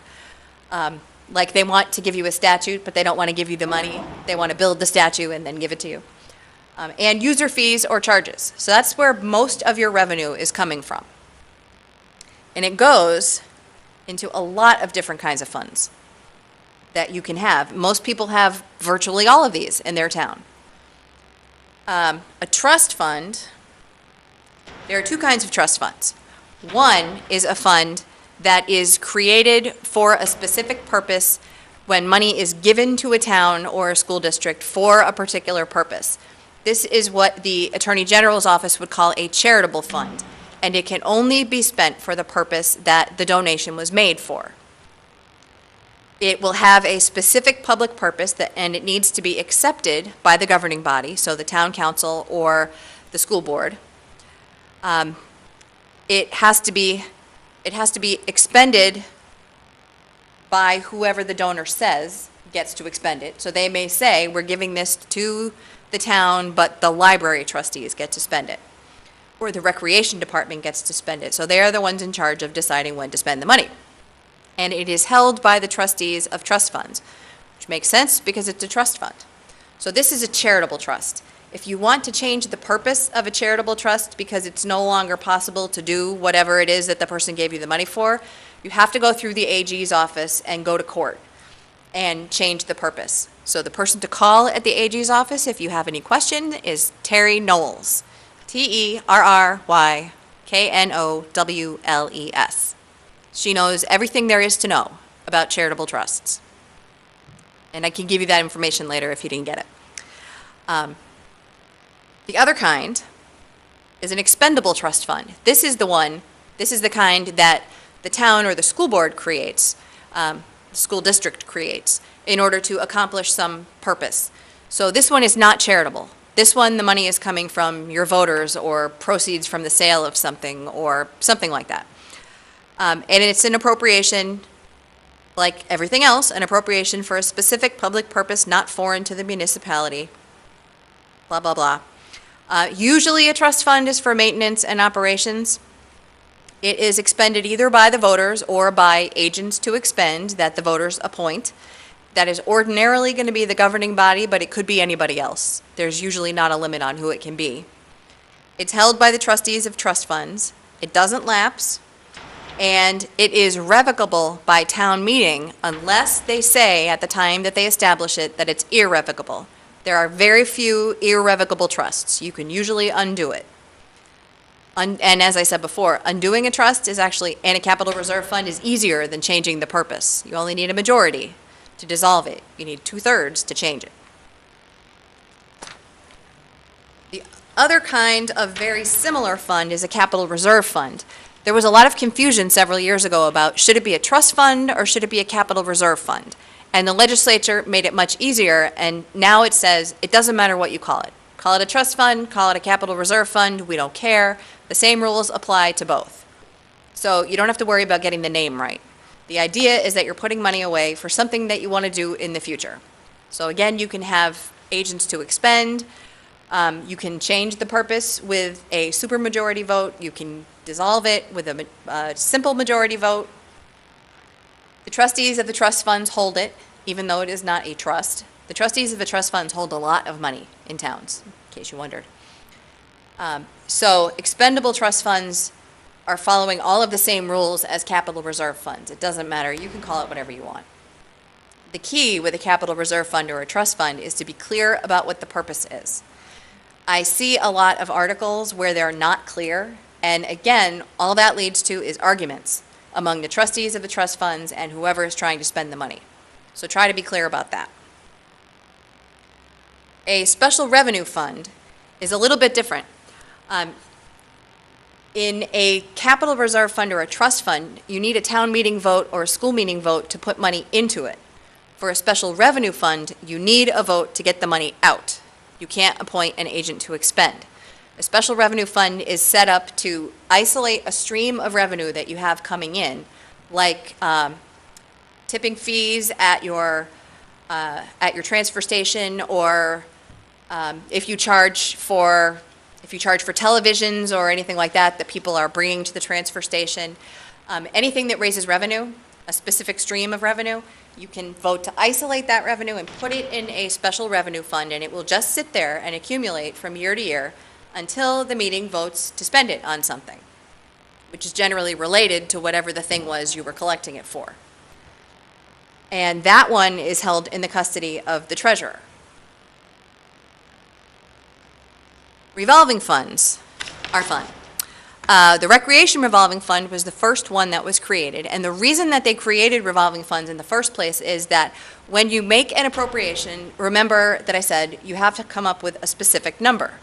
Like they want to give you a statute, but they don't want to give you the money. They want to build the statue and then give it to you. And user fees or charges. So that's where most of your revenue is coming from. And it goes into a lot of different kinds of funds that you can have. Most people have virtually all of these in their town. A trust fund, there are 2 kinds of trust funds. One is a fund that is created for a specific purpose when money is given to a town or a school district for a particular purpose. This is what the Attorney General's office would call a charitable fund, and it can only be spent for the purpose that the donation was made for. It will have a specific public purpose and it needs to be accepted by the governing body, so the town council or the school board. It has to be expended by whoever the donor says gets to expend it. So they may say, we're giving this to the town, but the library trustees get to spend it. Or the recreation department gets to spend it. So they are the ones in charge of deciding when to spend the money. And it is held by the trustees of trust funds, which makes sense because it's a trust fund. So this is a charitable trust. If you want to change the purpose of a charitable trust because it's no longer possible to do whatever it is that the person gave you the money for, you have to go through the AG's office and go to court and change the purpose. So the person to call at the AG's office if you have any question is Terry Knowles, TerryKnowles. She knows everything there is to know about charitable trusts. And I can give you that information later if you didn't get it. The other kind is an expendable trust fund. This is the kind that the town or the school board creates, the school district creates, in order to accomplish some purpose. So this one is not charitable. This one, the money is coming from your voters or proceeds from the sale of something or something like that. And it's an appropriation, like everything else, an appropriation for a specific public purpose not foreign to the municipality, blah, blah, blah. Usually a trust fund is for maintenance and operations. It is expended either by the voters or by agents to expend that the voters appoint. That is ordinarily going to be the governing body, but it could be anybody else. There's usually not a limit on who it can be. It's held by the trustees of trust funds. It doesn't lapse, and it is revocable by town meeting unless they say at the time that they establish it that it's irrevocable. There are very few irrevocable trusts. You can usually undo it. And as I said before, undoing a trust is actually, and a capital reserve fund is easier than changing the purpose. You only need a majority to dissolve it. You need 2/3 to change it. The other kind of very similar fund is a capital reserve fund. There was a lot of confusion several years ago about should it be a trust fund or should it be a capital reserve fund? And the legislature made it much easier, and now it says it doesn't matter what you call it. Call it a trust fund, call it a capital reserve fund, we don't care. The same rules apply to both. So you don't have to worry about getting the name right. The idea is that you're putting money away for something that you want to do in the future. So again, you can have agents to expend. You can change the purpose with a supermajority vote. You can dissolve it with a simple majority vote. The trustees of the trust funds hold it, even though it is not a trust. The trustees of the trust funds hold a lot of money in towns, in case you wondered. So expendable trust funds are following all of the same rules as capital reserve funds. It doesn't matter. You can call it whatever you want. The key with a capital reserve fund or a trust fund is to be clear about what the purpose is. I see a lot of articles where they're not clear, and again, all that leads to is arguments among the trustees of the trust funds and whoever is trying to spend the money. So try to be clear about that. A special revenue fund is a little bit different. In a capital reserve fund or a trust fund, you need a town meeting vote or a school meeting vote to put money into it. For a special revenue fund, you need a vote to get the money out. You can't appoint an agent to expend. A special revenue fund is set up to isolate a stream of revenue that you have coming in, like tipping fees at your transfer station, or if you charge for televisions or anything like that that people are bringing to the transfer station. Anything that raises revenue, a specific stream of revenue, you can vote to isolate that revenue and put it in a special revenue fund, and it will just sit there and accumulate from year to year until the meeting votes to spend it on something, which is generally related to whatever the thing was you were collecting it for. And that one is held in the custody of the treasurer. Revolving funds are fun. The Recreation Revolving Fund was the first one that was created, and the reason that they created revolving funds in the first place is that when you make an appropriation, remember that I said you have to come up with a specific number.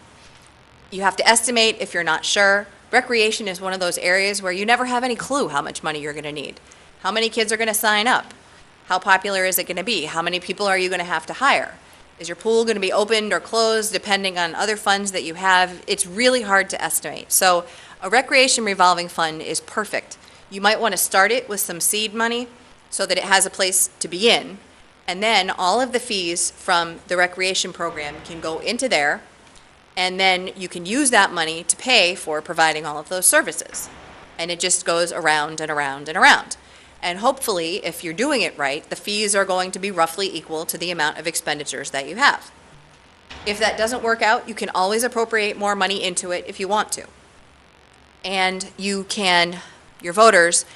You have to estimate if you're not sure. Recreation is one of those areas where you never have any clue how much money you're going to need. How many kids are going to sign up? How popular is it going to be? How many people are you going to have to hire? Is your pool going to be opened or closed depending on other funds that you have? It's really hard to estimate. So a recreation revolving fund is perfect. You might want to start it with some seed money so that it has a place to begin. And then all of the fees from the recreation program can go into there. And then you can use that money to pay for providing all of those services. And it just goes around and around and around. And hopefully, if you're doing it right, the fees are going to be roughly equal to the amount of expenditures that you have. If that doesn't work out, you can always appropriate more money into it if you want to. And you can, your voters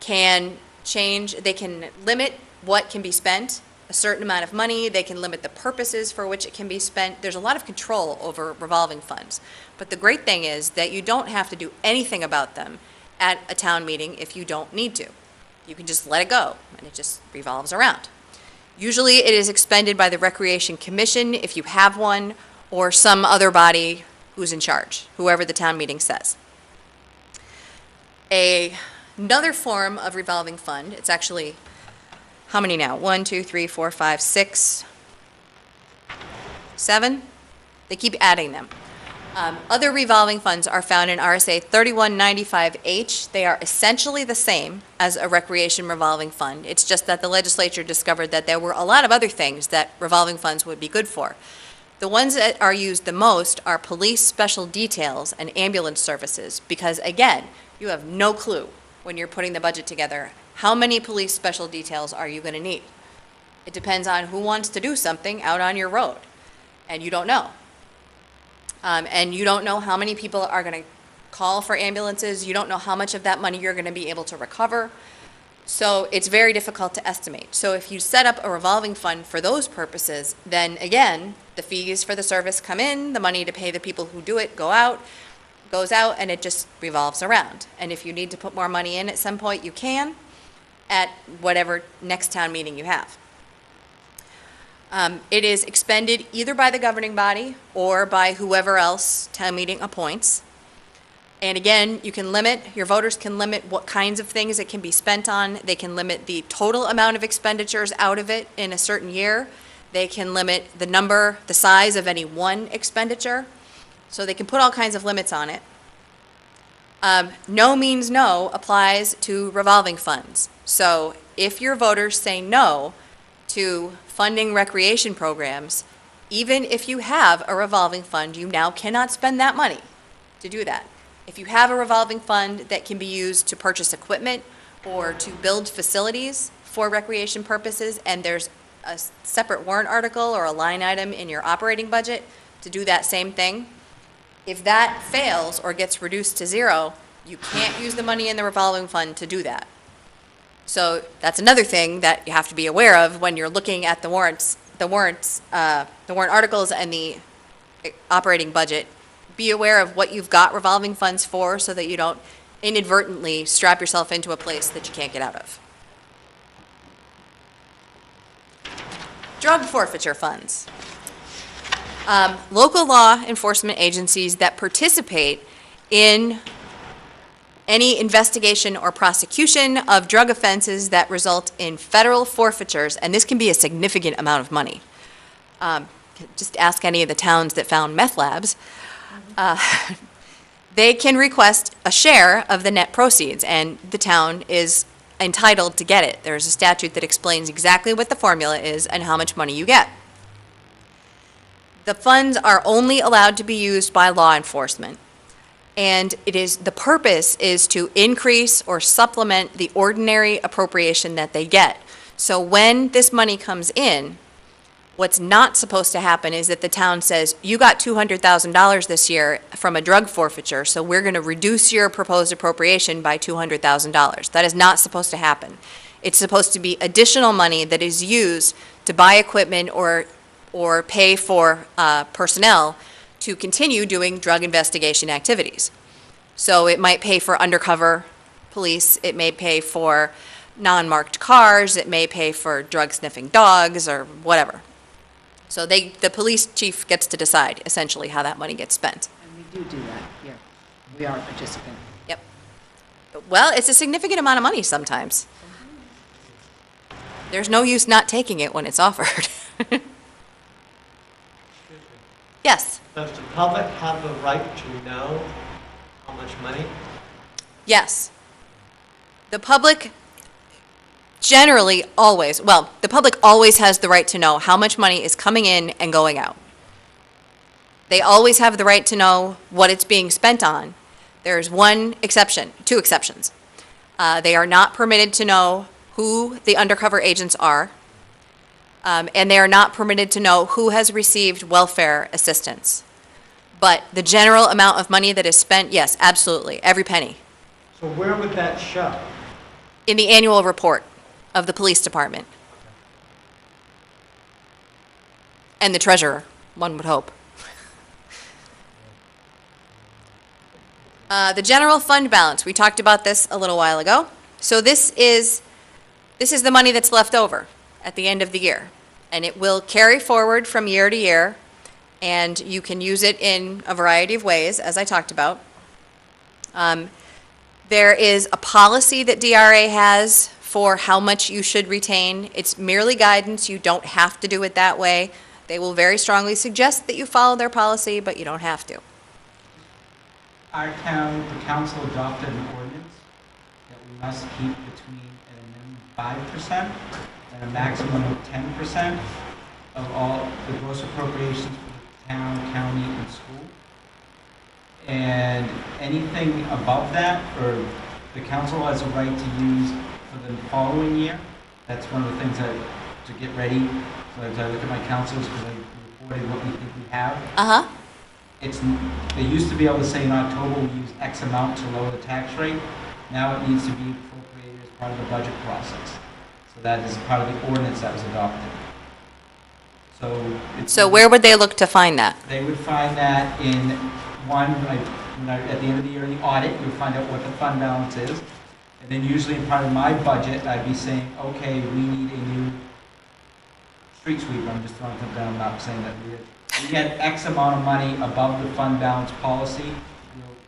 can change, they can limit what can be spent, a certain amount of money, they can limit the purposes for which it can be spent. There's a lot of control over revolving funds. But the great thing is that you don't have to do anything about them at a town meeting if you don't need to. You can just let it go, and it just revolves around. Usually it is expended by the Recreation Commission, if you have one, or some other body who's in charge, whoever the town meeting says. Another form of revolving fund, it's actually, how many now? 1, 2, 3, 4, 5, 6, 7? They keep adding them. Other revolving funds are found in RSA 3195H. They are essentially the same as a recreation revolving fund. It's just that the legislature discovered that there were a lot of other things that revolving funds would be good for. The ones that are used the most are police special details and ambulance services because, again, you have no clue when you're putting the budget together how many police special details are you going to need. It depends on who wants to do something out on your road, and you don't know. And you don't know how many people are going to call for ambulances. You don't know how much of that money you're going to be able to recover. So it's very difficult to estimate. So if you set up a revolving fund for those purposes, then again, the fees for the service come in, the money to pay the people who do it goes out, and it just revolves around. And if you need to put more money in at some point, you can at whatever next town meeting you have. It is expended either by the governing body or by whoever else town meeting appoints. And again, you can limit, your voters can limit what kinds of things it can be spent on. They can limit the total amount of expenditures out of it in a certain year. They can limit the size of any one expenditure. So they can put all kinds of limits on it. No means no applies to revolving funds. So if your voters say no to funding recreation programs, even if you have a revolving fund, you now cannot spend that money to do that. If you have a revolving fund that can be used to purchase equipment or to build facilities for recreation purposes, and there's a separate warrant article or a line item in your operating budget to do that same thing, if that fails or gets reduced to zero, you can't use the money in the revolving fund to do that. So that's another thing that you have to be aware of when you're looking at the warrant articles and the operating budget. Be aware of what you've got revolving funds for so that you don't inadvertently strap yourself into a place that you can't get out of. Drug forfeiture funds. Local law enforcement agencies that participate in any investigation or prosecution of drug offenses that result in federal forfeitures, and this can be a significant amount of money. Just ask any of the towns that found meth labs. They can request a share of the net proceeds, and the town is entitled to get it. There's a statute that explains exactly what the formula is and how much money you get. The funds are only allowed to be used by law enforcement. And the purpose is to increase or supplement the ordinary appropriation that they get. So when this money comes in, what's not supposed to happen is that the town says, you got $200,000 this year from a drug forfeiture, so we're going to reduce your proposed appropriation by $200,000. That is not supposed to happen. It's supposed to be additional money that is used to buy equipment or pay for personnel to continue doing drug investigation activities. So it might pay for undercover police, it may pay for non-marked cars, it may pay for drug-sniffing dogs or whatever. So the police chief gets to decide essentially how that money gets spent. And we do that here. We are a participant. Yep. Well, it's a significant amount of money sometimes. There's no use not taking it when it's offered. Excuse me. Yes, Does the public have the right to know how much money? yes. The public generally always, well, the public always has the right to know how much money is coming in and going out. They always have the right to know what it's being spent on. There's one exception, two exceptions. They are not permitted to know who the undercover agents are, and they are not permitted to know who has received welfare assistance. But the general amount of money that is spent, yes, absolutely, every penny. So where would that show? In the annual report of the police department. And the treasurer, one would hope. The general fund balance, we talked about this a little while ago. So this is the money that's left over at the end of the year. And it will carry forward from year to year, and you can use it in a variety of ways, as I talked about. There is a policy that DRA has for how much you should retain. It's merely guidance. You don't have to do it that way. They will very strongly suggest that you follow their policy, but you don't have to. Our town, the council adopted an ordinance that we must keep between a minimum 5% and a maximum of 10% of all the gross appropriations for the town, county, and school. And anything above that, or the council has a right to use for the following year. That's one of the things that, to get ready, so as I look at my councils, because I reported what we think we have. Uh-huh. They used to be able to say in October we use X amount to lower the tax rate. Now it needs to be appropriated as part of the budget process. So that is part of the ordinance that was adopted. So where would they look to find that? They would find that in one, at the end of the year in the audit, you'll find out what the fund balance is. And then usually in part of my budget, I'd be saying, okay, we need a new street sweeper. I'm just throwing something down, I'm not saying that we did. We had X amount of money above the fund balance policy.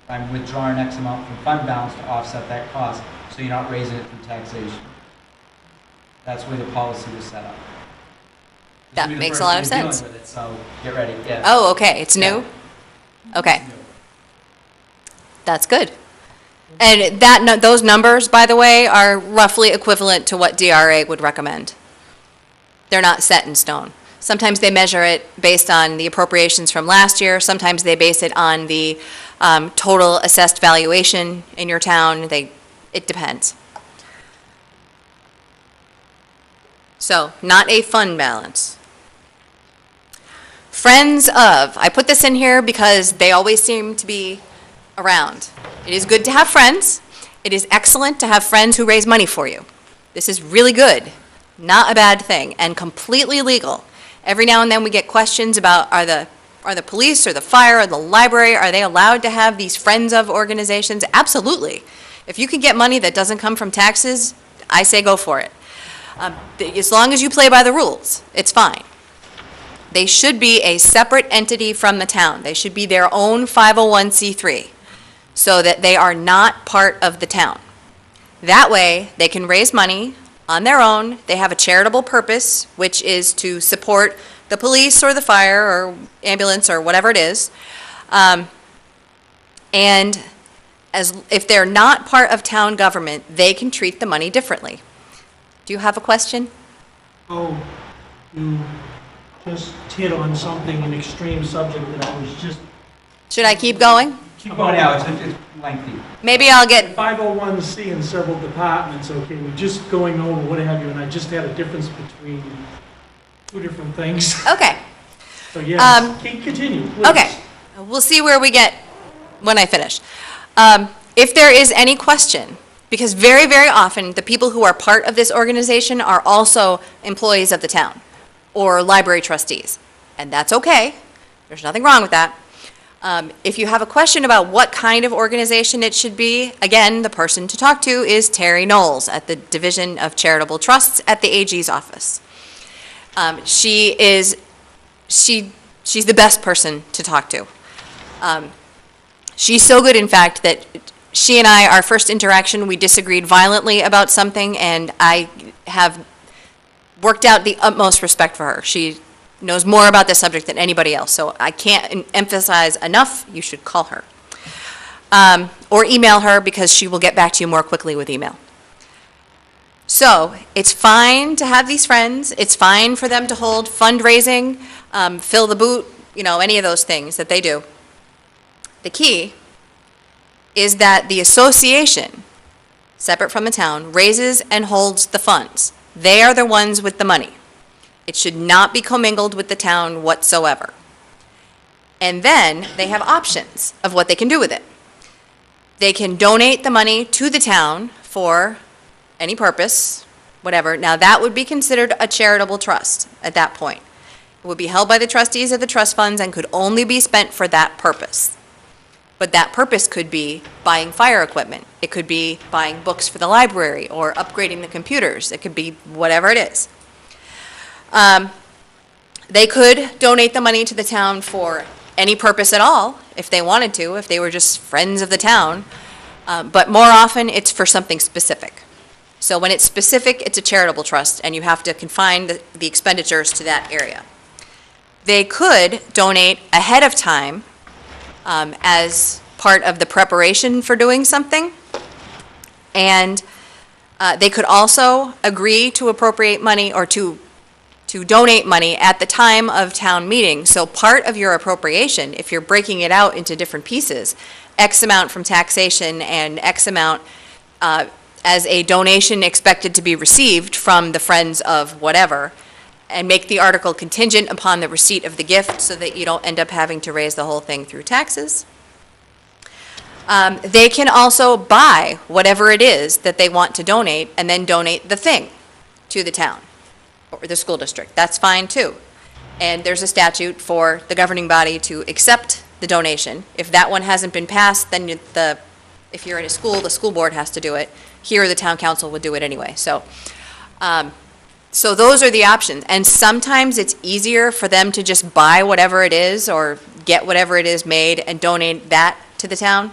I'm withdrawing X amount from fund balance to offset that cost, so you're not raising it through taxation. That's where the policy was set up. That makes a lot of sense. Dealing with it, so get ready, yes. Oh, okay, it's new? Yeah. Okay. That's good. And those numbers, by the way, are roughly equivalent to what DRA would recommend. They're not set in stone. Sometimes they measure it based on the appropriations from last year. Sometimes they base it on the total assessed valuation in your town. It depends. So, not a fund balance. Friends of, I put this in here because they always seem to be around. It is good to have friends. It is excellent to have friends who raise money for you. This is really good, not a bad thing, and completely legal. Every now and then we get questions about are the police or the fire or the library, are they allowed to have these friends of organizations? Absolutely. If you can get money that doesn't come from taxes, I say go for it. As long as you play by the rules, it's fine. They should be a separate entity from the town. They should be their own 501c3 so that they are not part of the town. That way, they can raise money on their own. They have a charitable purpose, which is to support the police or the fire or ambulance or whatever it is. And if they're not part of town government, they can treat the money differently. Do you have a question? Oh, you just hit on something, an extreme subject that I was just... Should I keep going? Keep Oh, going. no, it's lengthy. Maybe I'll get, 501c in several departments, okay, we're just going over what have you, and I just had a difference between two different things. okay. So yes, continue, please. Okay, we'll see where we get when I finish. If there is any question, because very, very often, the people who are part of this organization are also employees of the town or library trustees, and that's okay. There's nothing wrong with that. If you have a question about what kind of organization it should be, again, the person to talk to is Terry Knowles at the Division of Charitable Trusts at the AG's office. She's the best person to talk to. She's so good, in fact, that she and I, our first interaction, we disagreed violently about something, and I have worked out the utmost respect for her. She knows more about this subject than anybody else, so I can't emphasize enough, you should call her. Or email her, because she will get back to you more quickly with email. So, it's fine to have these friends, it's fine for them to hold fundraising, fill the boot, you know, any of those things that they do. The key is that the association, separate from the town, raises and holds the funds. They are the ones with the money. It should not be commingled with the town whatsoever. And then they have options of what they can do with it. They can donate the money to the town for any purpose, whatever. Now, that would be considered a charitable trust at that point. It would be held by the trustees of the trust funds and could only be spent for that purpose. But that purpose could be buying fire equipment. It could be buying books for the library or upgrading the computers. It could be whatever it is. They could donate the money to the town for any purpose at all, if they wanted to, if they were just friends of the town. But more often, it's for something specific. So when it's specific, it's a charitable trust, and you have to confine the expenditures to that area. They could donate ahead of time as part of the preparation for doing something. And they could also agree to appropriate money or to donate money at the time of town meeting. So part of your appropriation, if you're breaking it out into different pieces, X amount from taxation and X amount as a donation expected to be received from the friends of whatever, and make the article contingent upon the receipt of the gift so that you don't end up having to raise the whole thing through taxes. They can also buy whatever it is that they want to donate and then donate the thing to the town or the school district. That's fine too. And there's a statute for the governing body to accept the donation. If that one hasn't been passed, then if you're in a school, the school board has to do it. Here, the town council would do it anyway. So those are the options. And sometimes it's easier for them to just buy whatever it is or get whatever it is made and donate that to the town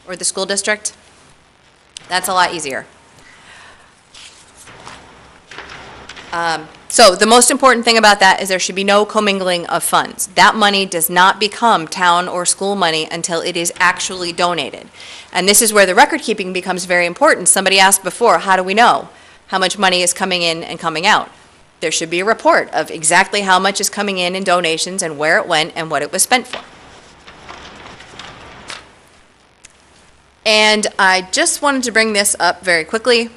or the school district. That's a lot easier. So the most important thing about that is there should be no commingling of funds. That money does not become town or school money until it is actually donated. And this is where the record keeping becomes very important. Somebody asked before, how do we know how much money is coming in and coming out? There should be a report of exactly how much is coming in donations and where it went and what it was spent for. And I just wanted to bring this up very quickly.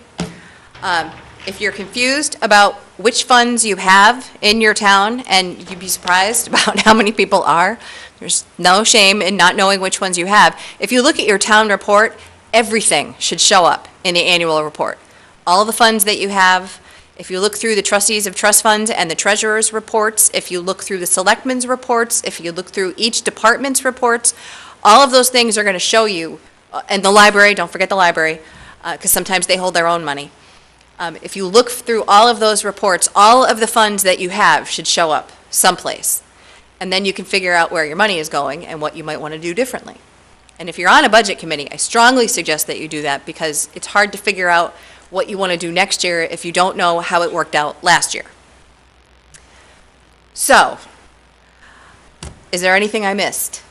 If you're confused about which funds you have in your town, and you'd be surprised about how many people are, there's no shame in not knowing which ones you have. If you look at your town report, everything should show up in the annual report. All the funds that you have, if you look through the trustees of trust funds and the treasurer's reports, if you look through the selectmen's reports, if you look through each department's reports, all of those things are going to show you, and the library, don't forget the library, because sometimes they hold their own money. If you look through all of those reports, all of the funds that you have should show up someplace. And then you can figure out where your money is going and what you might want to do differently. And if you're on a budget committee, I strongly suggest that you do that, because it's hard to figure out what you want to do next year if you don't know how it worked out last year. So, is there anything I missed?